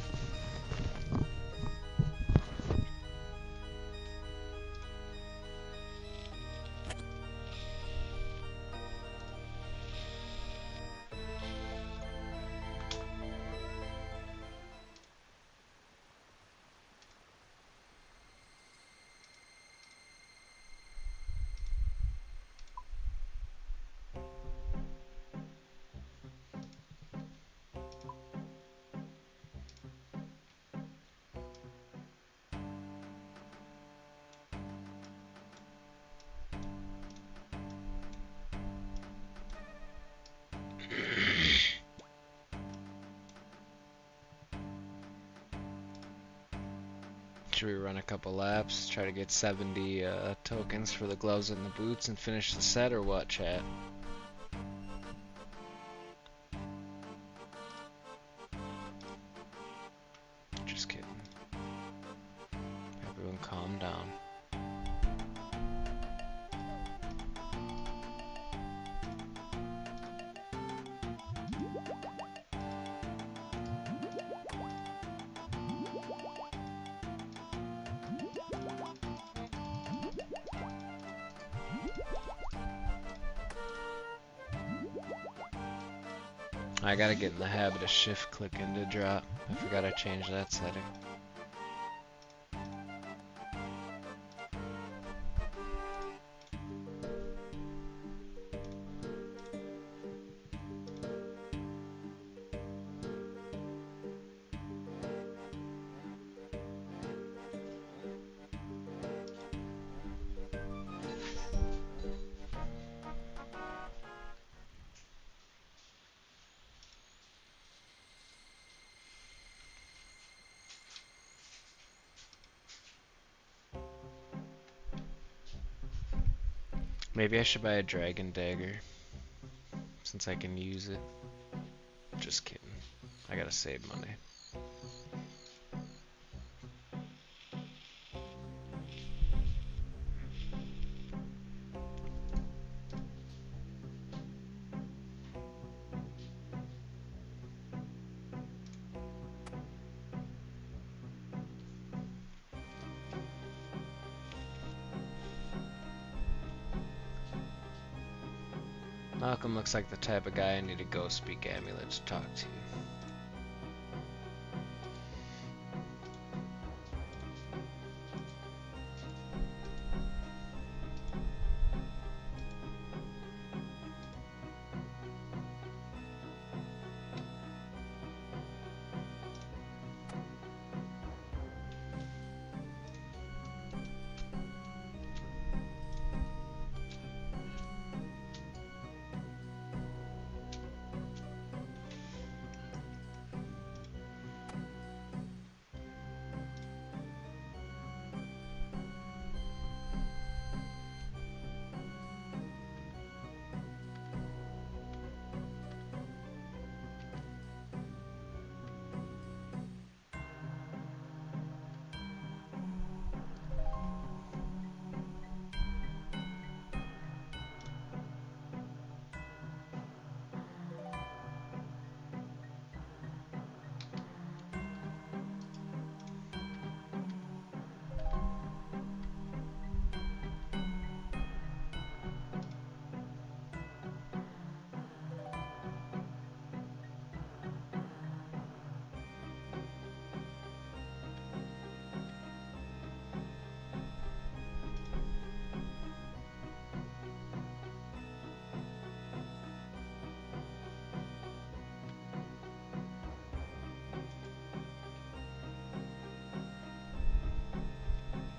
Should we run a couple laps, try to get 70 tokens for the gloves and the boots and finish the set, or what, chat? Just kidding. Everyone calm down. I gotta get in the habit of shift clicking to drop. I forgot I changed that setting. Maybe I should buy a dragon dagger, since I can use it. Just kidding. I gotta save money. Malcolm looks like the type of guy I need a ghost speak amulet to talk to.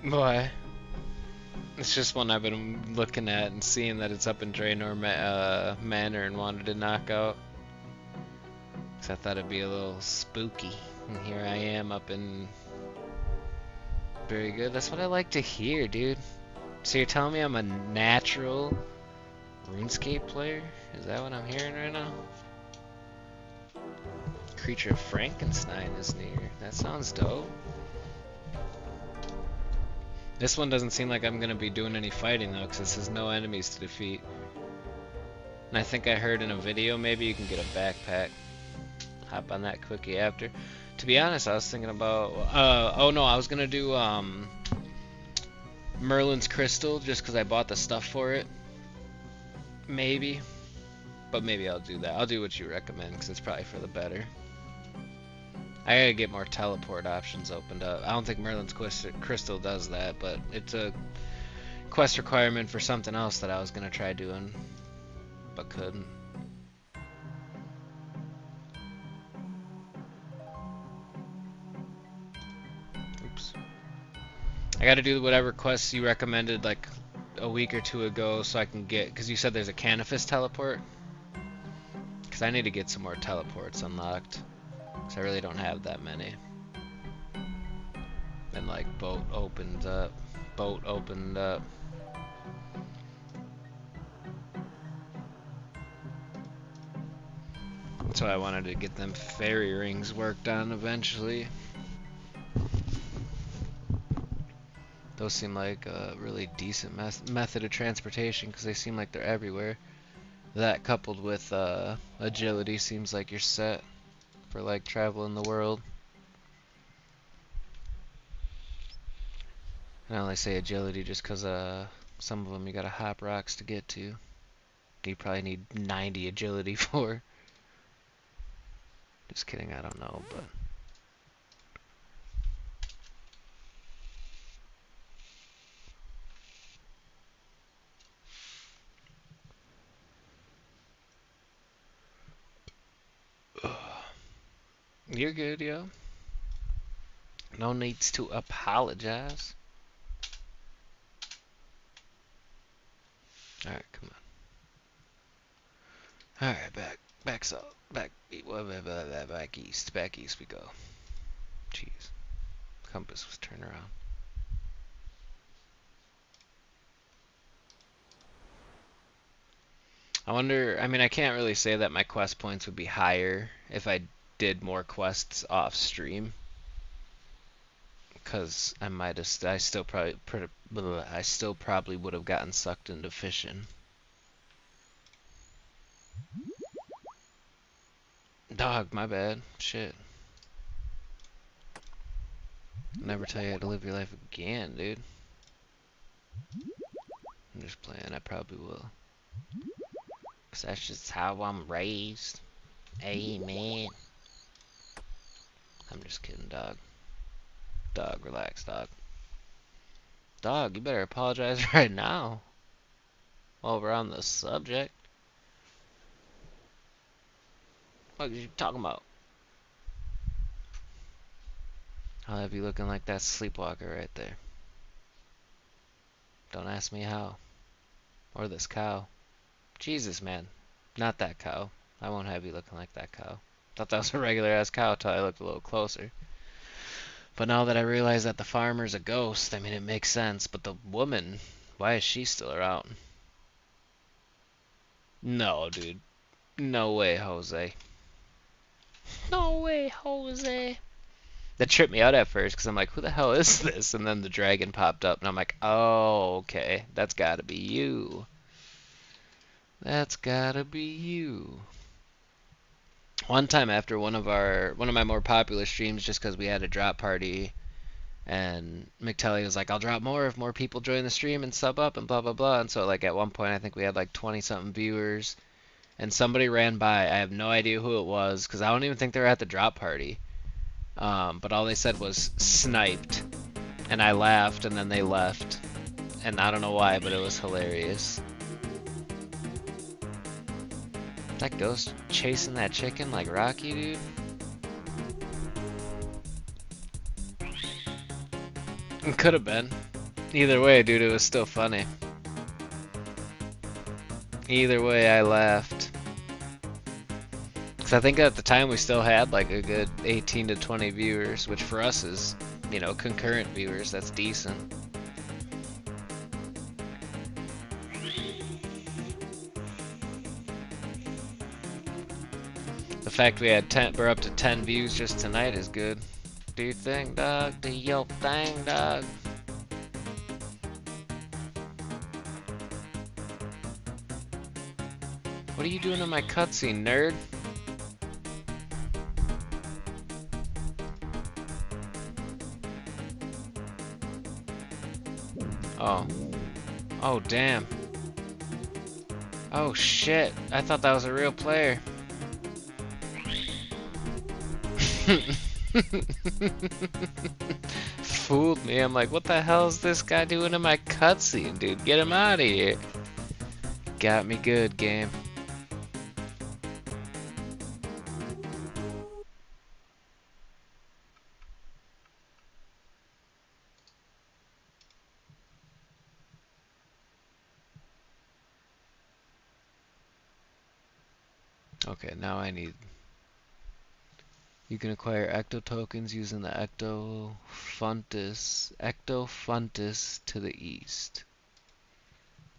Why? It's just one I've been looking at and seeing that it's up in Draenor Manor and wanted to knock out. Cause I thought it'd be a little spooky. And here I am up in... Very good. That's what I like to hear, dude. So you're telling me I'm a natural RuneScape player? Is that what I'm hearing right now? Creature of Frankenstein is near. That sounds dope. This one doesn't seem like I'm going to be doing any fighting though, because it says no enemies to defeat. And I think I heard in a video maybe you can get a backpack. Hop on that quickie after. To be honest, I was thinking about... oh no, I was going to do Merlin's Crystal just because I bought the stuff for it. Maybe. But maybe I'll do that. I'll do what you recommend because it's probably for the better. I gotta get more teleport options opened up. I don't think Merlin's Crystal does that, but it's a quest requirement for something else that I was gonna try doing, but couldn't. Oops. I gotta do whatever quests you recommended like a week or two ago so I can get, because you said there's a Canifis teleport. Because I need to get some more teleports unlocked. Because I really don't have that many. And like boat opened up. Boat opened up. So I wanted to get them fairy rings worked on eventually. Those seem like a really decent method of transportation because they seem like they're everywhere. That coupled with agility seems like you're set for like traveling the world. And I only say agility just because some of them you gotta hop rocks to get to. You probably need 90 agility for. Just kidding, I don't know, but. You're good, yo. No needs to apologize. Alright, come on. Alright, back south. Back east we go. Jeez. Compass was turned around. I wonder, I mean, I can't really say that my quest points would be higher if I did more quests off stream. Because I still probably would have gotten sucked into fishing. Dog, my bad. Shit. I'll never tell you how to live your life again, dude. I'm just playing, I probably will. Because that's just how I'm raised. Amen. I'm just kidding, dog. Dog, relax, dog. Dog, you better apologize right now. While we're on the subject. What are you talking about? I'll have you looking like that sleepwalker right there. Don't ask me how. Or this cow. Jesus, man. Not that cow. I won't have you looking like that cow. Thought that was a regular ass cow till I looked a little closer. But now that I realize that the farmer's a ghost, I mean, it makes sense. But the woman, why is she still around? No, dude. No way, Jose. No way, Jose. That tripped me out at first because I'm like, who the hell is this? And then the dragon popped up, and I'm like, oh, okay. That's gotta be you. That's gotta be you. One time after one of my more popular streams, just because we had a drop party, and McTelly was like, I'll drop more if more people join the stream and sub up and blah blah blah. And so like at one point I think we had like 20 something viewers, and somebody ran by. I have no idea who it was because I don't even think they were at the drop party. But all they said was sniped, and I laughed, and then they left, and I don't know why, but it was hilarious. That ghost chasing that chicken like Rocky, dude. It could have been. Either way, dude, it was still funny. Either way, I laughed. Because I think at the time we still had like a good 18 to 20 viewers, which for us is, you know, concurrent viewers. That's decent. The fact we're up to 10 views just tonight is good. Do your thing, dog. Do your thing, dog. What are you doing in my cutscene, nerd? Oh. Oh, damn. Oh, shit. I thought that was a real player. Fooled me. I'm like, what the hell is this guy doing in my cutscene, dude? Get him out of here. Got me good, game. Okay, now I need... You can acquire ecto tokens using the ectofuntus to the east.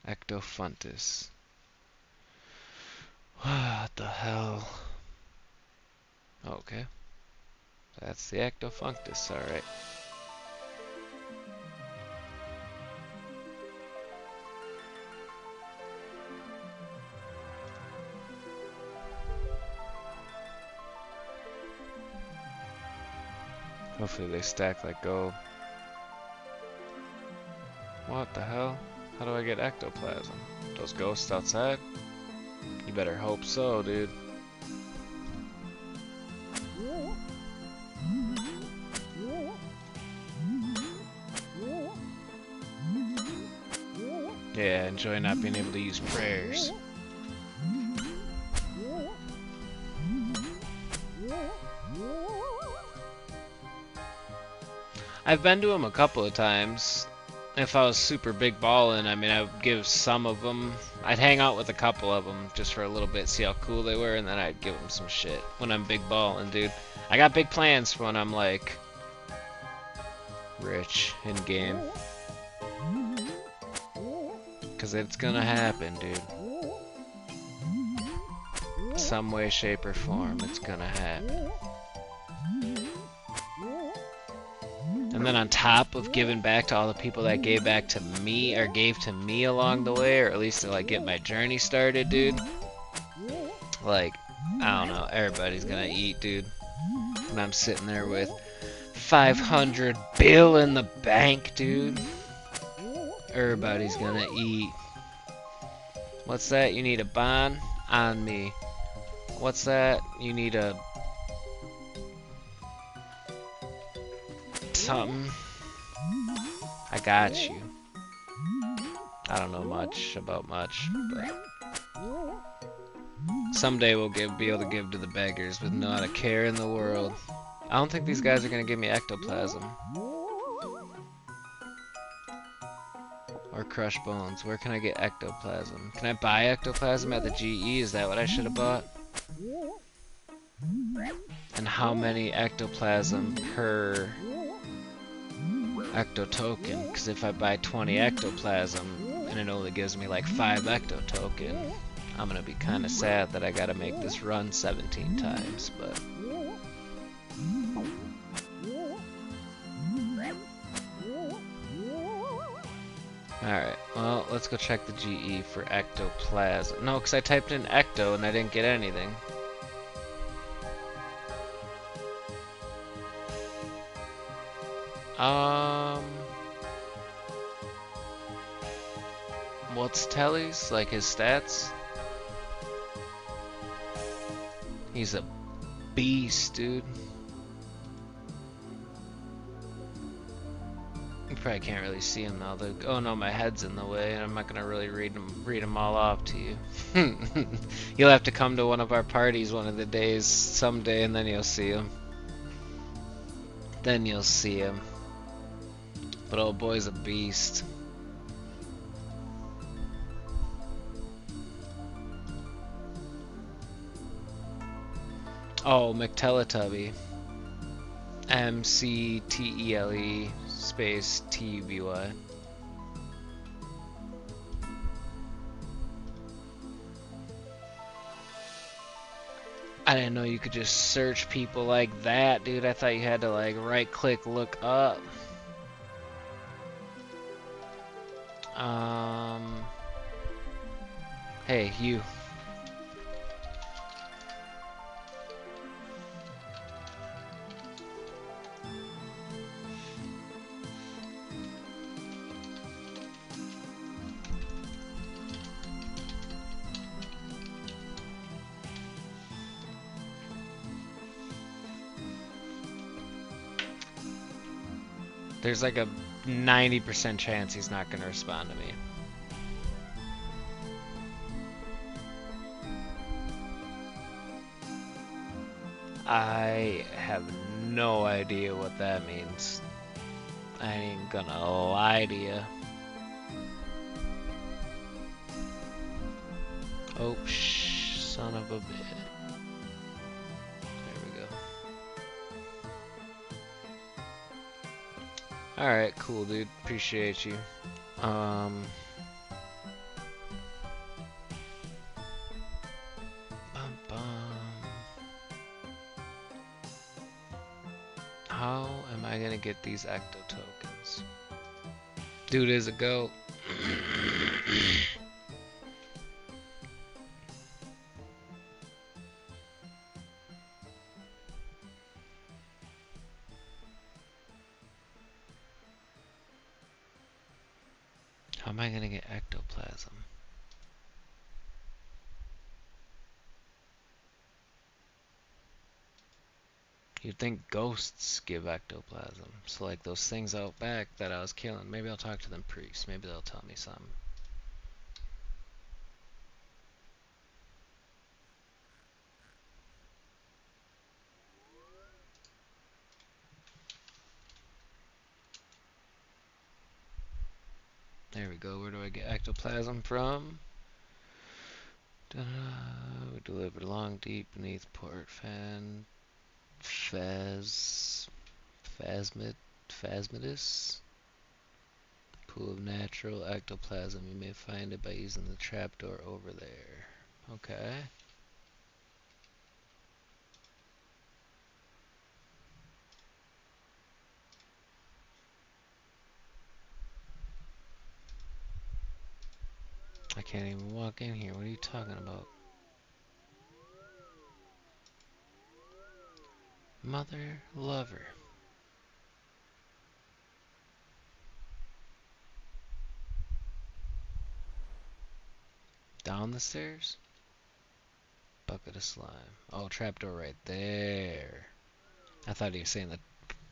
Ectofuntus. What the hell? Okay. That's the ectofuntus, alright. Hopefully they stack like gold. What the hell? How do I get ectoplasm? Those ghosts outside? You better hope so, dude. Yeah, enjoy not being able to use prayers. I've been to them a couple of times. If I was super big ballin', I mean, I would give some of them. I'd hang out with a couple of them just for a little bit, see how cool they were, and then I'd give them some shit when I'm big ballin', dude. I got big plans for when I'm like rich in game. Cause it's gonna happen, dude. Some way, shape, or form, it's gonna happen. And then on top of giving back to all the people that gave back to me, or gave to me along the way, or at least to like get my journey started, dude. Like, I don't know, everybody's gonna eat, dude. And I'm sitting there with 500 bill in the bank, dude. Everybody's gonna eat. What's that? You need a bond? On me. What's that? You need a... something? I got you. I don't know much about much, but... someday we'll be able to give to the beggars with not a care in the world. I don't think these guys are gonna give me ectoplasm. Or crushed bones. Where can I get ectoplasm? Can I buy ectoplasm at the GE? Is that what I should have bought? And how many ectoplasm per ecto token? Because if I buy 20 ectoplasm and it only gives me like 5 ecto token, I'm gonna be kind of sad that I gotta make this run 17 times, but... Alright, well, let's go check the GE for ectoplasm. No, because I typed in ecto and I didn't get anything. What's Telly's? Like his stats? He's a beast, dude. You probably can't really see him now. Oh no, my head's in the way, and I'm not gonna really read them all off to you. You'll have to come to one of our parties one of the days someday, and then you'll see him. Then you'll see him. But old boy's a beast. Oh, McTeletubby. MCTELE space TUBY. I didn't know you could just search people like that, dude. I thought you had to like right click look up. Hey, you. There's like a 90% chance he's not going to respond to me. I have no idea what that means. I ain't gonna lie to you. Oh, son of a bitch. There we go. Alright, cool, dude. Appreciate you. Bum, bum. How am I gonna get these ecto tokens? Dude is a goat. How am I gonna get ectoplasm? You'd think ghosts give ectoplasm. So like those things out back that I was killing. Maybe I'll talk to them priests. Maybe they'll tell me something. There we go. Where do I get ectoplasm from? We delivered long deep beneath port fan. Phasmidus. Pool of natural ectoplasm. You may find it by using the trapdoor over there. Okay. I can't even walk in here. What are you talking about? Mother lover. Down the stairs? Bucket of slime. Oh, trapdoor right there. I thought he was saying the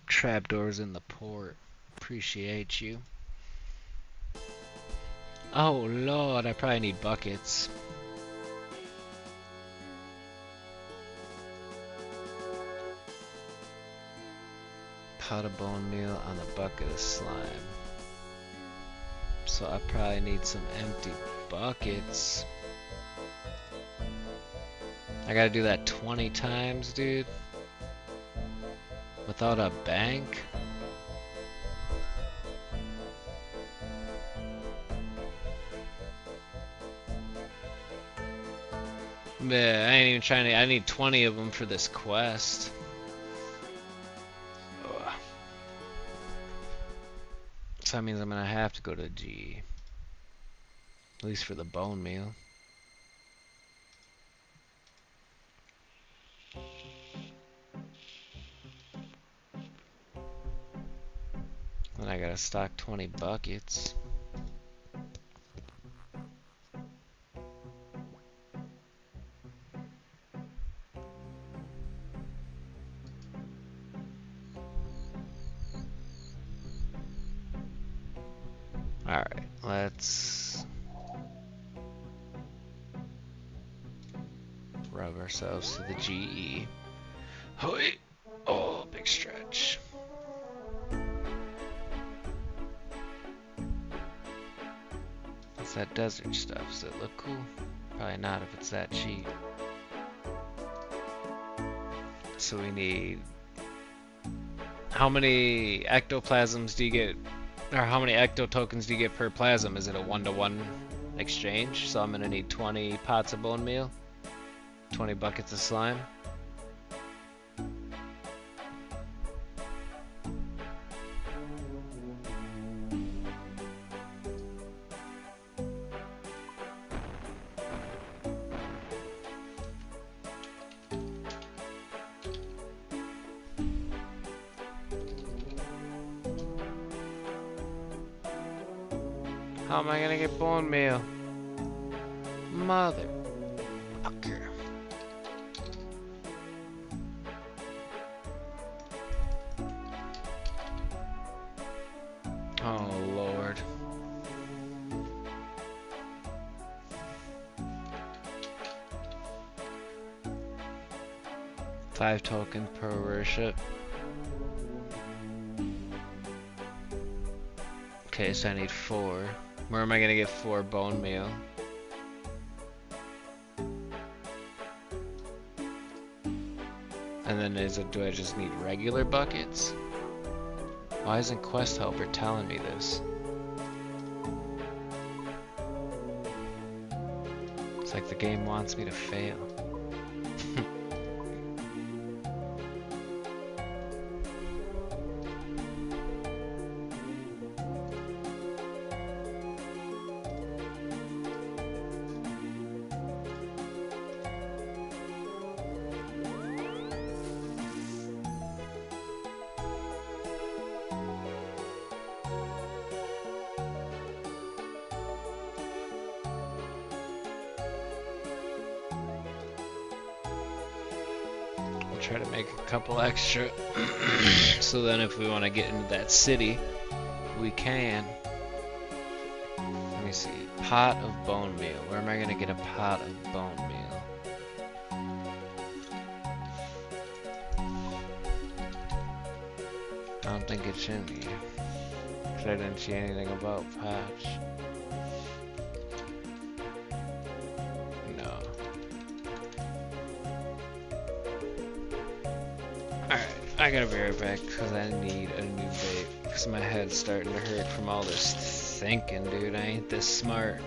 trapdoor's in the port. Appreciate you. Oh lord, I probably need buckets. Pot of bone meal on the bucket of slime. So I probably need some empty buckets. I gotta do that 20 times, dude. Without a bank? Yeah, I ain't even trying to. I need 20 of them for this quest. Ugh. So that means I'm gonna have to go to G. At least for the bone meal. Then I gotta stock 20 buckets. Alright, let's rub ourselves to the GE. Hoi! Oh, big stretch. What's that desert stuff? Does it look cool? Probably not if it's that cheap. So we need... How many ectoplasms do you get? Or how many ecto tokens do you get per plasm? Is it a 1-to-1 exchange? So I'm gonna need 20 pots of bone meal, 20 buckets of slime. How am I gonna get bone meal? Mother. Fucker. Oh lord. Five token per worship. Okay, so I need 4. Where am I gonna get 4 bone meal? And then do I just need regular buckets? Why isn't Quest Helper telling me this? It's like the game wants me to fail. Try to make a couple extra so then if we want to get into that city we can. Let me see. Pot of bone meal. Where am I gonna get a pot of bone meal? I don't think it's in here, because I didn't see anything about pots. I gotta be right back because I need a new vape because my head's starting to hurt from all this thinking, dude. I ain't this smart.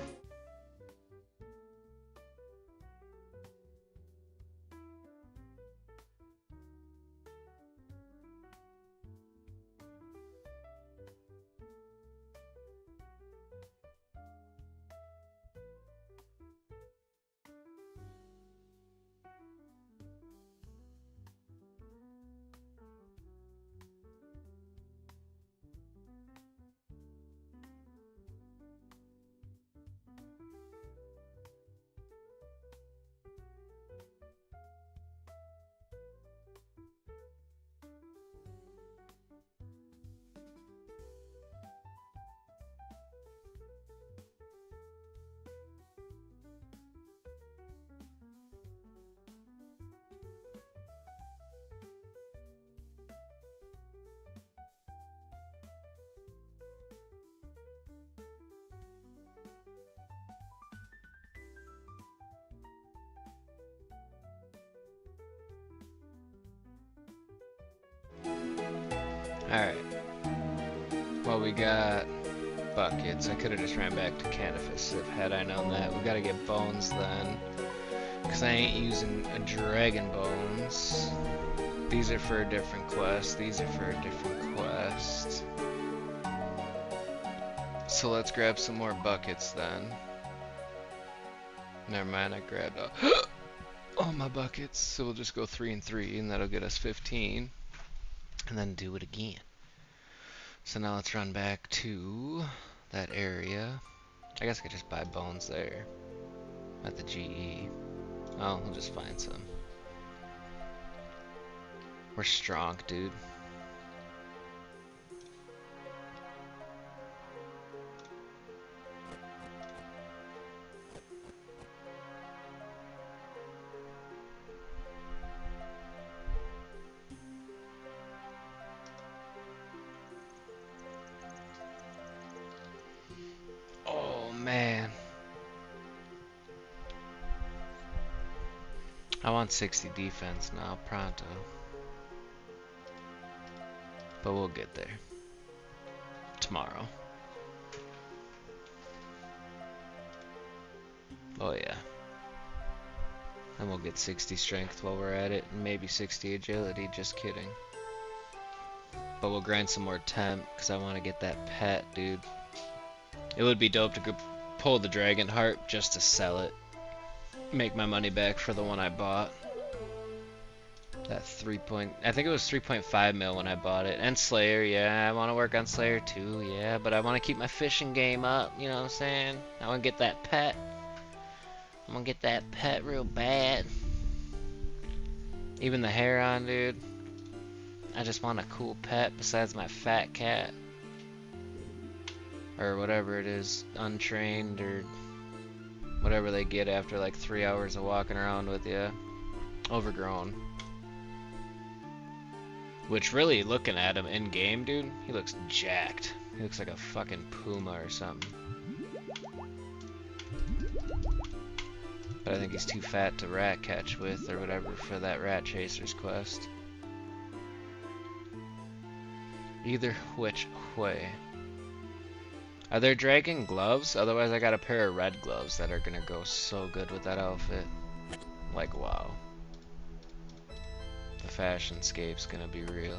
Alright. Well, we got buckets. I could have just ran back to Canifus if had I known that. We gotta get bones then, because I ain't using a dragon bones. These are for a different quest. These are for a different quest. So let's grab some more buckets then. Never mind, I grabbed all my buckets. So we'll just go 3 and 3, and that'll get us 15. And then do it again. So now let's run back to that area. I guess I could just buy bones there at the GE. Oh, we'll just find some. We're strong, dude. Man, I want 60 defense now, pronto. But we'll get there tomorrow. Oh yeah. And we'll get 60 strength while we're at it, and maybe 60 agility, just kidding. But we'll grind some more temp, because I want to get that pet, dude. It would be dope to go pull the dragon heart just to sell it. Make my money back for the one I bought. That I think it was 3.5 mil when I bought it. And Slayer, yeah, I want to work on Slayer too, yeah. But I want to keep my fishing game up, you know what I'm saying? I want to get that pet. I'm going to get that pet real bad. Even the Heron, dude. I just want a cool pet besides my fat cat. Or whatever it is, untrained, or whatever they get after like 3 hours of walking around with you. Overgrown. Which really, looking at him in game, dude, he looks jacked. He looks like a fucking puma or something. But I think he's too fat to rat catch with or whatever for that rat chaser's quest. Either which way. Are there dragon gloves? Otherwise I got a pair of red gloves that are gonna go so good with that outfit. Like, wow. The fashionscape's gonna be real.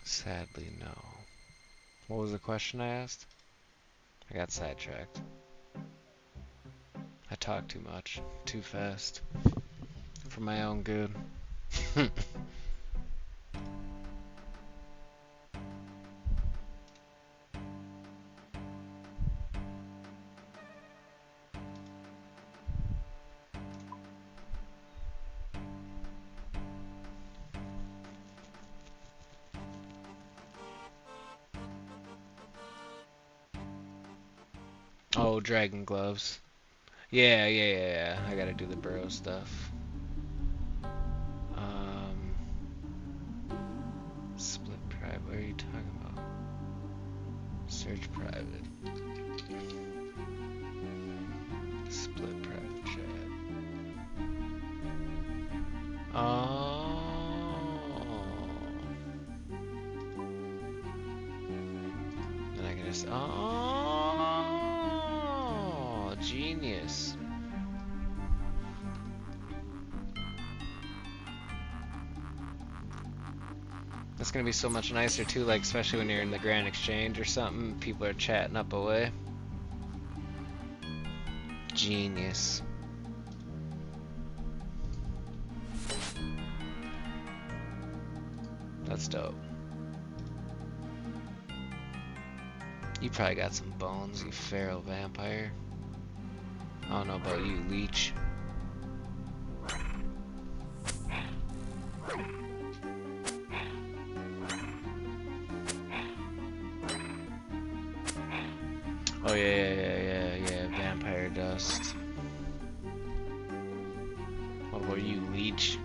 Sadly, no. What was the question I asked? I got sidetracked. I talk too much, too fast, for my own good. Oh, dragon gloves. Yeah. I gotta do the burrow stuff. Split private. What are you talking about? Search private. Split private chat. Oh. Then I can just. Oh, genius. That's gonna be so much nicer too, like especially when you're in the Grand Exchange or something, people are chatting up away. Genius. That's dope. You probably got some bones, you feral vampire. I don't know about you, leech. Oh yeah, vampire dust. What about you, leech?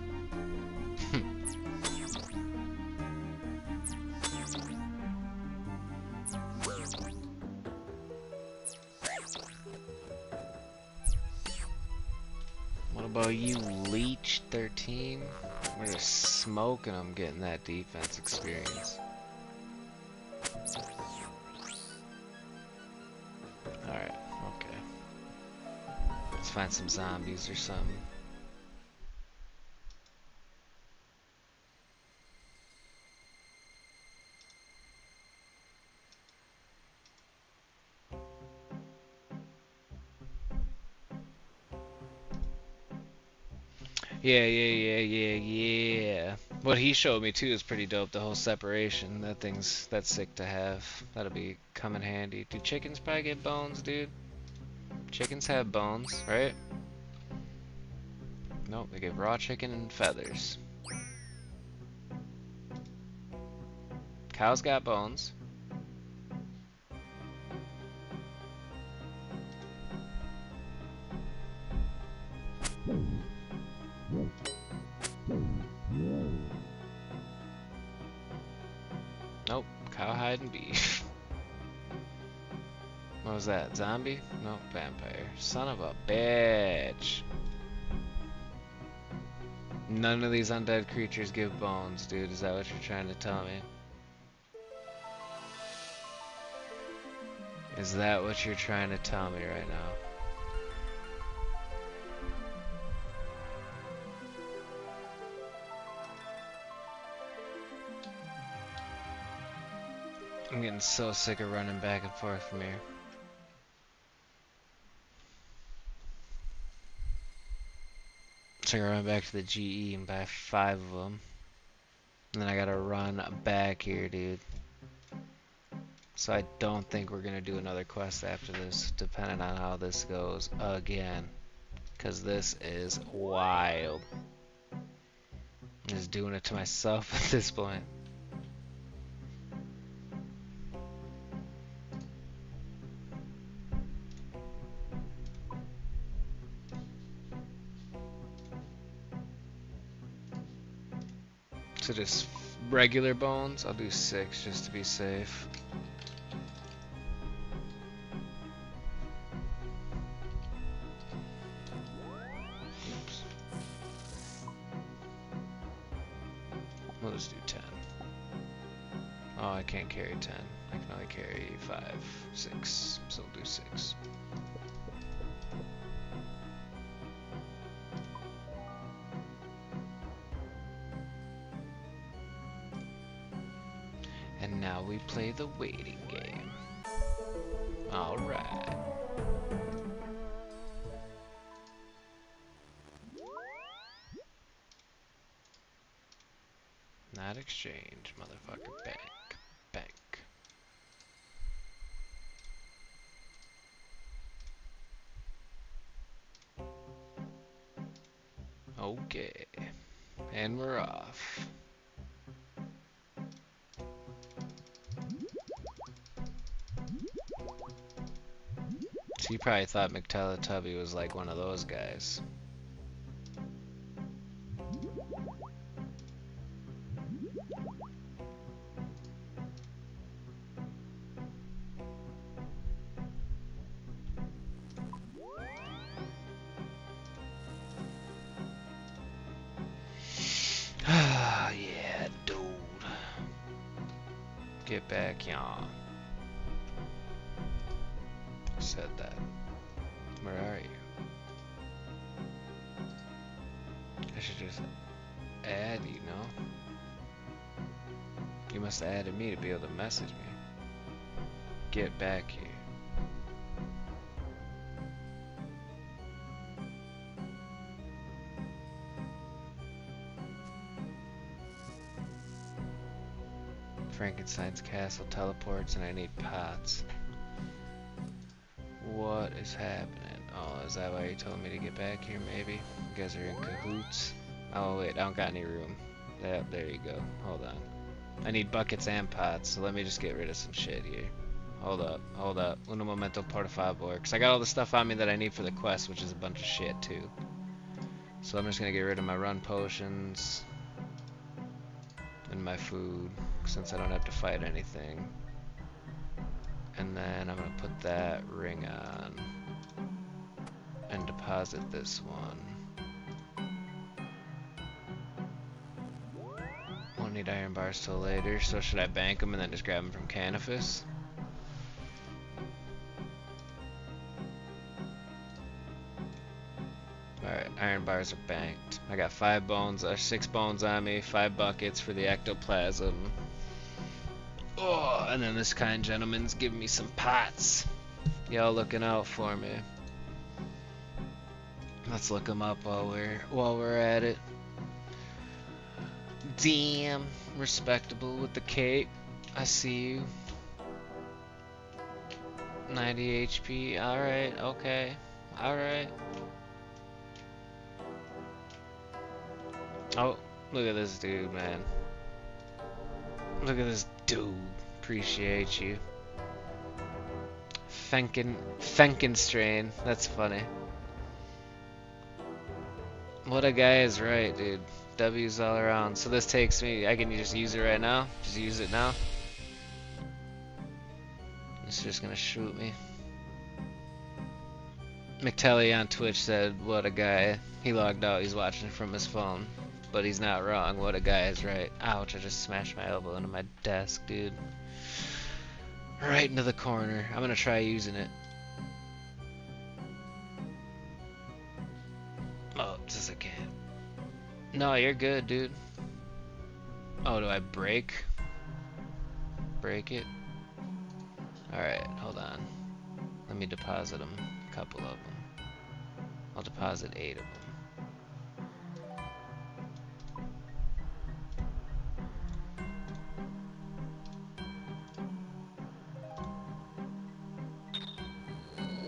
What about you, leech 13? We're just smoking them, getting that defense experience. Alright, okay. Let's find some zombies or something. Yeah. What he showed me too is pretty dope, the whole separation. That's sick to have. That'll be come in handy. Do chickens probably get bones, dude? Chickens have bones, right? Nope, they get raw chicken and feathers. Cows got bones. Nope, cowhide and beef. What was that, zombie? Nope, vampire. Son of a bitch. None of these undead creatures give bones, dude. Is that what you're trying to tell me? Is that what you're trying to tell me right now? I'm getting so sick of running back and forth from here. So I gotta run back to the GE and buy 5 of them. And then I gotta run back here, dude. So I don't think we're gonna do another quest after this, depending on how this goes again. Cause this is wild. I'm just doing it to myself at this point. So just regular bones? I'll do 6 just to be safe. Oops. We'll just do 10. Oh, I can't carry 10. I can only carry 5, 6. So we'll do 6. And now we play the waiting game. Alright. Not exchange, motherfucker. Bank. Bank. Okay. And we're off. So you probably thought McTeletubby was like one of those guys. Ah, yeah, dude. Get back, y'all. Said that. Where are you? I should just add you, know? You must have added me to be able to message me. Get back here. Frankenstein's castle teleports and I need pots. What is happening? Oh, is that why you told me to get back here, maybe? You guys are in cahoots? Oh, wait, I don't got any room. Yep, there you go. Hold on. I need buckets and pots, so let me just get rid of some shit here. Hold up, hold up. Uno momento, por favor. Because I got all the stuff on me that I need for the quest, which is a bunch of shit, too. So I'm just going to get rid of my run potions and my food, since I don't have to fight anything. And then I'm going to put that ring on and deposit this one. Won't need iron bars till later, so should I bank them and then just grab them from Canifus? Alright, iron bars are banked. I got 5 bones, or 6 bones on me, 5 buckets for the ectoplasm. Oh, and then this kind gentleman's giving me some pots. Y'all looking out for me. Let's look them up while we're at it. Damn, respectable with the cape. I see you. 90 HP. Alright, okay. Alright. Oh, look at this dude, man. Look at this dude. Appreciate you. Fenkenstrain. That's funny. What a guy is right, dude. W's all around. So this takes me, I can just use it right now? Just use it now? It's just gonna shoot me. McTelly on Twitch said, what a guy. He logged out, he's watching from his phone. But he's not wrong, what a guy is right. Ouch, I just smashed my elbow into my desk, dude. Right into the corner. I'm gonna try using it. Oh, just a can't. No, you're good, dude. Oh, do I break? Break it? Alright, hold on. Let me deposit them. A couple of them. I'll deposit 8 of them.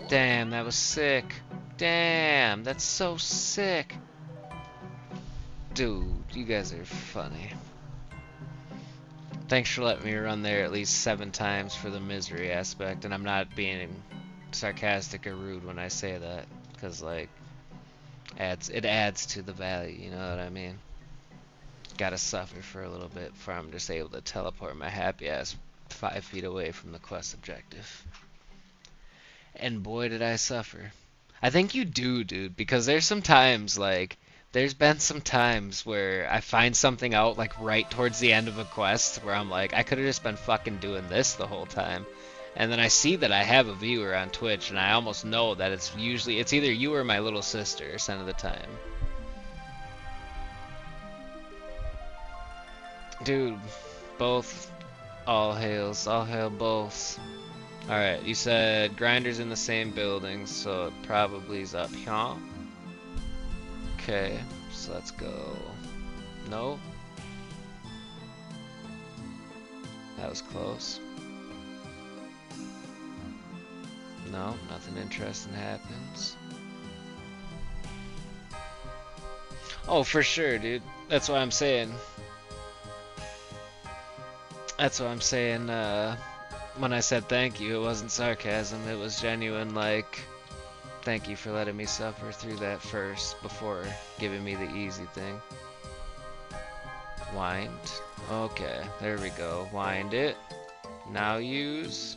Damn, that was sick. Damn, that's so sick. Dude, you guys are funny. Thanks for letting me run there at least 7 times for the misery aspect, and I'm not being sarcastic or rude when I say that, because like it adds to the value, you know what I mean? Gotta suffer for a little bit before I'm just able to teleport my happy ass 5 feet away from the quest objective. And boy did I suffer. I think you do, dude, because there's some times like there's been some times where I find something out like right towards the end of a quest where I'm like, I could have just been fucking doing this the whole time. And then I see that I have a viewer on Twitch and I almost know that it's either you or my little sister some of the time. Dude, both. All hail both. Alright, you said Grinder's in the same building, so it probably is up here. Okay, so let's go. No. That was close. No, nothing interesting happens. Oh, for sure, dude. That's what I'm saying. That's what I'm saying, when I said thank you, it wasn't sarcasm, it was genuine, like, thank you for letting me suffer through that first, before giving me the easy thing. Wind. Okay, there we go. Wind it. Now use.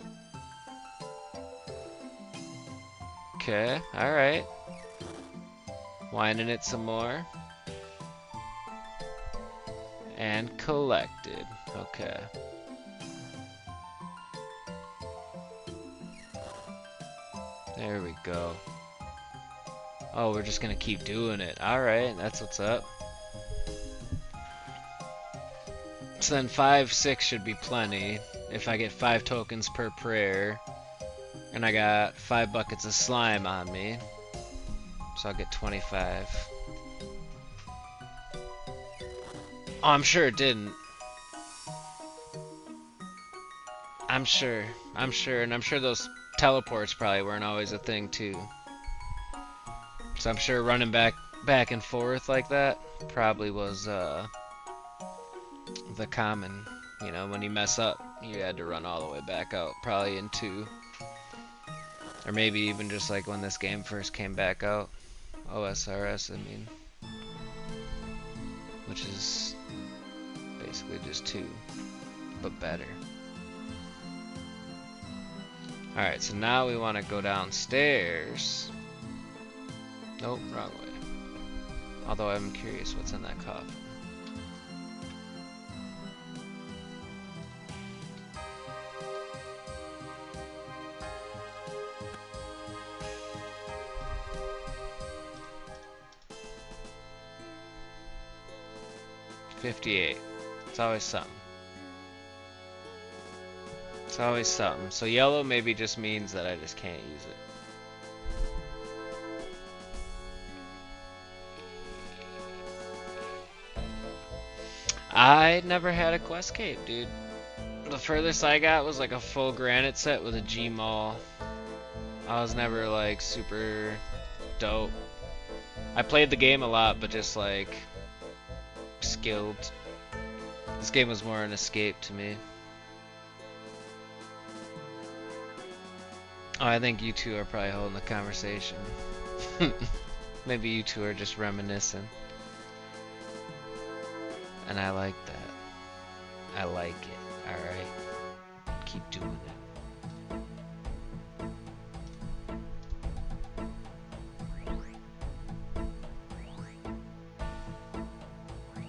Okay, alright. Winding it some more. And collected. Okay. There we go. Oh, we're just gonna keep doing it. Alright, that's what's up. So then 5, 6 should be plenty. If I get 5 tokens per prayer. And I got 5 buckets of slime on me. So I'll get 25. Oh, I'm sure it didn't. I'm sure, and I'm sure those teleports probably weren't always a thing too. So I'm sure running back and forth like that probably was the common, you know, when you mess up, you had to run all the way back out, probably in 2. Or maybe even just like when this game first came back out. OsRS, I mean. Which is basically just 2, but better. Alright, so now we want to go downstairs. Nope, wrong way. Although I'm curious what's in that coffin. $58. It's always something. It's always something. So yellow maybe just means that I just can't use it. I never had a quest cape, dude. The furthest I got was like a full granite set with a G-Maul. I was never like super dope. I played the game a lot, but just like skilled. This game was more an escape to me. Oh, I think you two are probably holding the conversation. Maybe you two are just reminiscing. And I like that. I like it. Alright. Keep doing it.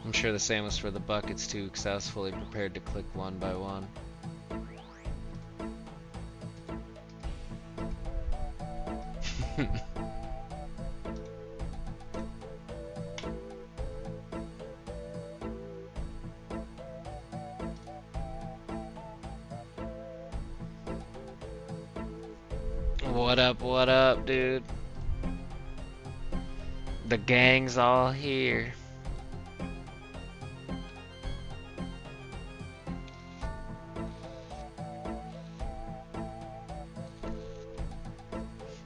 I'm sure the same was for the buckets too, because I was fully prepared to click one by one. What up, dude? The gang's all here.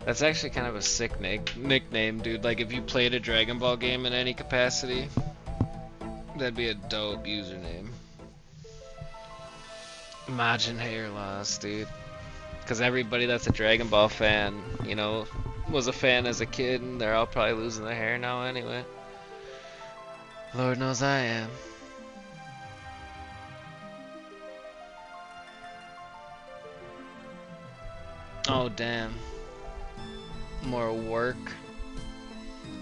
That's actually kind of a sick nickname, dude. Like, if you played a Dragon Ball game in any capacity, that'd be a dope username. Imagine hair loss, dude. Because everybody that's a Dragon Ball fan, you know, was a fan as a kid, and they're all probably losing their hair now anyway. Lord knows I am. Oh, damn. More work.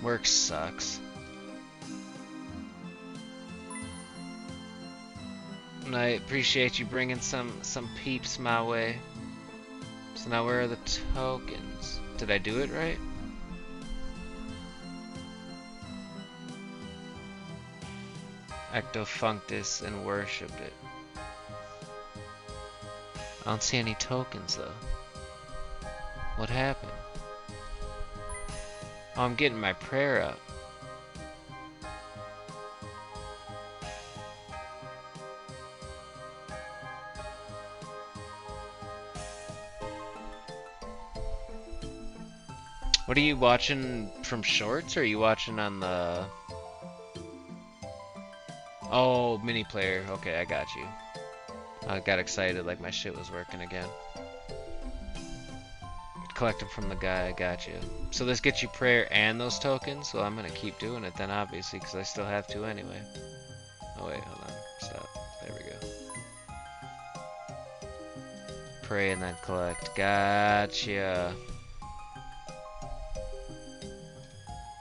Work sucks. And I appreciate you bringing some peeps my way. So now where are the tokens? Did I do it right? Ectofunctus and worship it. I don't see any tokens though. What happened? Oh, I'm getting my prayer up. What are you watching from shorts, or are you watching on the... Oh, mini player. Okay, I got you. I got excited like my shit was working again. Collect them from the guy, I got you. So this gets you prayer and those tokens? Well, I'm gonna keep doing it then, obviously, because I still have to anyway. Oh wait, hold on. Stop. There we go. Pray and then collect. Gotcha.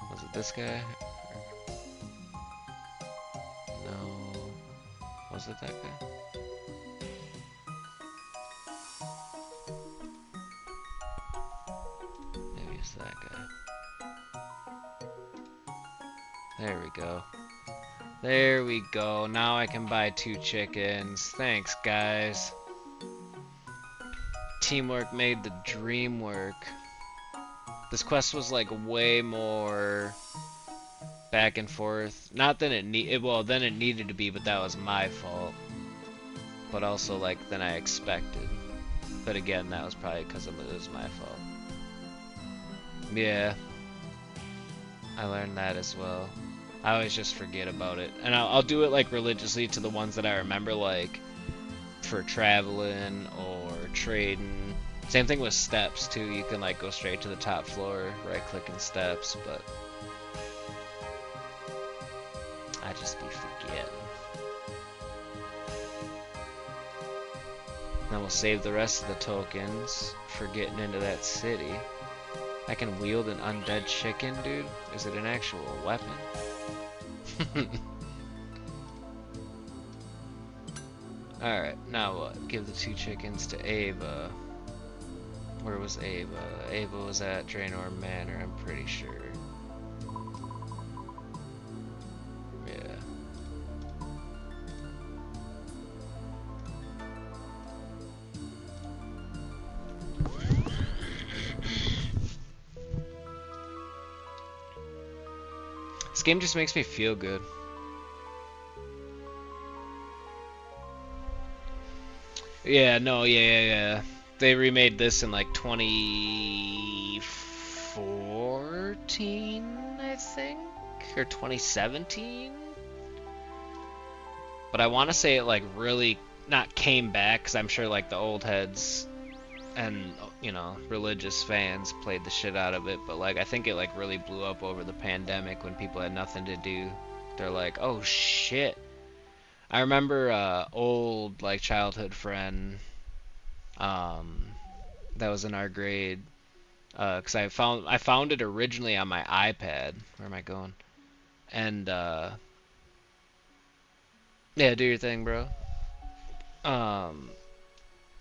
Was it this guy? No. Was it that guy? Maybe it's that guy. There we go. There we go. Now I can buy 2 chickens. Thanks, guys. Teamwork made the dream work. This quest was like way more back and forth. Not that well, then it needed to be, but that was my fault. But also like than I expected. But again, that was probably because it was my fault. Yeah. I learned that as well. I always just forget about it. And I'll do it like religiously to the ones that I remember, like for traveling or trading. Same thing with steps too. You can like go straight to the top floor, right click in steps, but I just be forgetting. Then we'll save the rest of the tokens for getting into that city. I can wield an undead chicken, dude? Is it an actual weapon? Alright, now what? Give the 2 chickens to Ava. Where was Ava? Ava was at Draenor Manor, I'm pretty sure. Yeah. This game just makes me feel good. Yeah, no, yeah. They remade this in like 2014, I think, or 2017. But I want to say it like really not came back, because I'm sure like the old heads and, you know, religious fans played the shit out of it, but like I think it like really blew up over the pandemic when people had nothing to do. They're like, oh shit. I remember old like childhood friend that was in our grade, because I found it originally on my iPad. Where am I going? And yeah, do your thing, bro.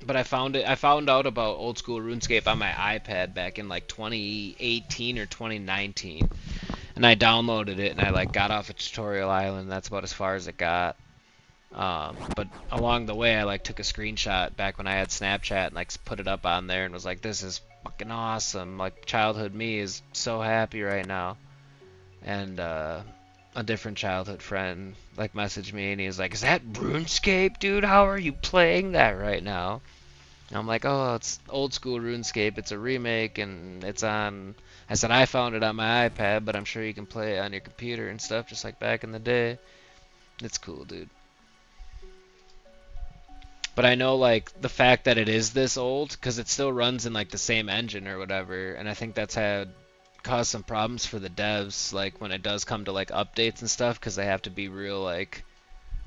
But I found out about old school RuneScape on my iPad back in like 2018 or 2019, and I downloaded it and I like got off a tutorial island. That's about as far as it got. But along the way, I like took a screenshot back when I had Snapchat and like put it up on there and was like, "This is fucking awesome!" Like childhood me is so happy right now. And a different childhood friend like messaged me and he was like, "Is that RuneScape, dude? How are you playing that right now?" I'm like, oh, it's old school RuneScape. It's a remake, and it's on. I said I found it on my iPad, but I'm sure you can play it on your computer and stuff, just like back in the day. It's cool, dude. But I know like the fact that it is this old, because it still runs in like the same engine or whatever, and I think that's had caused some problems for the devs, like when it does come to like updates and stuff, because they have to be real like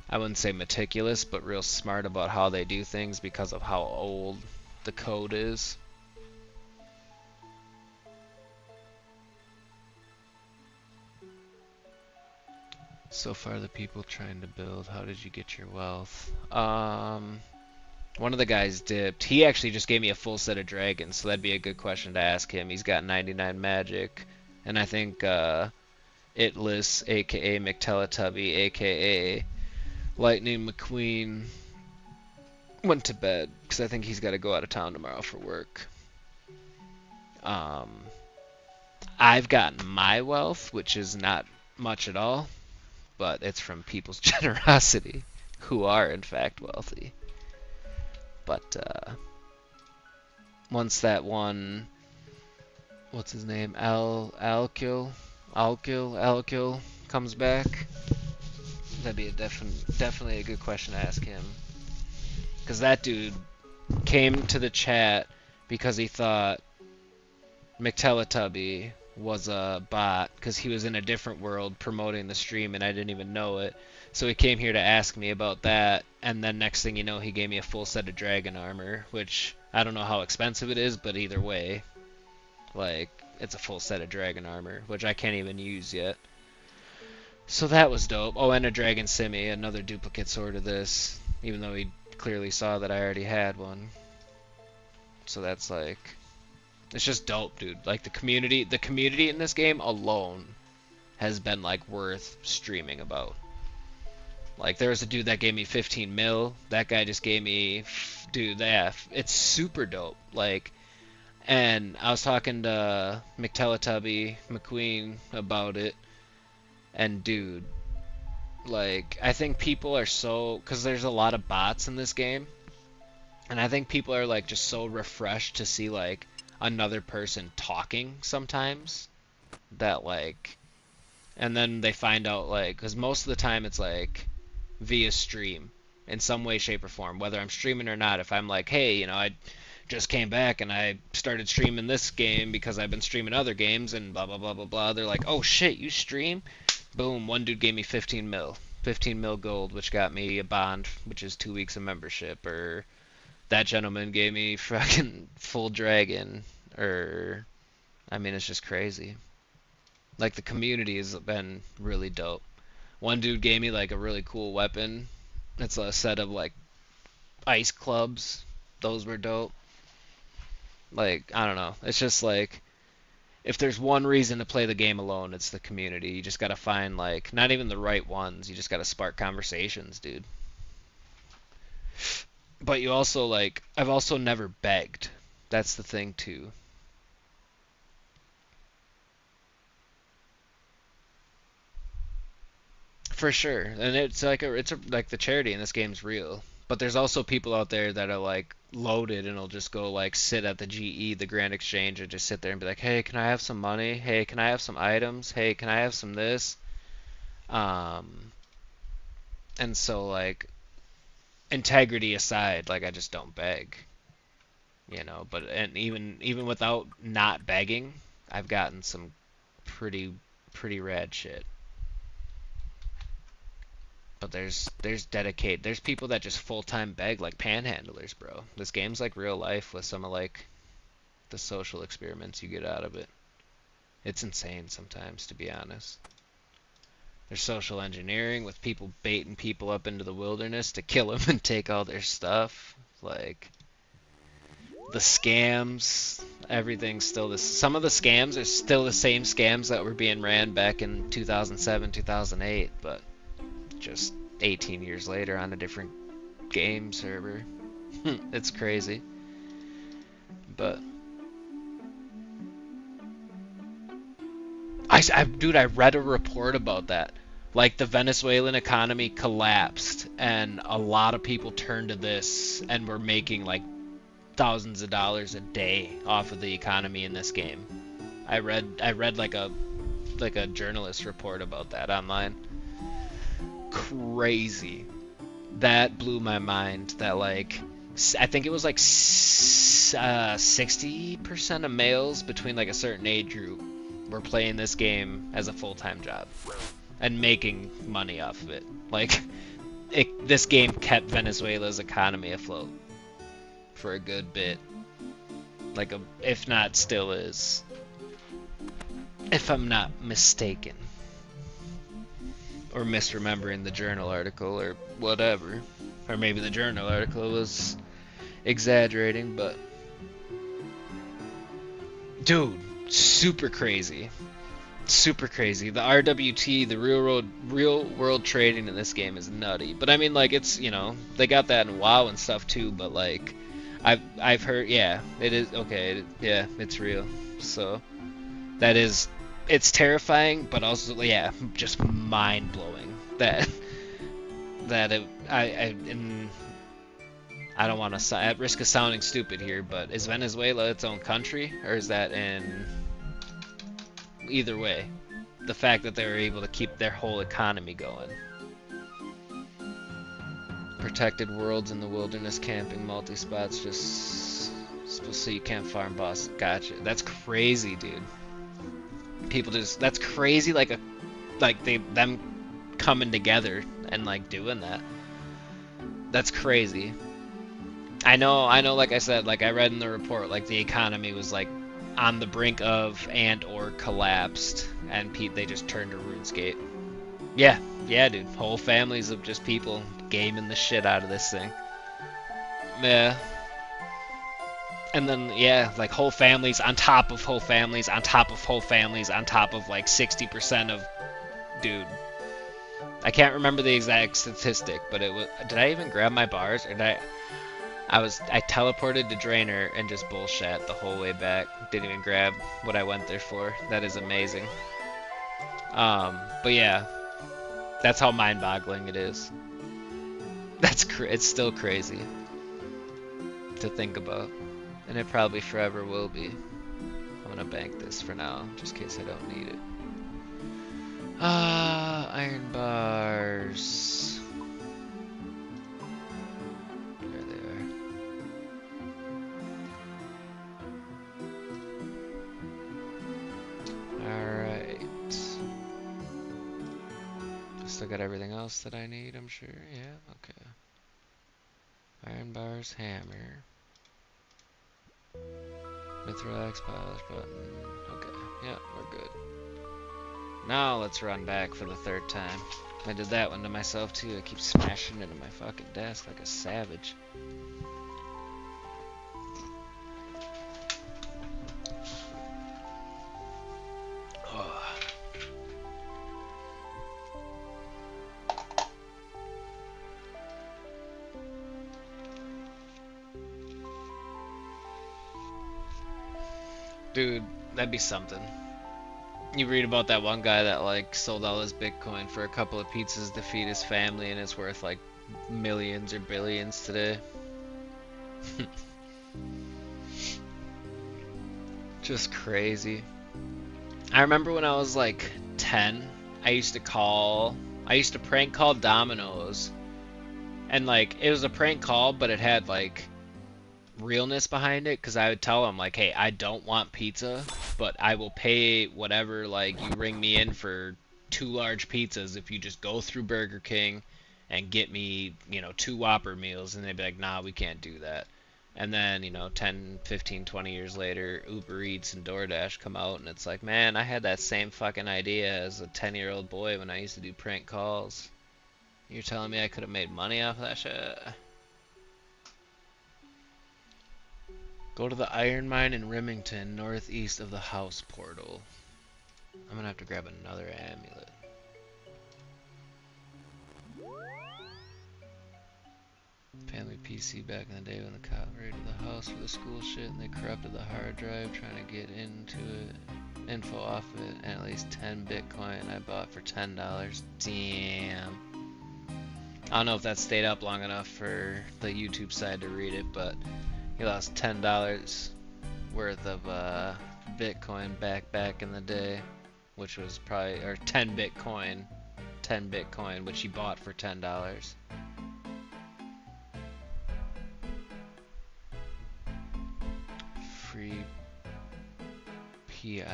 I wouldn't say meticulous, but real smart about how they do things because of how old the code is. So far, the people trying to build. How did you get your wealth? One of the guys dipped. He actually just gave me a full set of dragons, so that'd be a good question to ask him. He's got 99 magic, and I think Itlis, aka McTeletubby, aka Lightning McQueen, went to bed because I think he's got to go out of town tomorrow for work. I've gotten my wealth, which is not much at all, but it's from people's generosity, who are in fact wealthy. But once that one, what's his name, Alkil comes back, that'd be a definitely a good question to ask him. Because that dude came to the chat because he thought McTeletubby was a bot because he was in a different world promoting the stream and I didn't even know it. So he came here to ask me about that, and then next thing you know, he gave me a full set of dragon armor, which I don't know how expensive it is, but either way, like, it's a full set of dragon armor, which I can't even use yet. So that was dope. Oh, and a dragon simi, another duplicate sword of this, even though he clearly saw that I already had one. So that's like, it's just dope, dude. Like the community in this game alone has been like worth streaming about. Like there was a dude that gave me 15 mil. That guy just gave me, dude, it's super dope. Like, and I was talking to McTeletubby McQueen about it, and dude, like I think people are so, because there's a lot of bots in this game, and I think people are like just so refreshed to see like another person talking sometimes that like, and then they find out like, because most of the time it's like via stream in some way, shape, or form, whether I'm streaming or not. If I'm like, hey, you know, I just came back and I started streaming this game because I've been streaming other games and blah blah blah blah blah, they're like, oh shit, you stream? Boom, one dude gave me 15 mil gold, which got me a bond, which is 2 weeks of membership. Or that gentleman gave me fucking full dragon. Or I mean, it's just crazy. Like the community has been really dope. One dude gave me like a really cool weapon. It's a set of like ice clubs. Those were dope. Like, I don't know. It's just like, if there's one reason to play the game alone, it's the community. You just gotta find like, not even the right ones. You just gotta spark conversations, dude. But you also like, I've also never begged. That's the thing too. For sure, and it's like like the charity in this game's real. But there's also people out there that are like loaded and will just go like sit at the GE, the Grand Exchange, and just sit there and be like, hey, can I have some money? Hey, can I have some items? Hey, can I have some this? And so like, integrity aside, like I just don't beg, you know. But and even without not begging, I've gotten some pretty rad shit. But there's people that just full-time beg, like panhandlers, bro. This game's like real life with some of like the social experiments you get out of it. It's insane sometimes, to be honest. There's social engineering with people baiting people up into the wilderness to kill them and take all their stuff. Like the scams, everything's still this. Some of the scams are still the same scams that were being ran back in 2007, 2008, but just 18 years later on a different game server. It's crazy. But dude, I read a report about that. Like the Venezuelan economy collapsed and a lot of people turned to this and were making like thousands of dollars a day off of the economy in this game. I read like a journalist report about that online. Crazy. That blew my mind. That like I think it was like 60% of males between like a certain age group were playing this game as a full-time job and making money off of it. Like this game kept Venezuela's economy afloat for a good bit. Like if not still is. If I'm not mistaken. Or misremembering the journal article or whatever. Or maybe the journal article was exaggerating, but dude, super crazy. Super crazy. The RWT, the real world trading in this game is nutty. But I mean, like, it's, you know, they got that in WoW and stuff too, but like I've heard, yeah, it is okay, yeah, it's real. So that is, it's terrifying, but also, yeah, just mind blowing that I don't want to, at risk of sounding stupid here, but is Venezuela its own country, or is that in, either way, the fact that they were able to keep their whole economy going. Protected worlds in the wilderness, camping, multi-spots, just so you can't farm boss. Gotcha. That's crazy, dude. People just, that's crazy, like them coming together and like doing that. That's crazy. I know, like I said, like I read in the report, like the economy was like on the brink of and or collapsed, and they just turned to RuneScape. Yeah, dude. Whole families of just people gaming the shit out of this thing. Yeah. And then, yeah, like whole families on top of whole families on top of whole families on top of like 60% of, dude. I can't remember the exact statistic, but it was, did I even grab my bars, or did I teleported to Drainer and just bullshit the whole way back. Didn't even grab what I went there for. That is amazing. But yeah, that's how mind-boggling it is. It's still crazy to think about, and it probably forever will be. I'm gonna bank this for now, just in case I don't need it. Iron bars. There they are. Alright. Still got everything else that I need, I'm sure. Yeah, okay. Iron bars, hammer. Mithrax, polish button. Okay, yeah, we're good. Now let's run back for the third time. I did that one to myself too. I keep smashing into my fucking desk like a savage. Oh. Dude, that'd be something. You read about that one guy that like sold all his Bitcoin for a couple of pizzas to feed his family, and it's worth like millions or billions today. Just crazy. I remember when I was like 10, I used to prank call Domino's, and like it was a prank call, but it had like realness behind it, because I would tell them like, hey, I don't want pizza, but I will pay whatever, like, you ring me in for 2 large pizzas if you just go through Burger King and get me, you know, 2 Whopper meals. And they'd be like, nah, we can't do that. And then, you know, 10, 15, 20 years later, Uber Eats and DoorDash come out, and it's like, man, I had that same fucking idea as a 10-year-old boy when I used to do prank calls. You're telling me I could have made money off of that shit? Go to the iron mine in Remington, northeast of the house portal. I'm gonna have to grab another amulet. Family PC back in the day when the cop raided the house for the school shit, and they corrupted the hard drive trying to get into it, info off it, and at least 10 Bitcoin I bought for $10. Damn. I don't know if that stayed up long enough for the YouTube side to read it, but He lost $10 worth of Bitcoin back in the day, which was probably, or 10 Bitcoin, which he bought for $10. Free PIR.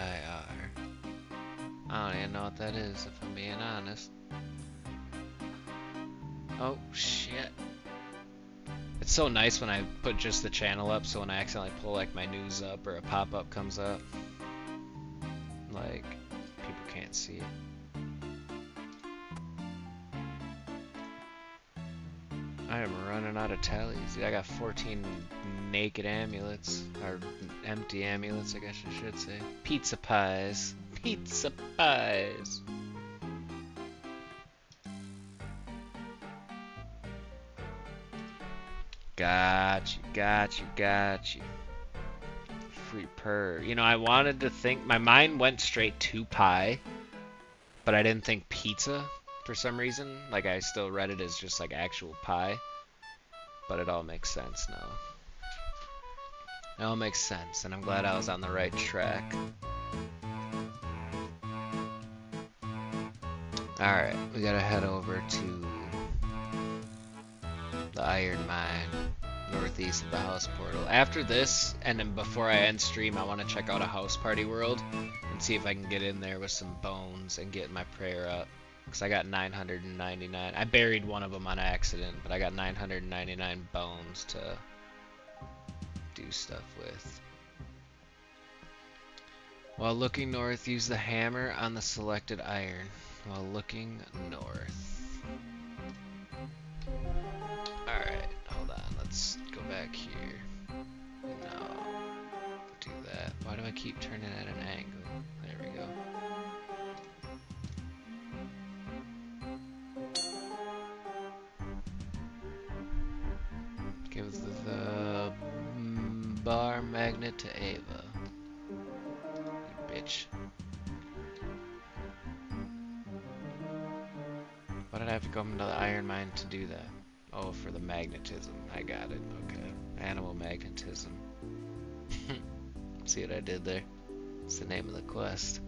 I don't even know what that is, if I'm being honest. Oh shit. It's so nice when I put just the channel up, so when I accidentally pull like my news up or a pop-up comes up, like, people can't see it. I am running out of tallies. I got 14 naked amulets, or empty amulets, I guess I should say. Pizza pies. Pizza pies. Got you. Free purr. You know, I wanted to think, my mind went straight to pie, but I didn't think pizza for some reason. Like, I still read it as just like actual pie, but it all makes sense now. It all makes sense, and I'm glad I was on the right track. Alright, we gotta head over to the iron mine, northeast of the house portal. After this, and then before I end stream, I want to check out a house party world and see if I can get in there with some bones and get my prayer up. Because I got 999. I buried one of them on accident, but I got 999 bones to do stuff with. While looking north, use the hammer on the selected iron. While looking north. Alright, hold on, let's go back here. No, do that. Why do I keep turning at an angle? There we go. Give the bar magnet to Ava. You bitch. Why did I have to go into the iron mine to do that? Oh, for the magnetism. I got it. Okay. Animal magnetism. See what I did there? It's the name of the quest.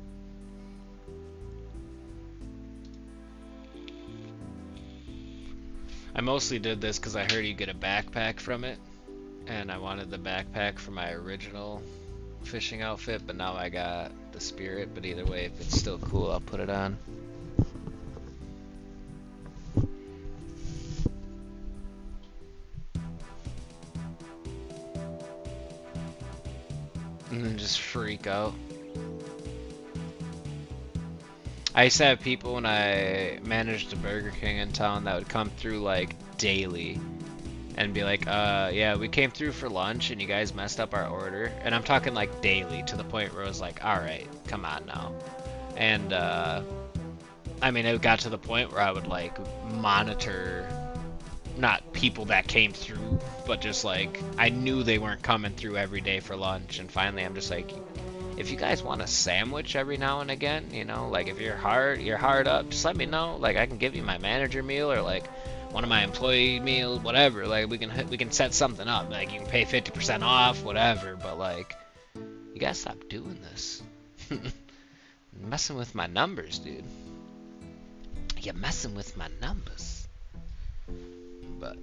I mostly did this because I heard you get a backpack from it, and I wanted the backpack for my original fishing outfit, but now I got the spirit. But either way, if it's still cool, I'll put it on. And then just freak out. I used to have people when I managed a Burger King in town that would come through like daily and be like, yeah, we came through for lunch and you guys messed up our order. And I'm talking like daily, to the point where I was like, alright, come on now. And I mean, it got to the point where I would like monitor, not people that came through, but just like, I knew they weren't coming through every day for lunch. And finally I'm just like, if you guys want a sandwich every now and again, you know, like if you're hard up, just let me know. Like I can give you my manager meal or like one of my employee meals, whatever. Like we can set something up. Like you can pay 50% off, whatever. But like, you gotta stop doing this. Messing with my numbers, dude. You're messing with my numbers. But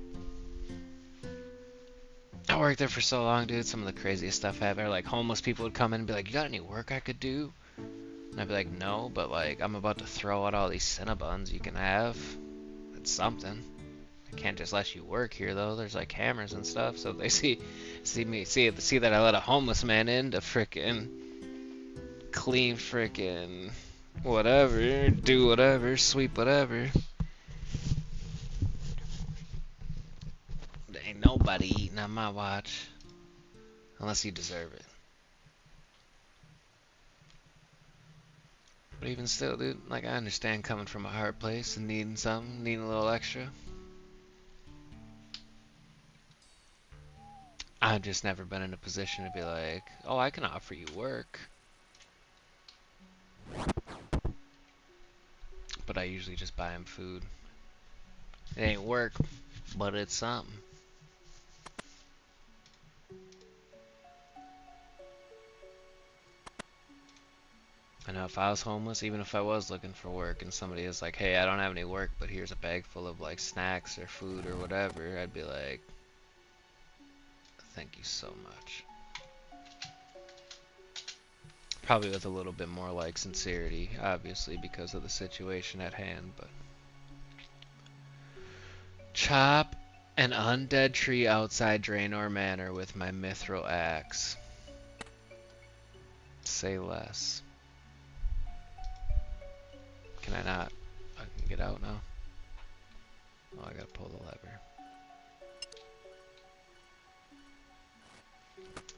I worked there for so long, dude. Some of the craziest stuff happened. Like homeless people would come in and be like, "You got any work I could do?" And I'd be like, "No, but like I'm about to throw out all these Cinnabons you can have. It's something. I can't just let you work here though. There's like cameras and stuff, so if they see that I let a homeless man in to frickin' clean frickin' whatever, do whatever, sweep whatever. There ain't nobody eating on my watch. Unless you deserve it. But even still, dude, like I understand coming from a hard place and needing something, needing a little extra. I've just never been in a position to be like, oh, I can offer you work. But I usually just buy him food. It ain't work, but it's something. I know if I was homeless, even if I was looking for work and somebody is like, hey, I don't have any work, but here's a bag full of like snacks or food or whatever, I'd be like, thank you so much. Probably with a little bit more like sincerity, obviously, because of the situation at hand, but. Chop an undead tree outside Draenor Manor with my mithril axe. Say less. Can I not? I can get out now. Oh, I gotta pull the lever.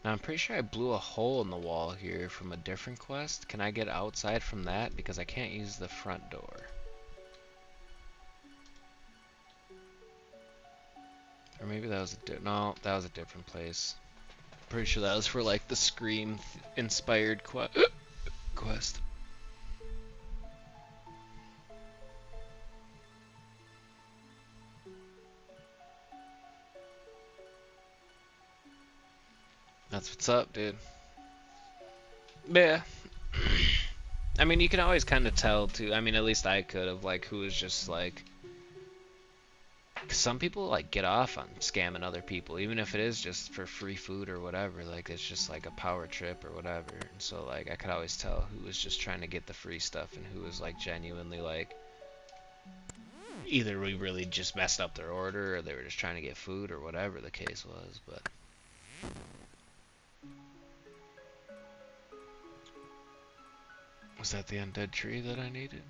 Now I'm pretty sure I blew a hole in the wall here from a different quest. Can I get outside from that? Because I can't use the front door. Or maybe that was a no, that was a different place. Pretty sure that was for like the Scream inspired quest. That's what's up, dude. Yeah. I mean, you can always kind of tell, too. I mean, at least I could have, like, who was just, like... Cause some people, like, get off on scamming other people, even if it is just for free food or whatever. Like, it's just, like, a power trip or whatever. And so, like, I could always tell who was just trying to get the free stuff and who was, like, genuinely, like... Either we really just messed up their order or they were just trying to get food or whatever the case was, but... Was that the undead tree that I needed?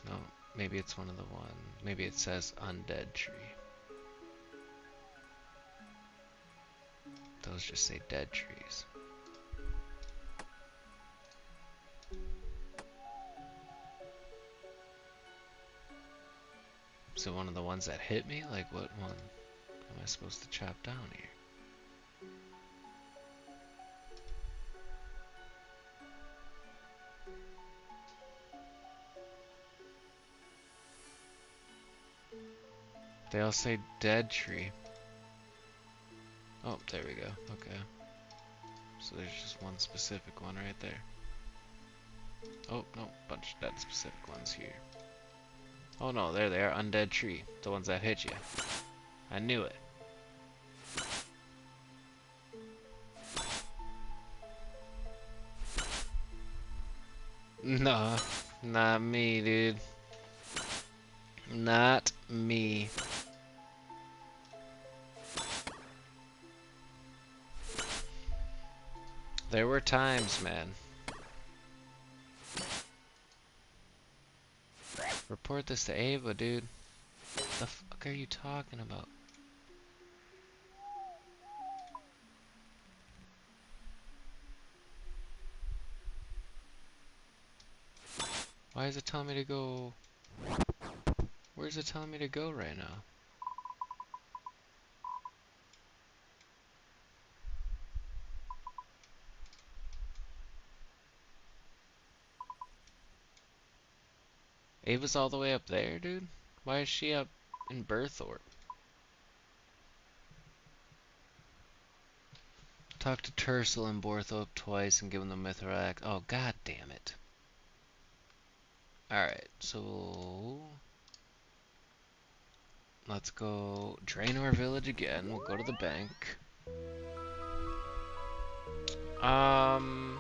No, maybe it's one of the one. Maybe it says undead tree. Those just say dead trees. So one of the ones that hit me? Like what one am I supposed to chop down here? They all say dead tree. Oh, there we go. Okay. So there's just one specific one right there. Oh, no, bunch of dead specific ones here. Oh no, there they are, undead tree. The ones that hit you. I knew it. Nah, not me, dude. Not me. There were times, man. Report this to Ava, dude. The fuck are you talking about? Why is it telling me to go? Where's it telling me to go right now? Ava's all the way up there, dude? Why is she up in Berthorpe? Talk to Tercel and Borthorpe twice and give him the Mithrak. Oh, god damn it. Alright, so... Let's go Draenor Village again. We'll go to the bank. I'm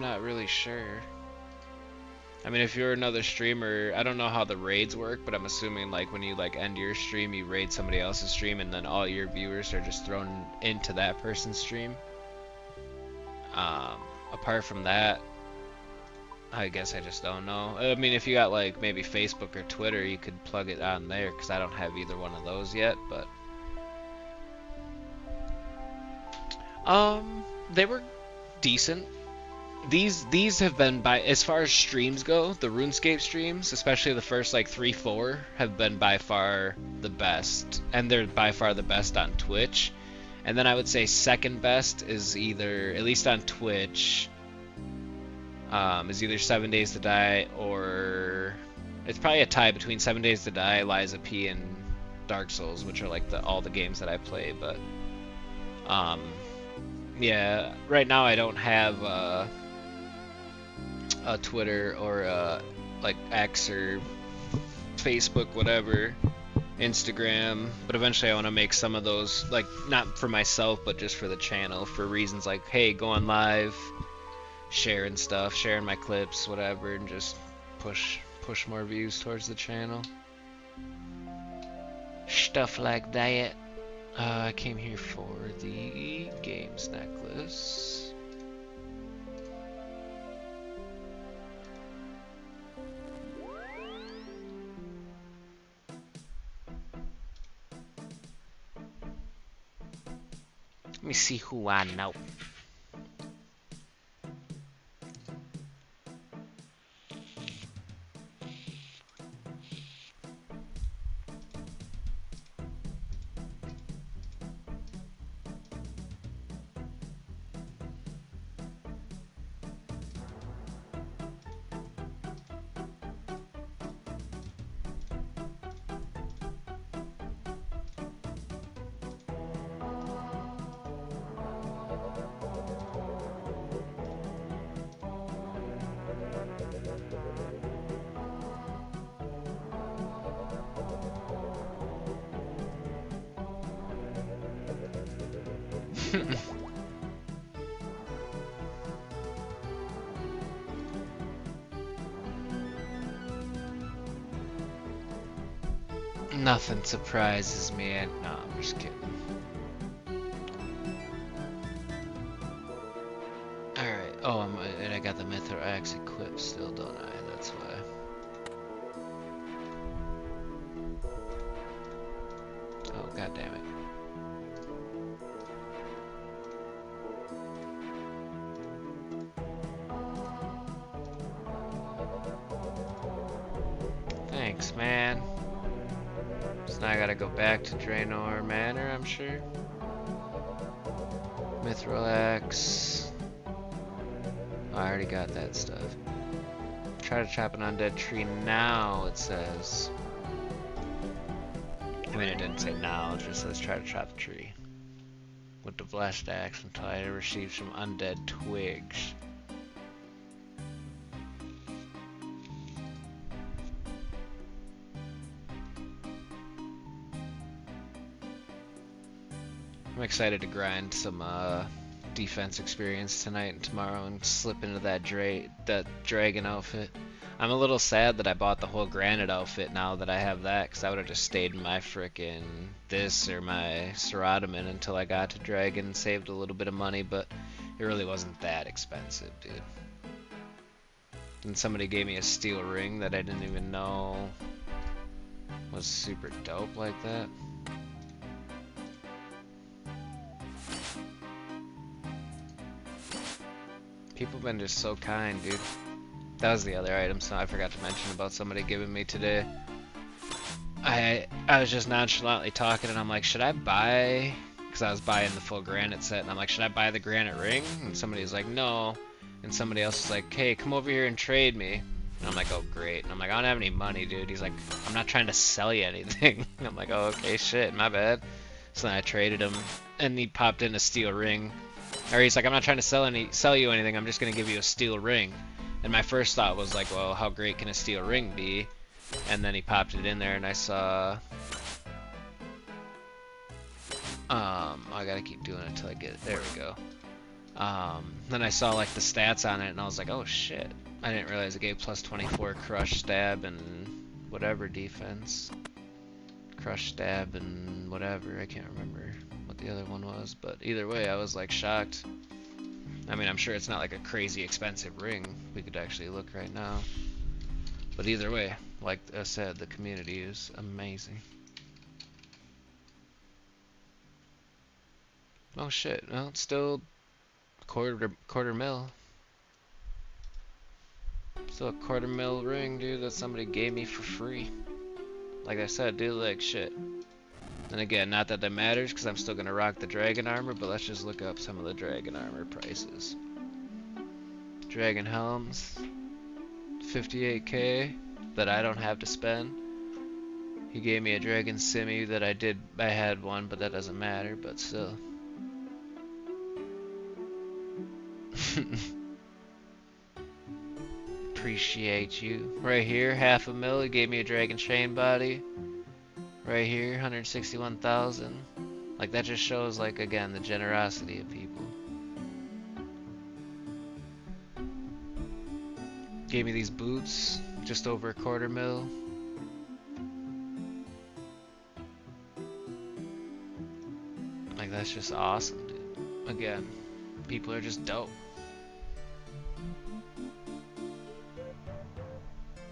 not really sure. I mean, if you're another streamer, I don't know how the raids work, but I'm assuming like when you like end your stream, you raid somebody else's stream, and then all your viewers are just thrown into that person's stream. Apart from that, I guess I just don't know. I mean, if you got like maybe Facebook or Twitter, you could plug it on there, because I don't have either one of those yet, but... They were decent. These have been, by as far as streams go, the RuneScape streams, especially the first like 3-4, have been by far the best, and they're by far the best on Twitch. And then I would say second best is either, at least on Twitch, is either 7 Days to Die, or it's probably a tie between 7 Days to Die, Liza P, and Dark Souls, which are like all the games that I play. But Yeah, right now I don't have a Twitter or like X or Facebook, whatever, Instagram, but eventually I want to make some of those, like, not for myself, but just for the channel, for reasons like, hey, going live, sharing stuff, sharing my clips, whatever, and just push more views towards the channel. Stuff like that. I came here for the games necklace. Let me see who I know. Nothing surprises me. No, I'm just kidding. Alright. Oh, and I got the Mythril Axe equipped still, don't I? That's why. Oh, god damn it. Thanks, man. So now I gotta go back to Draenor Manor, I'm sure. Mythril Axe. Oh, I already got that stuff. Try to chop an undead tree now, it says. I mean, it didn't say now, it just says try to chop the tree. With the blessed axe until I receive some undead twigs. I'm excited to grind some defense experience tonight and tomorrow and slip into that dragon outfit. I'm a little sad that I bought the whole granite outfit now that I have that, because I would have just stayed in my frickin' this or my Ceratomin until I got to dragon and saved a little bit of money, but it really wasn't that expensive, dude. And somebody gave me a steel ring that I didn't even know was super dope like that. People have been just so kind, dude. That was the other item, so I forgot to mention about somebody giving me today. I was just nonchalantly talking, and I'm like, should I buy? Because I was buying the full granite set, and I'm like, should I buy the granite ring? And somebody's like, no. And somebody else is like, hey, come over here and trade me. And I'm like, oh, great. And I'm like, I don't have any money, dude. He's like, I'm not trying to sell you anything. I'm like, oh, okay, shit, my bad. So then I traded him, and he popped in a steel ring. Or he's like, I'm not trying to sell you anything, I'm just going to give you a steel ring. And my first thought was like, well, how great can a steel ring be? And then he popped it in there, and I saw... I gotta keep doing it until I get it. There we go. Then I saw like the stats on it, and I was like, oh shit. I didn't realize it gave plus 24 crush, stab, and whatever defense. Crush, stab, and whatever. I can't remember what the other one was, but either way, I was like shocked. I mean, I'm sure it's not like a crazy expensive ring. We could actually look right now. But either way, like I said, the community is amazing. Oh shit, well, it's still quarter mil. Still a quarter mil ring, dude, that somebody gave me for free. Like I said, dude, like shit. And again, not that that matters, because I'm still going to rock the dragon armor, but let's just look up some of the dragon armor prices. Dragon helms, 58k, that I don't have to spend. He gave me a dragon simi that I had one, but that doesn't matter, but still. Appreciate you. Right here, $500,000. He gave me a dragon chain body. Right here, 161,000. Like, that just shows, like, again, the generosity of people. Gave me these boots, just over $250,000. Like, that's just awesome, dude. Again, people are just dope.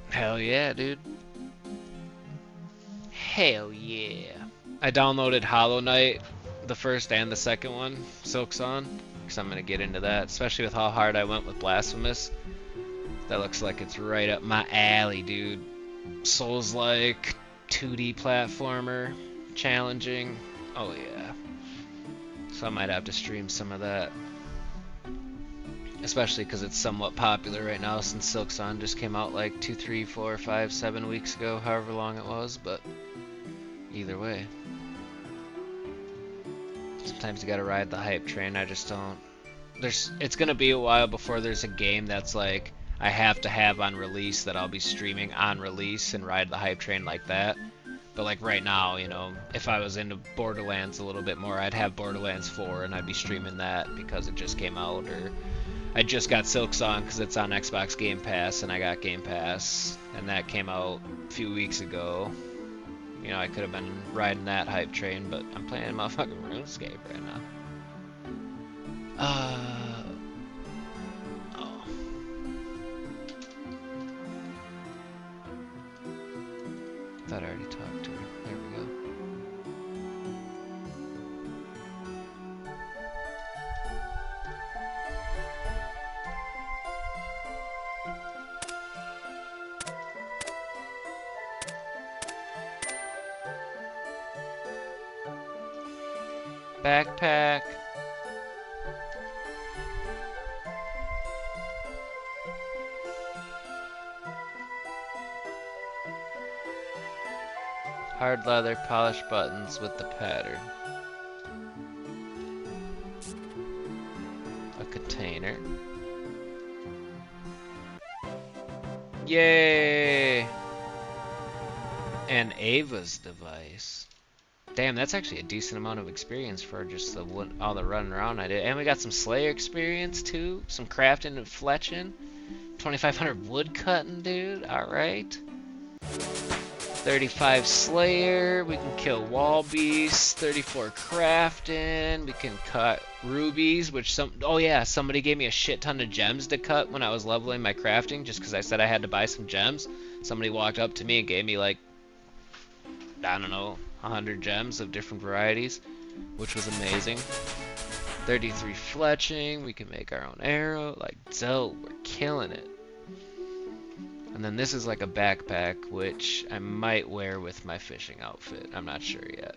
Hell yeah, dude. Hell yeah. I downloaded Hollow Knight, the first and the second one, Silksong, because I'm going to get into that, especially with how hard I went with Blasphemous. That looks like it's right up my alley, dude. Souls-like, 2D platformer, challenging. Oh yeah. So I might have to stream some of that. Especially because it's somewhat popular right now since Silksong just came out like 2, 3, 4, 5, 7 weeks ago, however long it was, but either way. Sometimes you gotta ride the hype train. I just don't. It's gonna be a while before there's a game that's like I have to have on release that I'll be streaming on release and ride the hype train like that. But like right now, you know, if I was into Borderlands a little bit more, I'd have Borderlands 4 and I'd be streaming that because it just came out, or I just got Silksong because it's on Xbox Game Pass and I got Game Pass and that came out a few weeks ago. You know, I could have been riding that hype train, but I'm playing motherfucking RuneScape right now. Oh. Thought I already talked to her. There we go. Backpack. Hard leather, polished buttons with the pattern. A container. Yay! And Ava's device. Damn, that's actually a decent amount of experience for just all the running around I did. And we got some Slayer experience too. Some crafting and fletching. 2,500 wood cutting, dude. Alright. 35 Slayer, we can kill wall beasts, 34 crafting, we can cut rubies, which oh yeah, somebody gave me a shit ton of gems to cut when I was leveling my crafting, just because I said I had to buy some gems. Somebody walked up to me and gave me like, I don't know, 100 gems of different varieties, which was amazing. 33 fletching, we can make our own arrow, like dope, we're killing it. And then this is like a backpack, which I might wear with my fishing outfit. I'm not sure yet.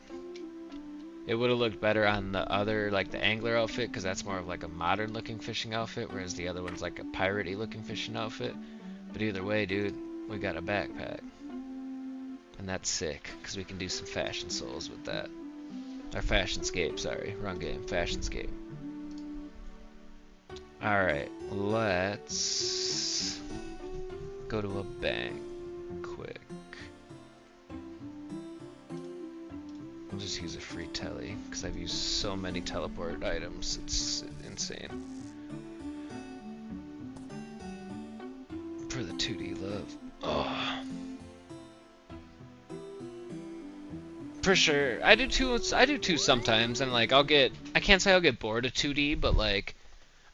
It would have looked better on the other, like the angler outfit, because that's more of like a modern looking fishing outfit, whereas the other one's like a piratey looking fishing outfit. But either way, dude, we got a backpack. And that's sick, because we can do some fashion souls with that. Or Fashionscape, sorry. Wrong game. Fashionscape. Alright, let's go to a bank quick. I'll just use a free telly because I've used so many teleport items, it's insane. For the 2D love. Oh. For sure. I do too sometimes, and like I can't say I'll get bored of 2D, but like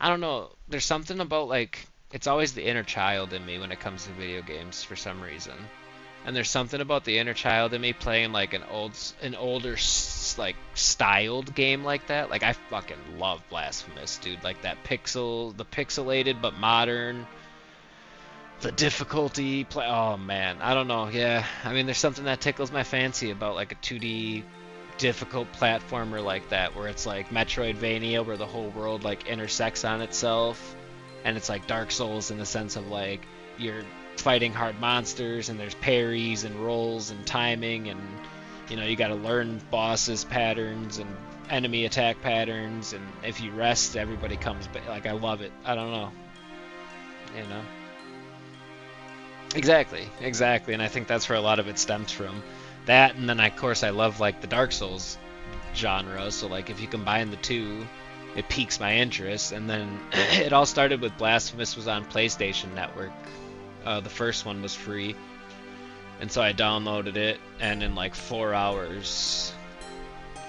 I don't know, there's something about like it's always the inner child in me when it comes to video games for some reason. And there's something about the inner child in me playing like an older like styled game like that. Like I fucking love Blasphemous, dude. Like that the pixelated but modern, the difficulty oh man, I don't know. Yeah, I mean there's something that tickles my fancy about like a 2D difficult platformer like that, where it's like Metroidvania, where the whole world like intersects on itself. And it's like Dark Souls in the sense of like you're fighting hard monsters and there's parries and rolls and timing, and you know you got to learn bosses patterns and enemy attack patterns, and if you rest, everybody comes back. Like, I love it. I don't know, you know. Exactly, and I think that's where a lot of it stems from. That, and then of course I love like the Dark Souls genre. So like if you combine the two, it piques my interest. And then it all started with Blasphemous was on PlayStation Network. The first one was free, and so I downloaded it, and in like 4 hours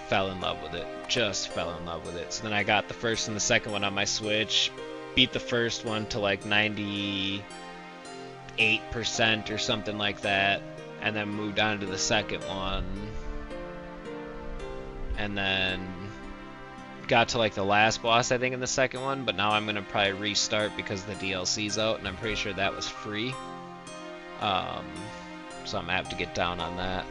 fell in love with it. Just fell in love with it. So then I got the first and the second one on my Switch, beat the first one to like 98% or something like that, and then moved on to the second one, and then got to like the last boss I think in the second one, but now I'm gonna probably restart because the DLC's out, and I'm pretty sure that was free. So I'm gonna have to get down on that.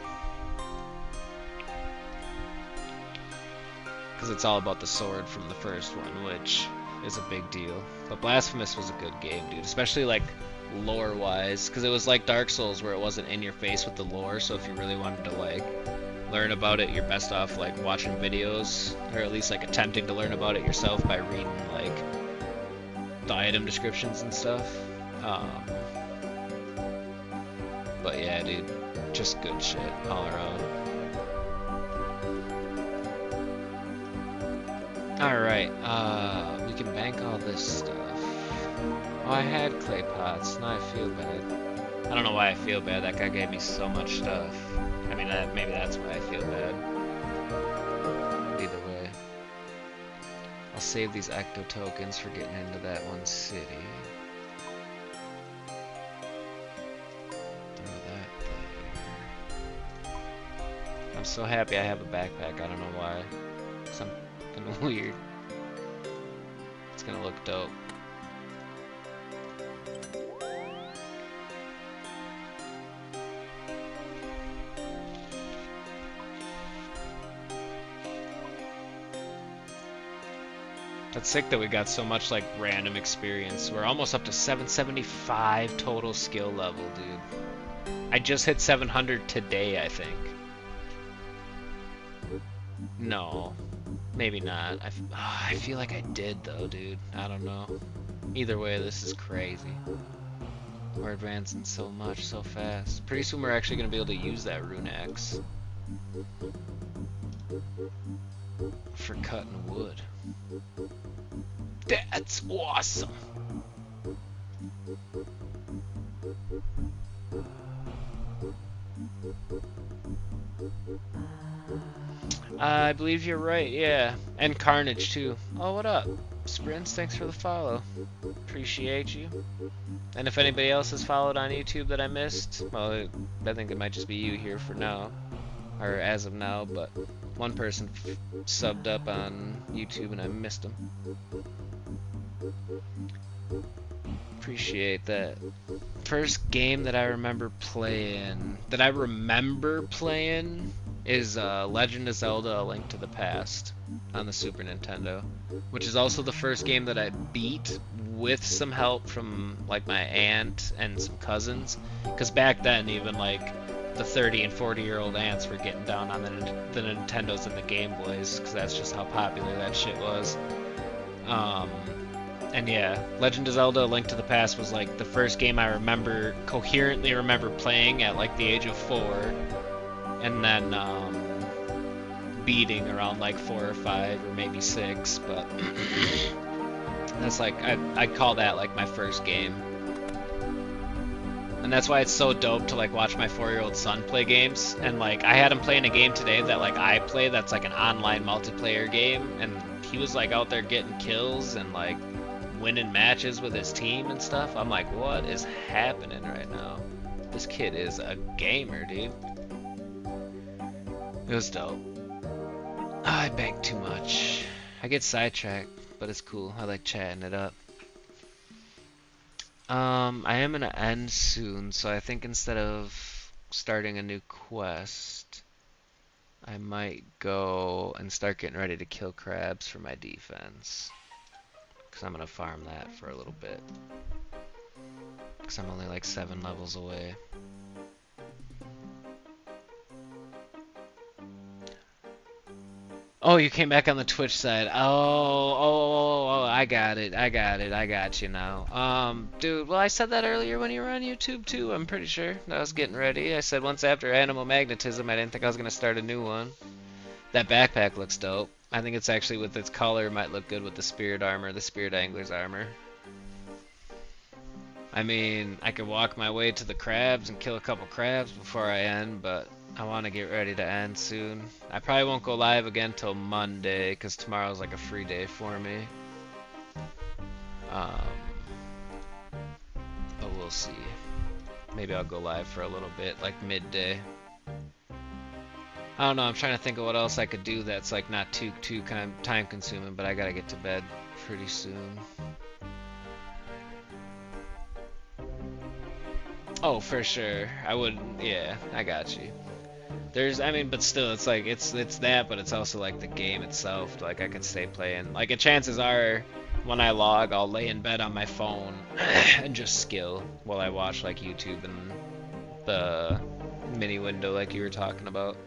Because it's all about the sword from the first one, which is a big deal. But Blasphemous was a good game, dude. Especially, like, lore-wise. Because it was like Dark Souls, where it wasn't in your face with the lore. So if you really wanted to, like, learn about it, you're best off, like, watching videos. Or at least, like, attempting to learn about it yourself by reading, like, the item descriptions and stuff. But yeah, dude. Just good shit all around. Alright, we can bank all this stuff. Oh, I had clay pots. Now I feel bad. I don't know why I feel bad. That guy gave me so much stuff. I mean, maybe that's why I feel bad. Either way. I'll save these ecto tokens for getting into that one city. Throw that there. I'm so happy I have a backpack. I don't know why. Something weird. It's gonna look dope. That's sick that we got so much like random experience. We're almost up to 775 total skill level, dude. I just hit 700 today, I think. No. Maybe not. I feel like I did though, dude. I don't know. Either way, this is crazy. We're advancing so much, so fast. Pretty soon we're actually going to be able to use that rune axe for cutting wood. That's awesome! I believe you're right, yeah. And Carnage, too. Oh, what up? Sprints, thanks for the follow. Appreciate you. And if anybody else has followed on YouTube that I missed, well, I think it might just be you here for now. Or as of now, but one person subbed up on YouTube and I missed him. Appreciate that. First game that I remember playing, is Legend of Zelda: A Link to the Past on the Super Nintendo, which is also the first game that I beat with some help from like my aunt and some cousins, because back then even like the 30 and 40-year-old aunts were getting down on the Nintendos and the Game Boys, because that's just how popular that shit was. And yeah, Legend of Zelda: A Link to the Past was like the first game I coherently remember playing at like the age of 4, and then beating around like 4 or 5 or maybe 6, but that's like, I'd call that like my first game. And that's why it's so dope to like watch my 4-year-old son play games, and like I had him playing a game today that like I play that's like an online multiplayer game, and he was like out there getting kills and like winning matches with his team and stuff. I'm like, what is happening right now? This kid is a gamer, dude. It was dope. I banked too much. I get sidetracked, but it's cool. I like chatting it up. I am gonna end soon, so I think instead of starting a new quest, I might go and start getting ready to kill crabs for my defense. Because I'm gonna farm that for a little bit. Because I'm only like 7 levels away. Oh, you came back on the Twitch side. Oh, I got it. I got you now. Dude, well, I said that earlier when you were on YouTube too, I'm pretty sure. I was getting ready. I said once after Animal Magnetism, I didn't think I was gonna start a new one. That backpack looks dope. I think it's actually with its color might look good with the Spirit armor, the Spirit Angler's armor. I mean, I could walk my way to the crabs and kill a couple crabs before I end, but I want to get ready to end soon. I probably won't go live again till Monday, because tomorrow's like a free day for me. Um, but we'll see. Maybe I'll go live for a little bit, like midday. I don't know, I'm trying to think of what else I could do that's like not too time consuming, but I gotta get to bed pretty soon. Oh, for sure. I would, yeah, I got you. There's, I mean, but still, it's like, it's that, but it's also like the game itself. Like, I could stay playing. Like, and chances are, when I log, I'll lay in bed on my phone and just skill while I watch, like, YouTube and the mini window like you were talking about.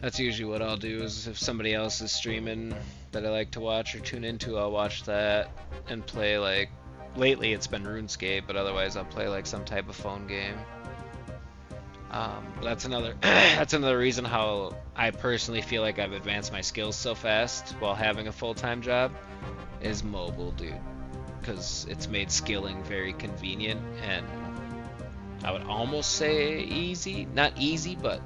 That's usually what I'll do, is if somebody else is streaming that I like to watch or tune into, I'll watch that and play, like, lately it's been RuneScape, but otherwise I'll play like some type of phone game. That's another that's another reason how I personally feel like I've advanced my skills so fast while having a full-time job is mobile, dude, because it's made skilling very convenient, and I would almost say easy, not easy, but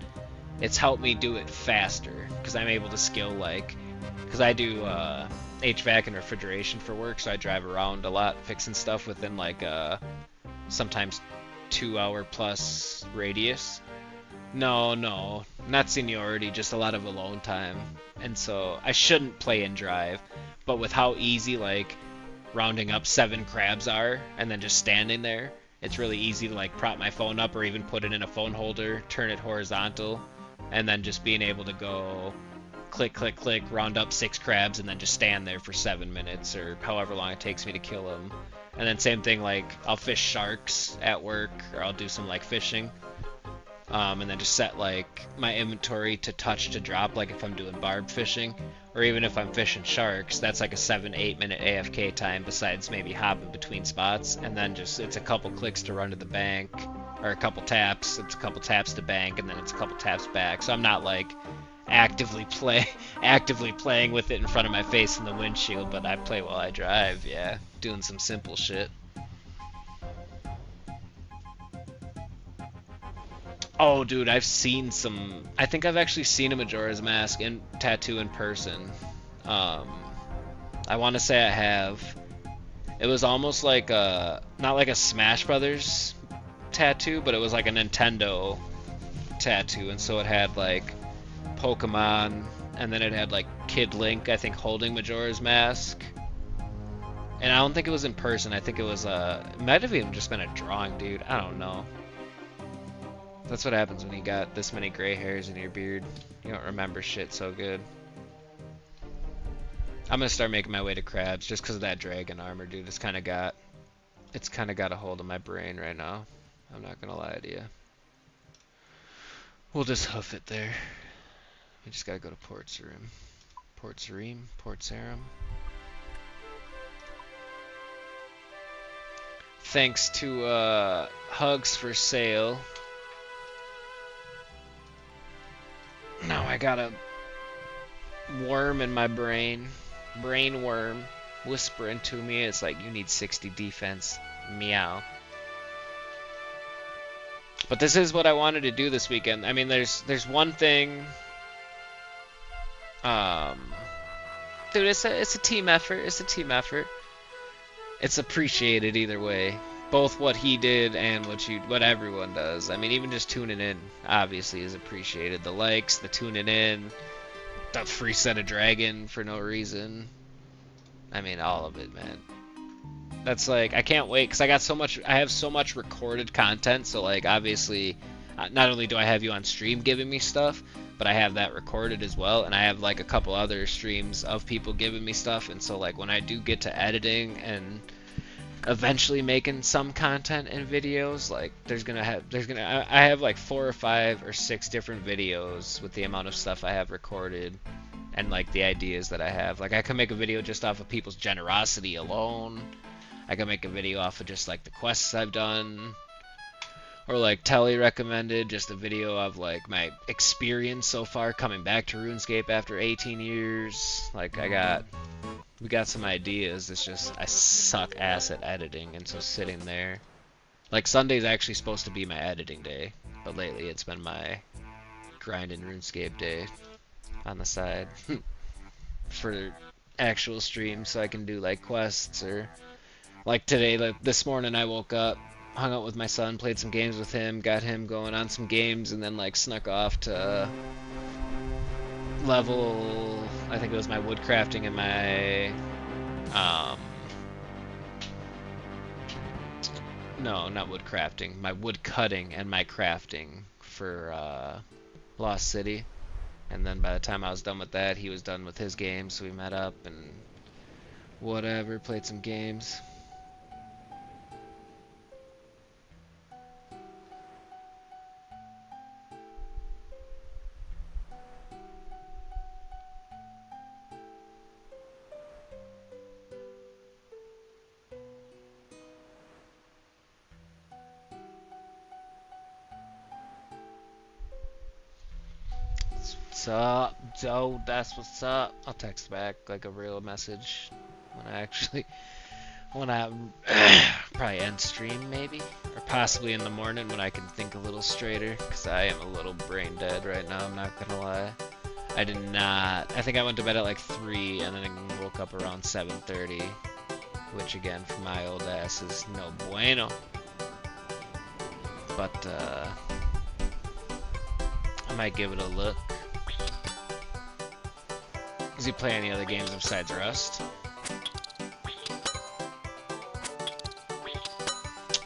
it's helped me do it faster because I'm able to skill, like, because I do HVAC and refrigeration for work, so I drive around a lot fixing stuff within like sometimes 2-hour plus radius. No, not seniority, just a lot of alone time. And so I shouldn't play and drive, but with how easy like rounding up 7 crabs are and then just standing there, it's really easy to like prop my phone up or even put it in a phone holder, turn it horizontal, and then just being able to go click, click, click, round up 6 crabs, and then just stand there for 7 minutes or however long it takes me to kill them. And then same thing, like I'll fish sharks at work, or I'll do some like fishing, and then just set like my inventory to touch to drop, like if I'm doing barb fishing, or even if I'm fishing sharks, that's like a 7-8 minute AFK time besides maybe hopping between spots, and then just it's a couple clicks to run to the bank, or a couple taps, it's a couple taps to bank, and then it's a couple taps back. So I'm not like actively playing with it in front of my face in the windshield, but I play while I drive, yeah, doing some simple shit. Oh, dude, I've seen some. I think I've actually seen a Majora's Mask and tattoo in person. I want to say I have. It was almost like a, not like a Smash Brothers tattoo, but it was like a Nintendo tattoo, and so it had like Pokemon, and then it had like Kid Link, I think, holding Majora's Mask. And I don't think it was in person. I think it was it might have even just been a drawing, dude. I don't know. That's what happens when you got this many gray hairs in your beard. You don't remember shit so good. I'm gonna start making my way to crabs just because of that dragon armor, dude. It's kind of got a hold of my brain right now. I'm not gonna lie to you. We'll just hoof it there. We just gotta go to Port Sarim. Port Sarim. Thanks to Hugs for Sale. Now I got a worm in my brain. Brain worm whispering to me. It's like, you need 60 defense. Meow. But this is what I wanted to do this weekend. I mean, there's one thing. Dude, it's a team effort. It's a team effort. It's appreciated either way. Both what he did and what everyone does. I mean, even just tuning in obviously is appreciated. The likes, the tuning in, the free set of dragon for no reason. I mean, all of it, man. That's like, I can't wait because I have so much recorded content. So like, obviously, not only do I have you on stream giving me stuff, but I have that recorded as well, and I have like a couple other streams of people giving me stuff. And so like, when I do get to editing and eventually making some content and videos, like I have like 4 or 5 or 6 different videos with the amount of stuff I have recorded and like the ideas that I have. Like I could make a video just off of people's generosity alone. I could make a video off of just like the quests I've done. Or like Telly recommended just a video of like my experience so far coming back to RuneScape after 18 years. Like we got some ideas. It's just I suck ass at editing, and so sitting there. Like Sunday's actually supposed to be my editing day, but lately it's been my grinding RuneScape day on the side for actual streams, so I can do like quests or like today. Like this morning I woke up, hung out with my son, played some games with him, got him going on some games, and then like snuck off to level, I think it was my woodcrafting and my no, not woodcrafting, my wood cutting and my crafting for Lost City. And then by the time I was done with that, he was done with his game, so we met up and whatever, played some games. What's up, Joe? That's what's up. I'll text back like a real message when I probably end stream maybe, or possibly in the morning when I can think a little straighter, because I am a little brain dead right now, I'm not gonna lie. I think I went to bed at like 3 and then woke up around 7:30, which again for my old ass is no bueno. But I might give it a look. Does he play any other games besides Rust?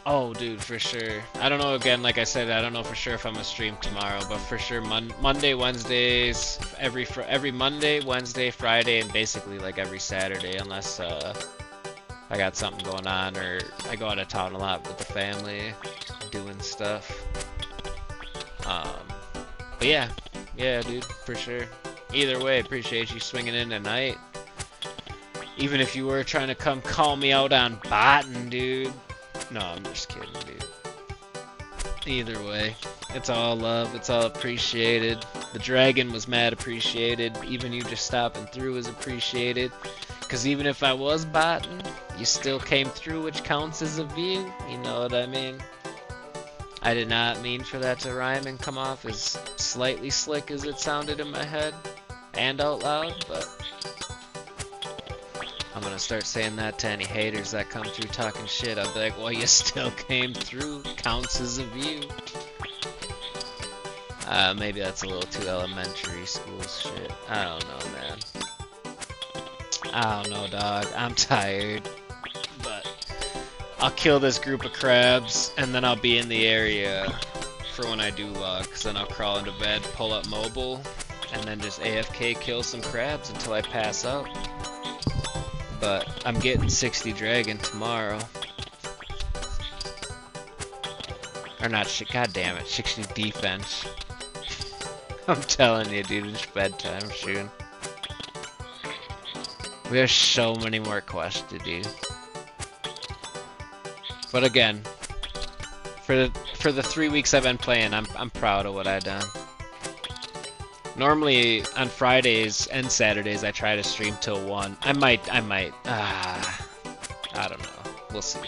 Oh, dude, for sure. I don't know, again, like I said, I don't know for sure if I'm gonna stream tomorrow, but for sure Monday, Wednesdays, every Monday, Wednesday, Friday, and basically like every Saturday, unless I got something going on or I go out of town a lot with the family, doing stuff. But yeah, dude, for sure. Either way, appreciate you swinging in tonight. Even if you were trying to come call me out on botting, dude. No, I'm just kidding, dude. Either way, it's all love, it's all appreciated. The dragon was mad appreciated. Even you just stopping through is appreciated. Because even if I was botting, you still came through, which counts as a view. You know what I mean? I did not mean for that to rhyme and come off as slightly slick as it sounded in my head and out loud, but I'm gonna start saying that to any haters that come through talking shit. I'll be like, well, you still came through, counts as a view. Maybe that's a little too elementary school shit. I don't know, man. I don't know, dog. I'm tired. But I'll kill this group of crabs, and then I'll be in the area for when I do log, because then I'll crawl into bed, pull up mobile, and then just AFK kill some crabs until I pass out. But I'm getting 60 dragon tomorrow. Or not shit, god damn it, 60 defense. I'm telling you, dude, it's bedtime soon. We have so many more quests to do. But again, for the 3 weeks I've been playing, I'm proud of what I've done. Normally on Fridays and Saturdays I try to stream till 1. I might. I don't know. We'll see.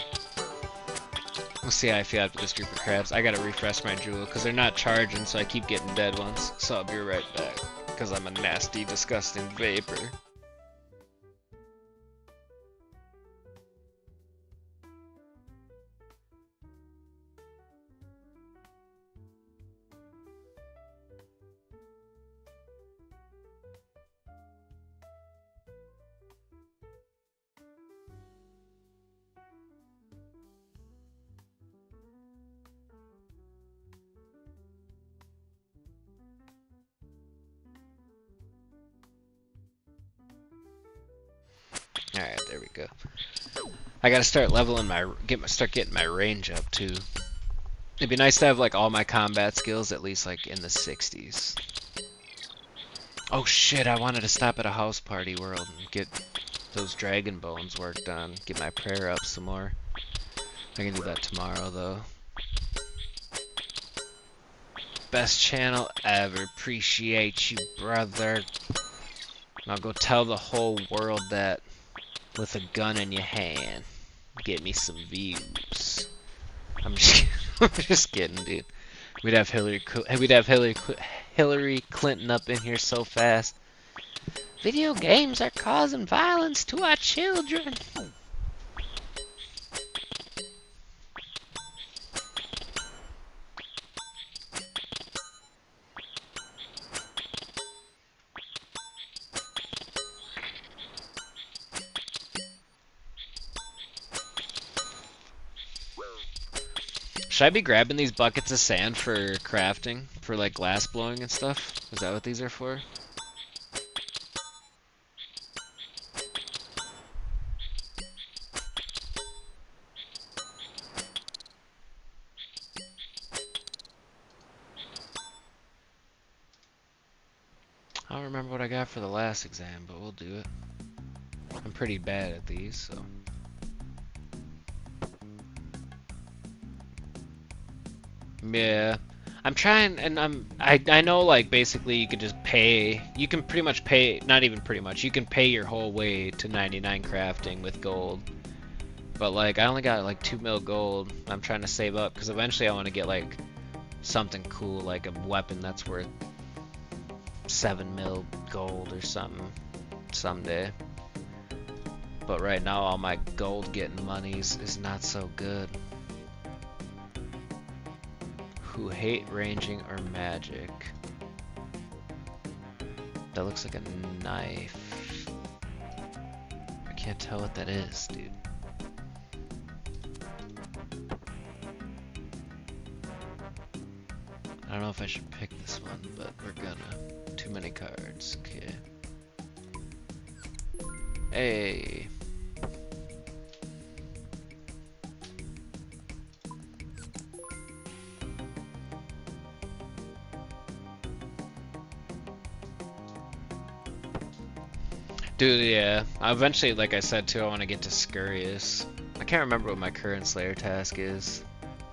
We'll see how I feel after this group of crabs. I gotta refresh my jewel because they're not charging, so I keep getting dead ones. So I'll be right back because I'm a nasty, disgusting vapor. Alright, there we go. I gotta start leveling start getting my range up too. It'd be nice to have like all my combat skills at least like in the 60s. Oh shit, I wanted to stop at a house party world and get those dragon bones worked on. Get my prayer up some more. I can do that tomorrow though. Best channel ever. Appreciate you, brother. I'll go tell the whole world that with a gun in your hand. Get me some views. I'm just, I'm just kidding, dude. We'd have Hillary Clinton up in here so fast. Video games are causing violence to our children. Should I be grabbing these buckets of sand for crafting? For like glass blowing and stuff? Is that what these are for? I don't remember what I got for the last exam, but we'll do it. I'm pretty bad at these, so. Yeah, I'm trying, and I know like basically you could just pay. You can pretty much pay, not even pretty much. You can pay your whole way to 99 crafting with gold. But like I only got like 2 mil gold. I'm trying to save up because eventually I want to get like something cool, like a weapon that's worth 7 mil gold or something someday. But right now all my gold getting monies is not so good. Who hate ranging or magic. That looks like a knife. I can't tell what that is, dude. I don't know if I should pick this one, but we're gonna. Too many cards, okay. Hey. Dude, yeah. Eventually, like I said too, I want to get to Scurious. I can't remember what my current Slayer task is.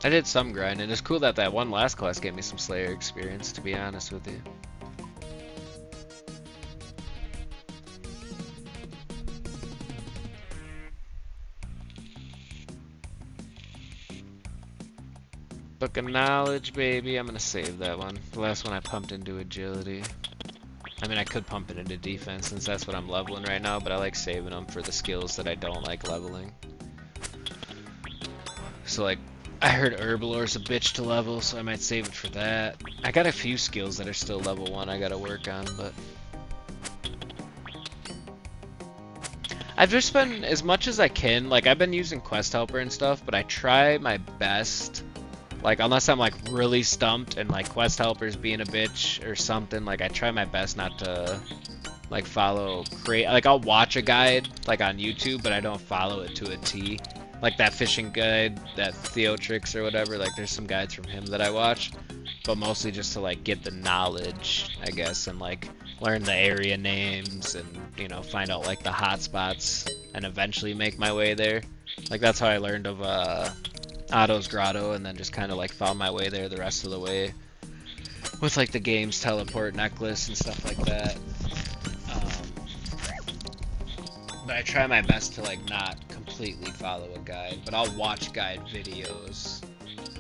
I did some grinding. It's cool that that one last class gave me some Slayer experience, to be honest with you. Book of Knowledge, baby. I'm gonna save that one. The last one I pumped into agility. I mean, I could pump it into defense since that's what I'm leveling right now, but I like saving them for the skills that I don't like leveling. So like, I heard Herbalor's a bitch to level, so I might save it for that. I got a few skills that are still level 1 I gotta work on, but... I've just been, as much as I can, like I've been using Quest Helper and stuff, but I try my best. Like, unless I'm, like, really stumped and, like, Quest Helper's being a bitch or something, like, I try my best not to, like, follow, like, I'll watch a guide, like, on YouTube, but I don't follow it to a T. Like, that fishing guide, that Theotrix or whatever, like, there's some guides from him that I watch, but mostly just to, like, get the knowledge, I guess, and, like, learn the area names and, you know, find out, like, the hot spots and eventually make my way there. Like, that's how I learned of, Otto's Grotto, and then just kind of like found my way there the rest of the way with like the game's teleport necklace and stuff like that. But I try my best to like not completely follow a guide, but I'll watch guide videos.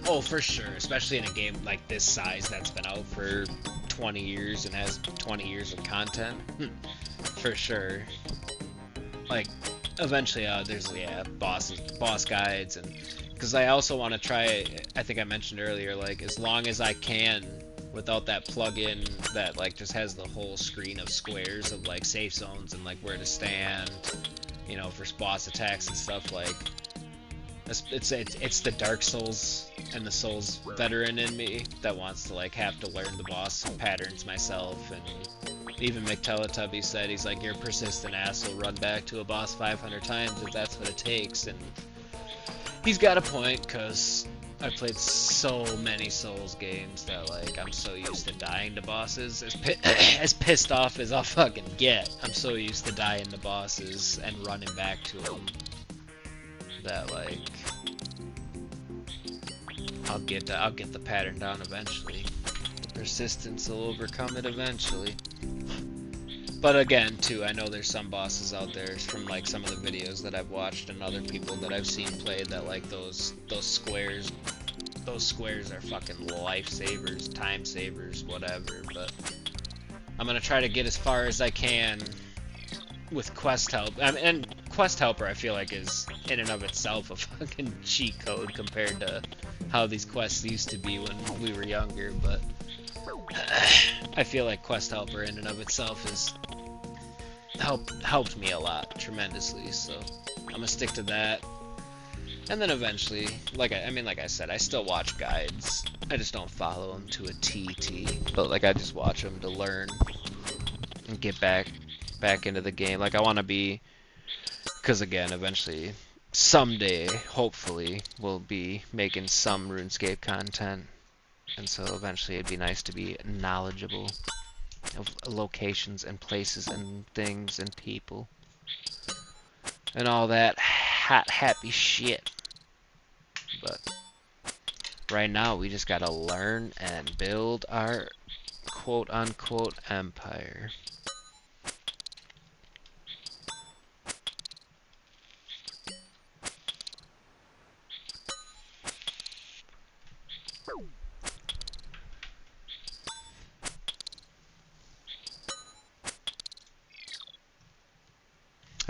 Oh, for sure, especially in a game like this size that's been out for 20 years and has 20 years of content. For sure. Like, eventually there's, yeah, boss guides, and because I also want to try, I think I mentioned earlier, like, as long as I can, without that plugin that, like, just has the whole screen of squares of, like, safe zones and, like, where to stand, you know, for boss attacks and stuff, like, it's the Dark Souls and the Souls veteran in me that wants to, like, have to learn the boss patterns myself, and even McTeletubby said, he's like, you're a persistent ass, will run back to a boss 500 times if that's what it takes, and he's got a point, because I've played so many Souls games that like I'm so used to dying to bosses. As pissed off as I'll fucking get, I'm so used to dying to bosses and running back to them that like I'll get the pattern down eventually. Persistence will overcome it eventually. But again, too, I know there's some bosses out there from like some of the videos that I've watched and other people that I've seen play that like those squares are fucking lifesavers, time savers, whatever. But I'm gonna try to get as far as I can with quest help. And quest helper I feel like is in and of itself a fucking cheat code compared to how these quests used to be when we were younger, but I feel like quest helper in and of itself is helped me a lot tremendously, so I'm gonna stick to that. And then eventually, like I said, I still watch guides. I just don't follow them to a TT, but like I just watch them to learn and get back into the game. Like I want to be, because again, eventually, someday, hopefully, we'll be making some RuneScape content, and so eventually it'd be nice to be knowledgeable of locations and places and things and people and all that hot happy shit. But right now we just gotta learn and build our quote unquote empire.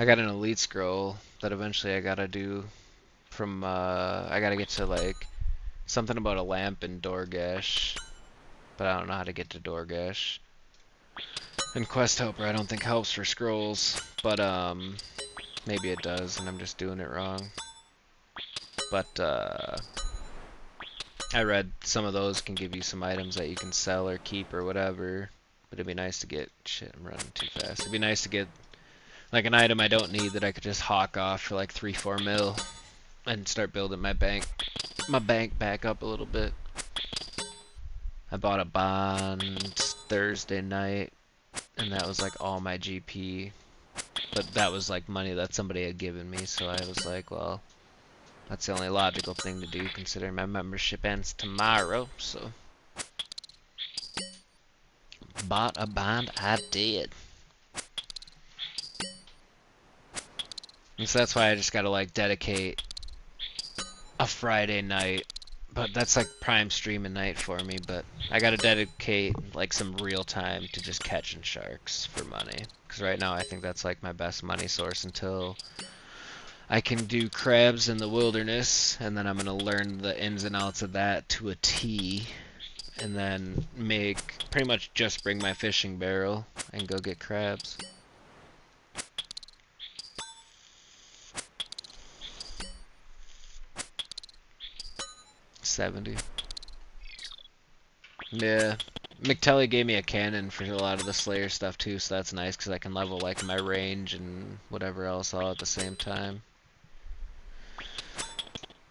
I got an elite scroll that eventually I gotta do from I gotta get to like something about a lamp in Dorgash, but I don't know how to get to Dorgash. And Quest Helper I don't think helps for scrolls, but maybe it does and I'm just doing it wrong. But I read some of those can give you some items that you can sell or keep or whatever, but it'd be nice to get, shit, I'm running too fast. It'd be nice to get like an item I don't need that I could just hawk off for like 3-4 mil and start building my bank back up a little bit. I bought a bond Thursday night and that was like all my GP, but that was like money that somebody had given me, so I was like, well, that's the only logical thing to do considering my membership ends tomorrow, so bought a bond, I did. And so that's why I just gotta like dedicate a Friday night, but that's like prime streaming night for me, but I gotta dedicate like some real time to just catching sharks for money, because right now I think that's like my best money source until I can do crabs in the wilderness, and then I'm gonna learn the ins and outs of that to a T, and then make pretty much just bring my fishing barrel and go get crabs. 70. Yeah. McTelly gave me a cannon for a lot of the Slayer stuff too, so that's nice because I can level like my range and whatever else all at the same time.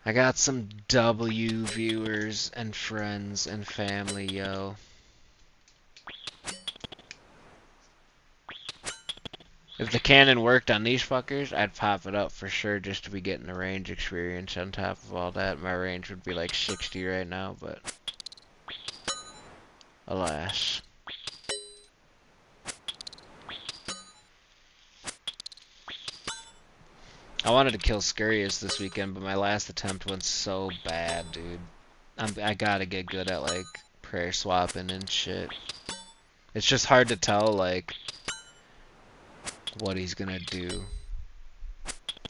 I got some W viewers and friends and family, yo. If the cannon worked on these fuckers, I'd pop it up for sure just to be getting the range experience on top of all that. My range would be like 60 right now, but alas. I wanted to kill Scurious this weekend, but my last attempt went so bad, dude. I gotta get good at like prayer swapping and shit. It's just hard to tell like what he's gonna do.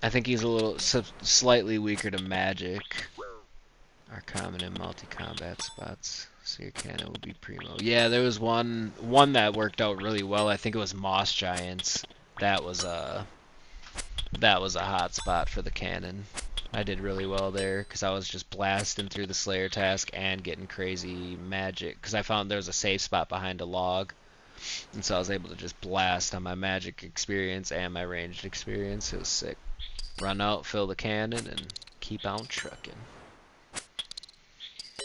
I think he's a little slightly weaker to magic. Are common in multi-combat spots. So your cannon would be primo. Yeah, there was one that worked out really well. I think it was Moss Giants. That was a hot spot for the cannon. I did really well there because I was just blasting through the Slayer task and getting crazy magic because I found there was a safe spot behind a log. And so I was able to just blast on my magic experience and my ranged experience. It was sick. Run out, fill the cannon, and keep on trucking.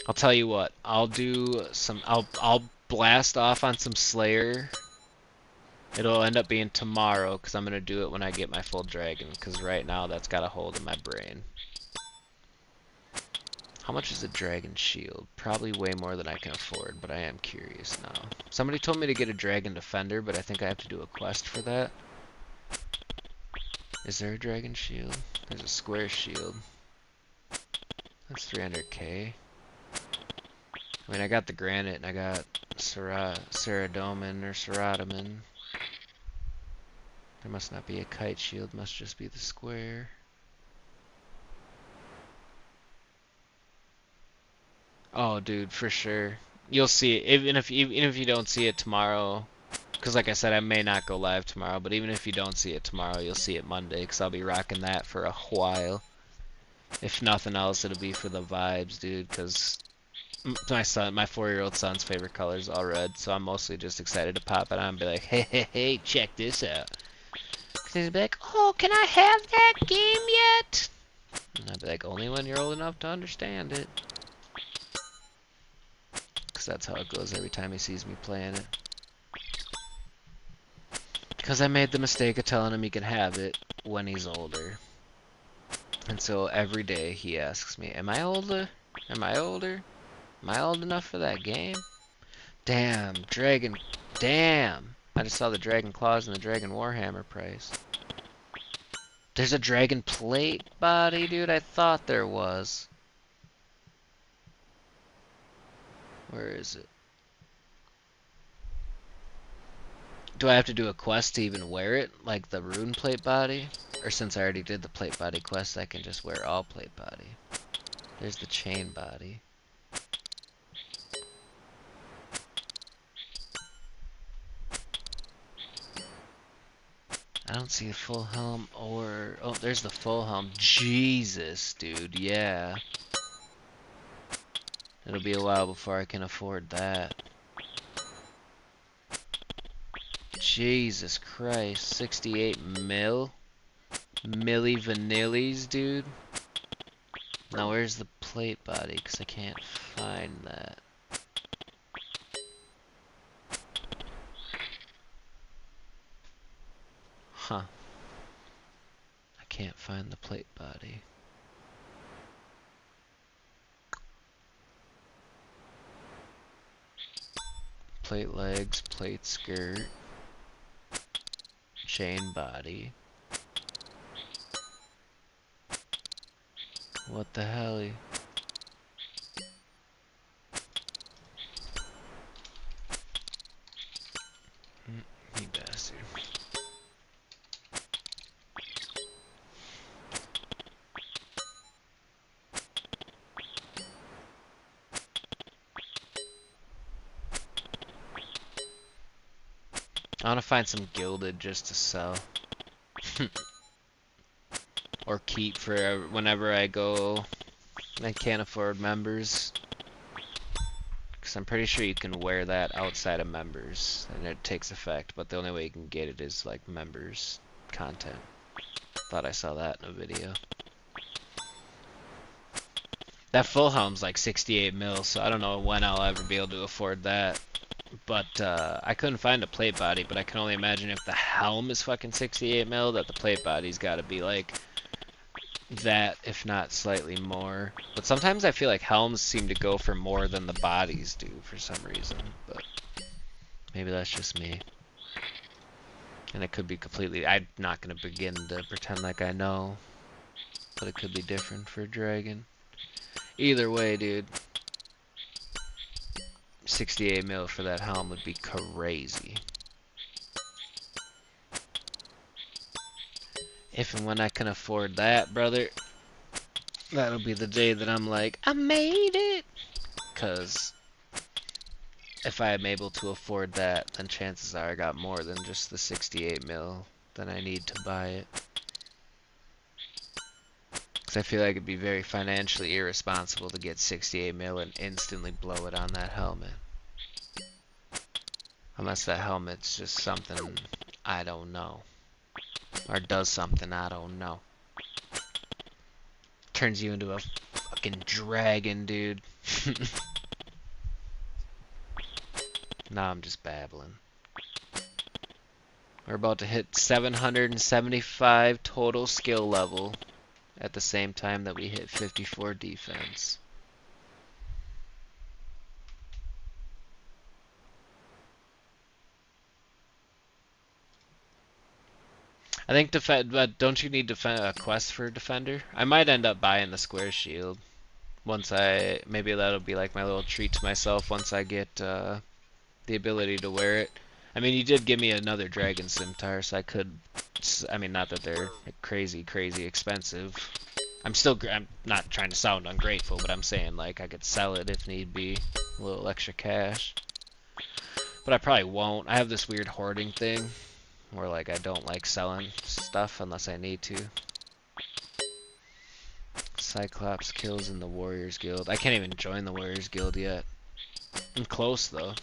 I'll tell you what. I'll do some. I'll blast off on some Slayer. It'll end up being tomorrow because I'm gonna do it when I get my full dragon. Because right now that's got a hold in my brain. How much is a dragon shield? Probably way more than I can afford, but I am curious now. Somebody told me to get a dragon defender, but I think I have to do a quest for that. Is there a dragon shield? There's a square shield. That's 300k. I mean, I got the granite and I got Ceradomin or Ceratomin. There must not be a kite shield, must just be the square. Oh, dude, for sure. You'll see it, even if you don't see it tomorrow. Because like I said, I may not go live tomorrow, but even if you don't see it tomorrow, you'll see it Monday, because I'll be rocking that for a while. If nothing else, it'll be for the vibes, dude, because my 4-year-old son's favorite color is all red, so I'm mostly just excited to pop it on and be like, hey, hey, hey, check this out. Because he'll be like, oh, can I have that game yet? And I'll be like, only when you're old enough to understand it. Because that's how it goes every time he sees me playing it. Because I made the mistake of telling him he can have it when he's older. And so every day he asks me, am I older? Am I older? Am I old enough for that game? Damn, Dragon. Damn. I just saw the Dragon Claws and the Dragon Warhammer price. There's a Dragon Plate body, dude. I thought there was. Where is it? Do I have to do a quest to even wear it? Like the rune plate body? Or since I already did the plate body quest, I can just wear all plate body. There's the chain body. I don't see a full helm or... Oh, there's the full helm. Jesus, dude, yeah. It'll be a while before I can afford that. Jesus Christ, 68 mil? Milli Vanillis, dude? Now where's the plate body? Because I can't find that. Huh. I can't find the plate body. Plate legs, plate skirt, chain body. What the hell? You bastard. I want to find some gilded just to sell. Or keep for whenever I go and can't afford members. Because I'm pretty sure you can wear that outside of members and it takes effect, but the only way you can get it is like members content. Thought I saw that in a video. That full helm's like 68 mil, so I don't know when I'll ever be able to afford that. But I couldn't find a plate body, but I can only imagine if the helm is fucking 68 mil, that the plate body's got to be like that, if not slightly more. But sometimes I feel like helms seem to go for more than the bodies do for some reason. But maybe that's just me. And it could be completely... I'm not going to begin to pretend like I know. But it could be different for Dragon. Either way, dude. 68 mil for that helm would be crazy. If and when I can afford that, brother, that'll be the day that I'm like, I made it! Because if I am able to afford that, then chances are I got more than just the 68 mil that I need to buy it. Because I feel like it'd be very financially irresponsible to get 68 mil and instantly blow it on that helmet. Unless that helmet's just something I don't know. Or does something I don't know. Turns you into a fucking dragon, dude. Nah, I'm just babbling. We're about to hit 775 total skill level at the same time that we hit 54 defense. I think but don't you need a quest for defender? I might end up buying the square shield once maybe that'll be like my little treat to myself once I get the ability to wear it. I mean, you did give me another dragon scimitar, so I could. I mean, not that they're crazy expensive. I'm not trying to sound ungrateful, but I'm saying like I could sell it if need be, a little extra cash. But I probably won't. I have this weird hoarding thing, where like I don't like selling stuff unless I need to. Cyclops kills in the Warriors Guild. I can't even join the Warriors Guild yet. I'm close though.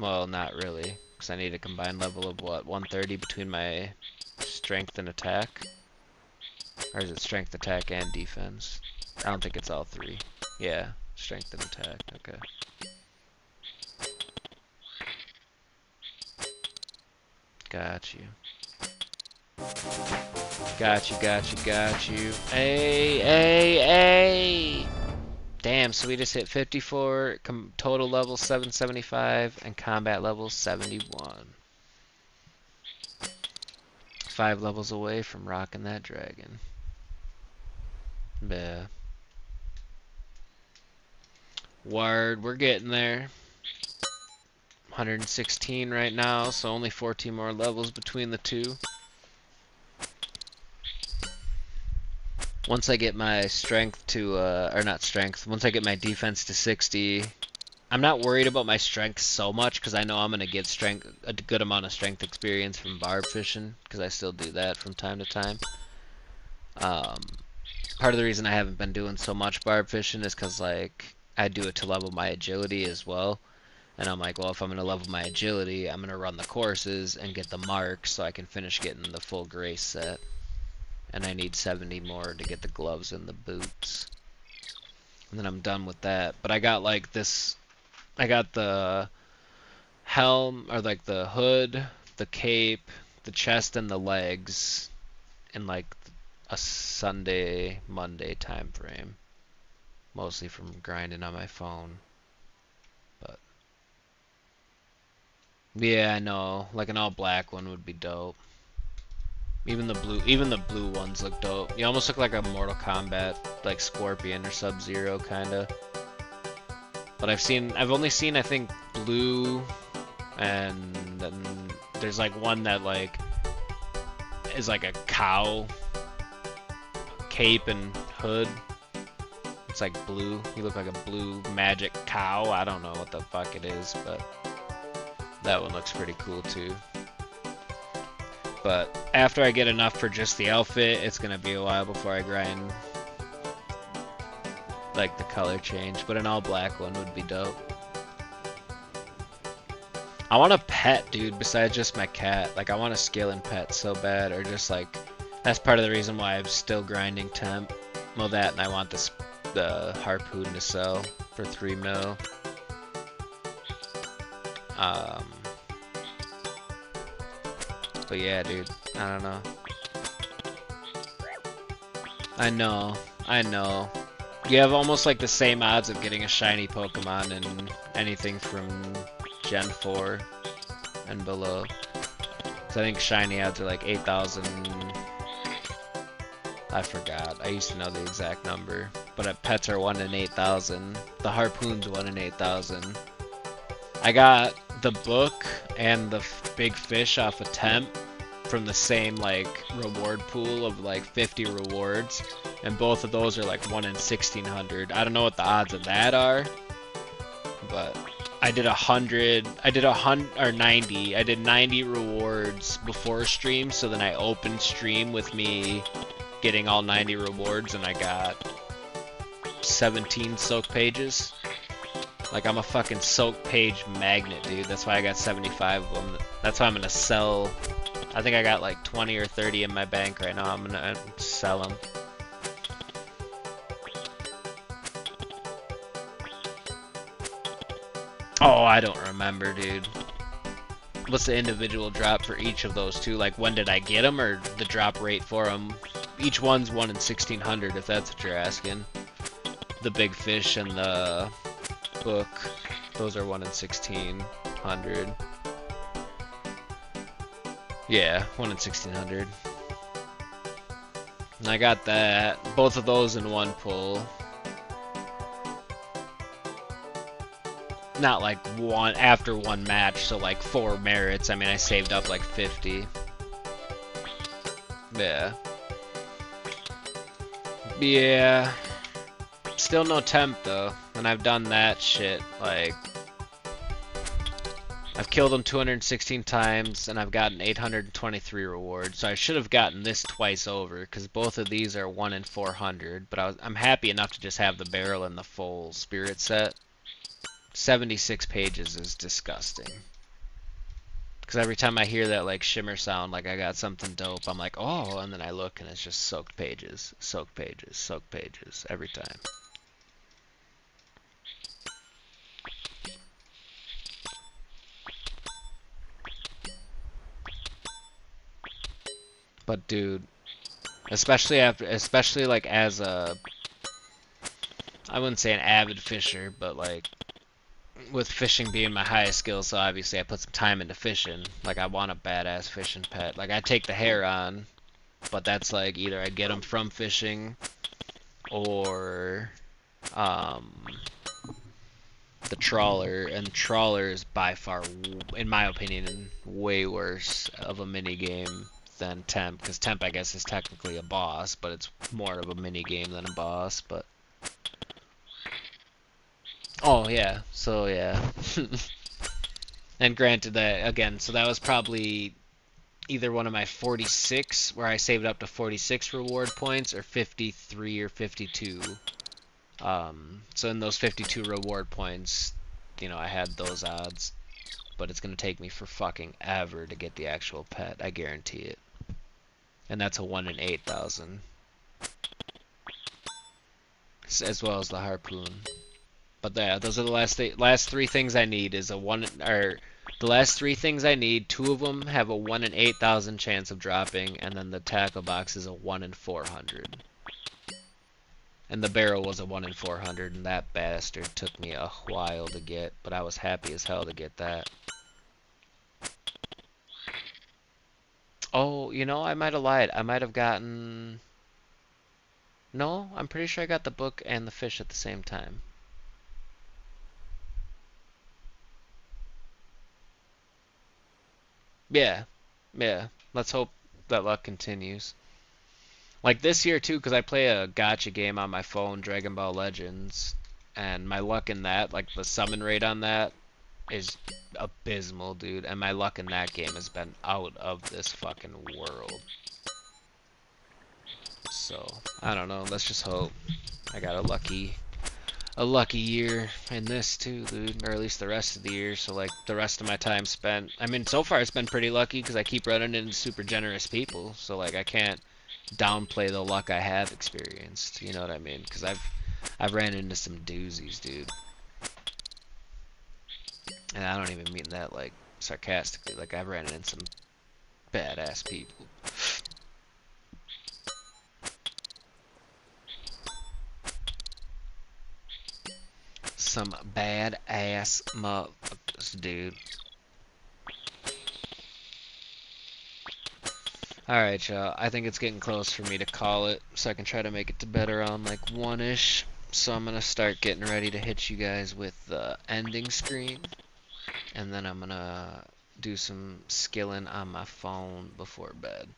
Well, not really, because I need a combined level of what, 130 between my strength and attack? Or is it strength, attack, and defense? I don't think it's all three. Yeah, strength and attack, okay. Got you. Got you. Hey! Damn, so we just hit 54, total level 775, and combat level 71. 5 levels away from rocking that dragon. Yeah. Word, we're getting there. 116 right now, so only 14 more levels between the two. Once I get my strength to, or not strength, once I get my defense to 60, I'm not worried about my strength so much because I know I'm going to get strength, a good amount of strength experience from barb fishing because I still do that from time to time. Part of the reason I haven't been doing so much barb fishing is because like I do it to level my agility as well. And I'm like, well, if I'm going to level my agility, I'm going to run the courses and get the marks so I can finish getting the full grace set. And I need 70 more to get the gloves and the boots. And then I'm done with that. But I got like this, I got the helm, or like the hood, the cape, the chest, and the legs in like a Sunday, Monday time frame. Mostly from grinding on my phone. But yeah, I know. Like an all black one would be dope. Even the blue ones look dope. You almost look like a Mortal Kombat, like Scorpion or Sub-Zero kinda. But I've only seen I think blue, and then there's like one that like is like a cow cape and hood. It's like blue. You look like a blue magic cow. I don't know what the fuck it is, but that one looks pretty cool too. But after I get enough for just the outfit, it's gonna be a while before I grind like the color change. But an all black one would be dope. I want a pet, dude, besides just my cat. Like I want a skilling pet so bad, or just like that's part of the reason why I'm still grinding temp. Well, that, and I want the harpoon to sell for 3 mil. But yeah, dude, I don't know. I know. You have almost like the same odds of getting a shiny Pokemon in anything from Gen 4 and below. So I think shiny odds are like 8,000. I forgot. I used to know the exact number. But pets are 1 in 8,000. The harpoon's 1 in 8,000. I got the book and the big fish off of temp from the same like reward pool of like 50 rewards, and both of those are like 1 in 1,600. I don't know what the odds of that are, but I did 90 rewards before stream, so then I opened stream with me getting all 90 rewards, and I got 17 soak pages. Like, I'm a fucking soak page magnet, dude. That's why I got 75 of them. That's why I'm gonna sell. I think I got like 20 or 30 in my bank right now. I'm gonna sell them. Oh, I don't remember, dude. What's the individual drop for each of those two? Like, when did I get them, or the drop rate for them? Each one's 1 in 1600, if that's what you're asking. The big fish and the book, those are 1 in 1600. Yeah, 1 in 1600. And I got that. Both of those in one pull. Not like one after one match, so like 4 merits. I mean, I saved up like 50. Yeah. Yeah. Still no temp though. And I've done that shit. Like, I've killed him 216 times, and I've gotten 823 rewards. So I should have gotten this twice over, because both of these are 1 in 400. But I'm happy enough to just have the barrel and the full spirit set. 76 pages is disgusting. Because every time I hear that like shimmer sound, like I got something dope, I'm like, oh, and then I look and it's just soaked pages, soaked pages, soaked pages, every time. But dude, especially like as a, I wouldn't say an avid fisher, but like with fishing being my highest skill, so obviously I put some time into fishing. Like I want a badass fishing pet. Like I take the hair on, but that's like either I get them from fishing or the trawler, and trawler is by far, in my opinion, way worse of a mini game than temp, because temp I guess is technically a boss, but it's more of a mini game than a boss. But oh yeah, so yeah. And granted that again, so that was probably either one of my 46 where I saved up to 46 reward points, or 53 or 52. So in those 52 reward points, you know, I had those odds. But it's going to take me for fucking ever to get the actual pet. I guarantee it. And that's a 1 in 8,000. As well as the harpoon. But yeah, those are the last three things I need. Is a 1, or the last 3 things I need, 2 of them have a 1 in 8,000 chance of dropping, and then the tackle box is a 1 in 400. And the barrel was a 1 in 400, and that bastard took me a while to get, but I was happy as hell to get that. Oh, you know, I might have lied. I might have gotten... No, I'm pretty sure I got the book and the fish at the same time. Yeah, yeah. Let's hope that luck continues. Like this year too, because I play a gacha game on my phone, Dragon Ball Legends, and my luck in that, like the summon rate on that, is abysmal, dude. And my luck in that game has been out of this fucking world. So, I don't know. Let's just hope I got a lucky year in this too, dude, or at least the rest of the year. So like the rest of my time spent, I mean, so far it's been pretty lucky because I keep running into super generous people. So like I can't downplay the luck I have experienced. You know what I mean? Because I've ran into some doozies, dude, and I don't even mean that like sarcastically. Like I've ran into some badass people. Some badass motherfuckers, dude. Alright, y'all. I think it's getting close for me to call it, so I can try to make it to bed around like 1-ish. So I'm gonna start getting ready to hit you guys with the ending screen. And then I'm gonna do some skilling on my phone before bed.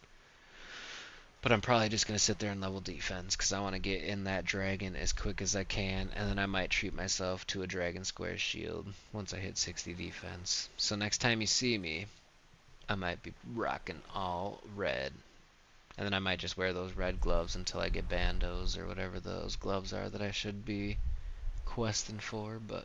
But I'm probably just going to sit there and level defense, because I want to get in that dragon as quick as I can, and then I might treat myself to a dragon square shield once I hit 60 defense. So next time you see me, I might be rocking all red. And then I might just wear those red gloves until I get bandos, or whatever those gloves are that I should be questing for, but...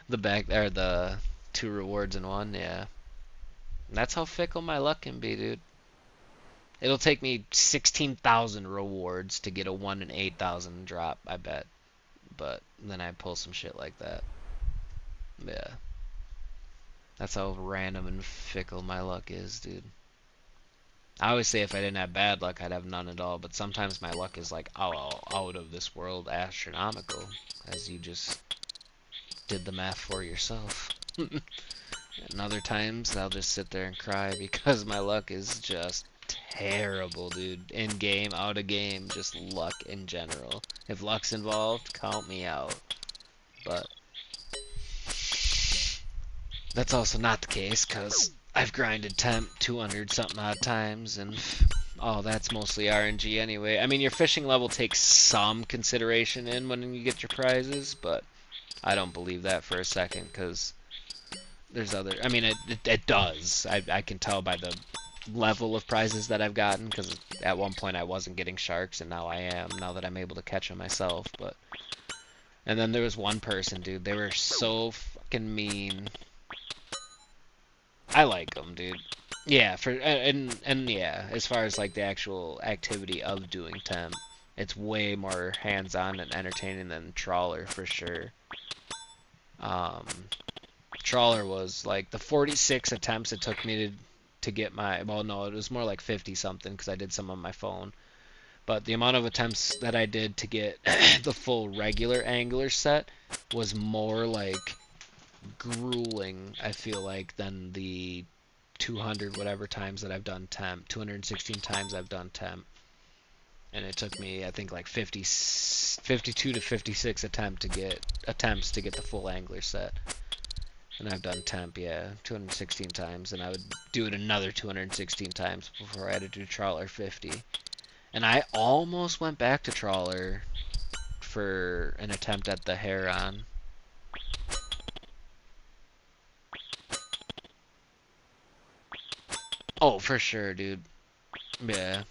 the back, or the 2 rewards in one, yeah. That's how fickle my luck can be, dude. It'll take me 16,000 rewards to get a 1 in 8,000 drop, I bet. But then I pull some shit like that. Yeah. That's how random and fickle my luck is, dude. I always say if I didn't have bad luck, I'd have none at all, but sometimes my luck is like out of this world astronomical, as you just did the math for yourself. And other times, I'll just sit there and cry because my luck is just terrible, dude. In game, out of game, just luck in general. If luck's involved, count me out. But that's also not the case, because I've grinded temp 200 something odd times, and that's mostly RNG anyway. I mean, your fishing level takes some consideration in when you get your prizes, but I don't believe that for a second, because there's other... I mean, it does. I can tell by the level of prizes that I've gotten, because at one point I wasn't getting sharks, and now I am, now that I'm able to catch them myself, but... And then there was one person, dude, they were so fucking mean. I like them, dude. Yeah, and yeah, as far as like the actual activity of doing temp, it's way more hands-on and entertaining than Trawler for sure. Trawler was like the 46 attempts it took me to get my, well, no, it was more like 50 something because I did some on my phone. But the amount of attempts that I did to get the full regular angler set was more like grueling, I feel like, than the 200 whatever times that I've done temp. 216 times I've done temp. And it took me, I think, like 52 to 56 attempts to get the full angler set. And I've done temp, yeah, 216 times, and I would do it another 216 times before I had to do trawler 50. And I almost went back to trawler for an attempt at the heron. Oh, for sure, dude. Yeah.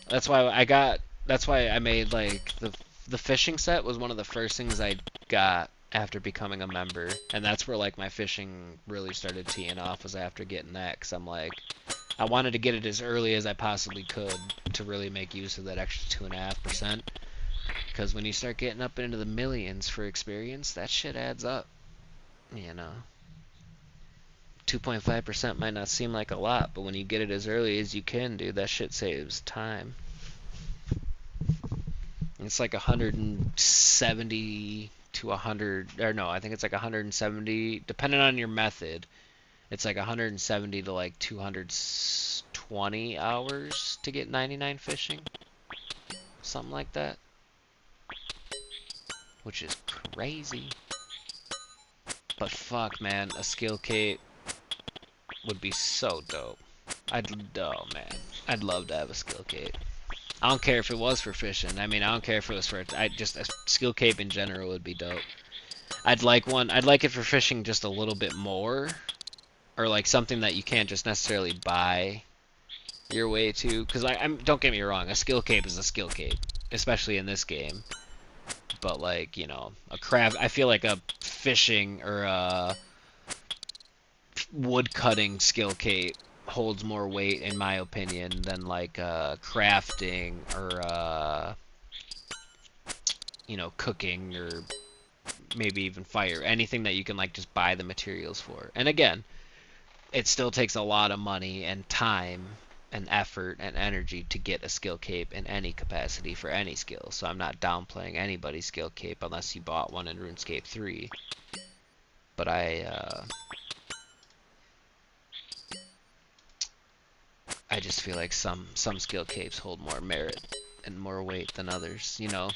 That's why I made, like, the fishing set was one of the first things I got after becoming a member, and that's where like my fishing really started teeing off, was after getting that, because I'm like, I wanted to get it as early as I possibly could to really make use of that extra 2.5%, because when you start getting up into the millions for experience, that shit adds up, you know. 2.5% might not seem like a lot, but when you get it as early as you can, dude, that shit saves time. It's like 170 to 100, or no, I think it's like 170, depending on your method. It's like 170 to like 220 hours to get 99 fishing. Something like that. Which is crazy. But fuck, man, a skill cape would be so dope. Oh man, I'd love to have a skill cape. I don't care if it was for fishing. I mean, I don't care if it was for... just a skill cape in general would be dope. I'd like one. I'd like it for fishing just a little bit more. Or like something that you can't just necessarily buy your way to. Because don't get me wrong, a skill cape is a skill cape. Especially in this game. But like, you know, I feel like a fishing or a wood cutting skill cape holds more weight, in my opinion, than like crafting or you know, cooking, or maybe even fire. Anything that you can like just buy the materials for. And again, it still takes a lot of money and time and effort and energy to get a skill cape in any capacity for any skill. So I'm not downplaying anybody's skill cape unless you bought one in RuneScape 3. But I just feel like some skill capes hold more merit and more weight than others, you know?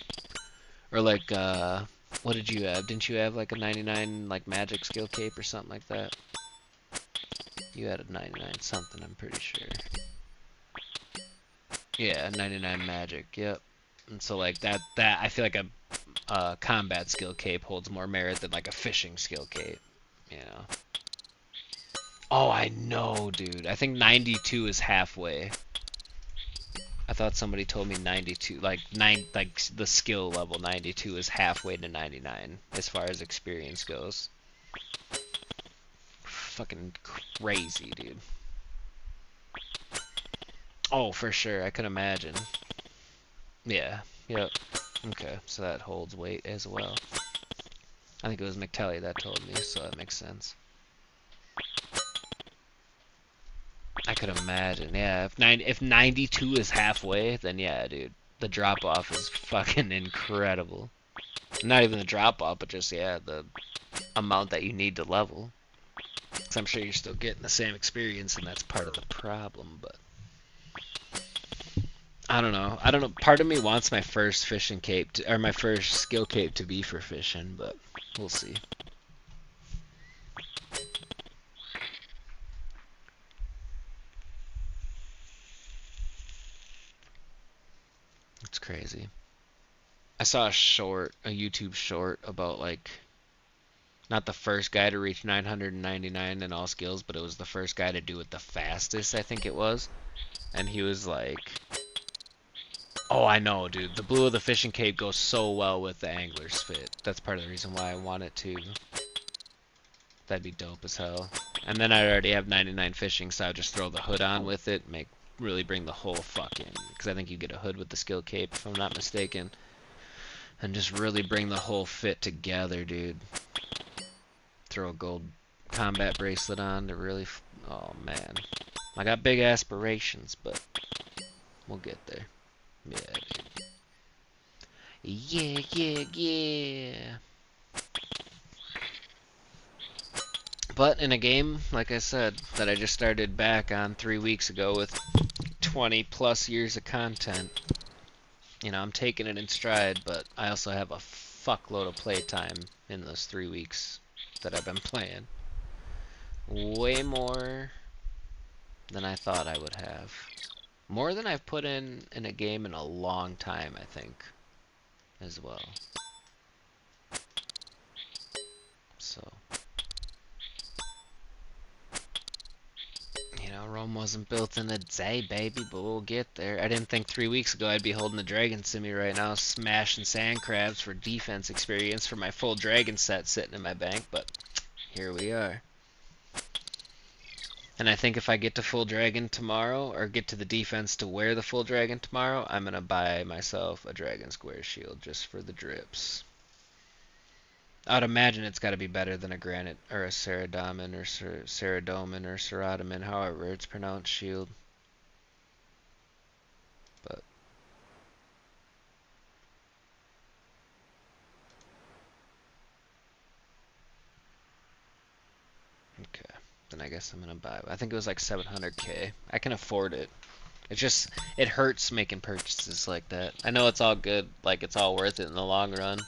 Or like, what did you have? Didn't you have like a 99 like magic skill cape or something like that? You had a 99 something, I'm pretty sure. Yeah, 99 magic, yep. And so like that I feel like a combat skill cape holds more merit than like a fishing skill cape, you know? Oh, I know, dude. I think 92 is halfway. I thought somebody told me 92, like the skill level 92 is halfway to 99 as far as experience goes. Fucking crazy, dude. Oh, for sure. I could imagine. Yeah. Yep. Okay. So that holds weight as well. I think it was McTelly that told me, so that makes sense. I could imagine. Yeah. If 92 is halfway, then yeah, dude. The drop off is fucking incredible. Not even the drop off, but just yeah, the amount that you need to level. Because I'm sure you're still getting the same experience, and that's part of the problem. But I don't know. I don't know. Part of me wants my first fishing cape, or my first skill cape to be for fishing, but we'll see. It's crazy. I saw a YouTube short about like not the first guy to reach 999 in all skills, but it was the first guy to do it the fastest, I think it was. And he was like, "Oh, I know, dude. The blue of the fishing cape goes so well with the angler's fit. That's part of the reason why I want it to. That'd be dope as hell." And then I already have 99 fishing, so I'll just throw the hood on with it, really bring the whole fucking, because I think you get a hood with the skill cape, if I'm not mistaken. And just really bring the whole fit together, dude. Throw a gold combat bracelet on to really, oh man. I got big aspirations, but we'll get there. Yeah, dude. Yeah, yeah, yeah. But in a game, like I said, that I just started back on 3 weeks ago with 20 plus years of content, you know, I'm taking it in stride, but I also have a fuckload of playtime in those 3 weeks that I've been playing. Way more than I thought I would have. More than I've put in a game in a long time, I think, as well. So, you know, Rome wasn't built in a day, baby, but we'll get there. I didn't think 3 weeks ago I'd be holding the dragon simi right now, smashing sand crabs for defense experience for my full dragon set sitting in my bank, but here we are. And I think if I get to full dragon tomorrow, or get to the defense to wear the full dragon tomorrow, I'm going to buy myself a dragon square shield just for the drips. I'd imagine it's got to be better than a granite, or a Ceradomin, or Ceradomin, or Ceratomin, however it's pronounced, shield. But okay, then I guess I'm gonna buy. I think it was like 700k. I can afford it. It's just, it hurts making purchases like that. I know it's all good, like it's all worth it in the long run.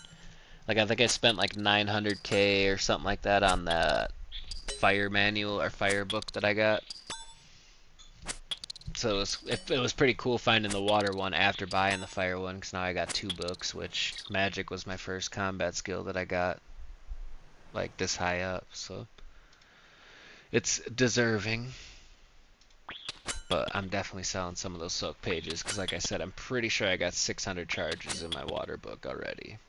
Like I think I spent like 900k or something like that on that fire manual or fire book that I got. So it was pretty cool finding the water one after buying the fire one, because now I got 2 books, which magic was my first combat skill that I got like this high up, so it's deserving. But I'm definitely selling some of those soak pages, because like I said, I'm pretty sure I got 600 charges in my water book already.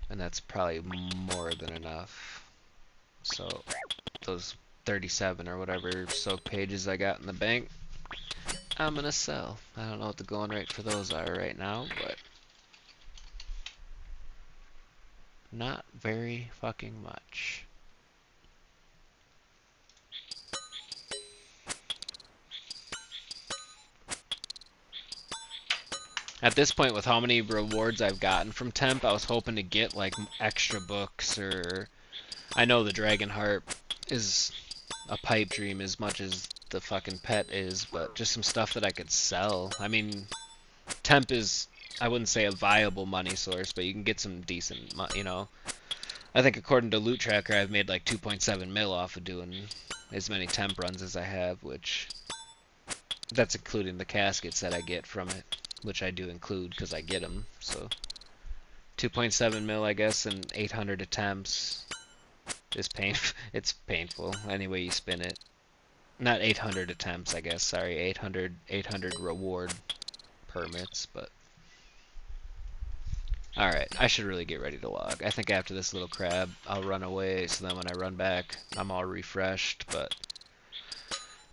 And that's probably more than enough. So those 37 or whatever soak pages I got in the bank, I'm gonna sell. I don't know what the going rate for those are right now, but not very fucking much. At this point, with how many rewards I've gotten from Temp, I was hoping to get like extra books, or I know the Dragon Harp is a pipe dream as much as the fucking pet is, but just some stuff that I could sell. I mean, Temp is, I wouldn't say a viable money source, but you can get some decent, you know. I think according to Loot Tracker, I've made like 2.7 mil off of doing as many Temp runs as I have, which that's including the caskets that I get from it, which I do include because I get them. So 2.7 mil, I guess, and 800 attempts is it's painful any way you spin it. Not 800 attempts, I guess. Sorry, 800 reward permits, but alright, I should really get ready to log. I think after this little crab, I'll run away, so then when I run back, I'm all refreshed, but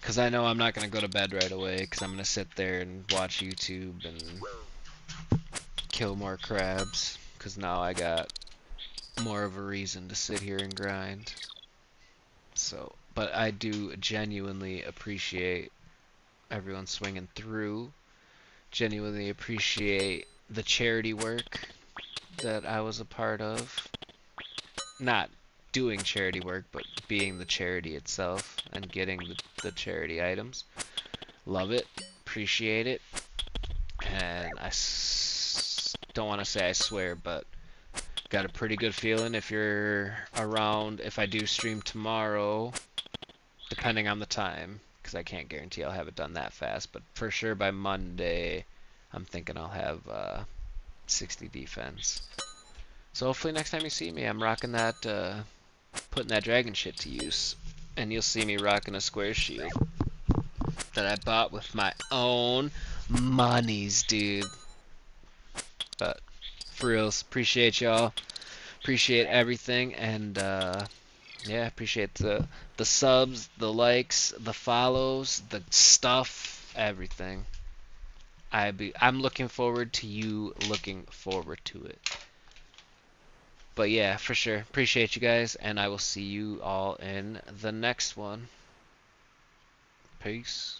Because I know I'm not going to go to bed right away because I'm going to sit there and watch YouTube and kill more crabs. Because now I got more of a reason to sit here and grind. So, but I do genuinely appreciate everyone swinging through. Genuinely appreciate the charity work that I was a part of. Not doing charity work, but being the charity itself and getting the charity items. Love it. Appreciate it. And don't want to say I swear, but got a pretty good feeling if you're around, if I do stream tomorrow, depending on the time, because I can't guarantee I'll have it done that fast, but for sure by Monday, I'm thinking I'll have 60 defense. So hopefully next time you see me, I'm rocking that, putting that dragon shit to use. And you'll see me rocking a square shield that I bought with my own monies, dude. But for reals, appreciate y'all. Appreciate everything, and yeah, appreciate the subs, the likes, the follows, the stuff, everything. I'm looking forward to you looking forward to it. But yeah, for sure. Appreciate you guys, and I will see you all in the next one. Peace.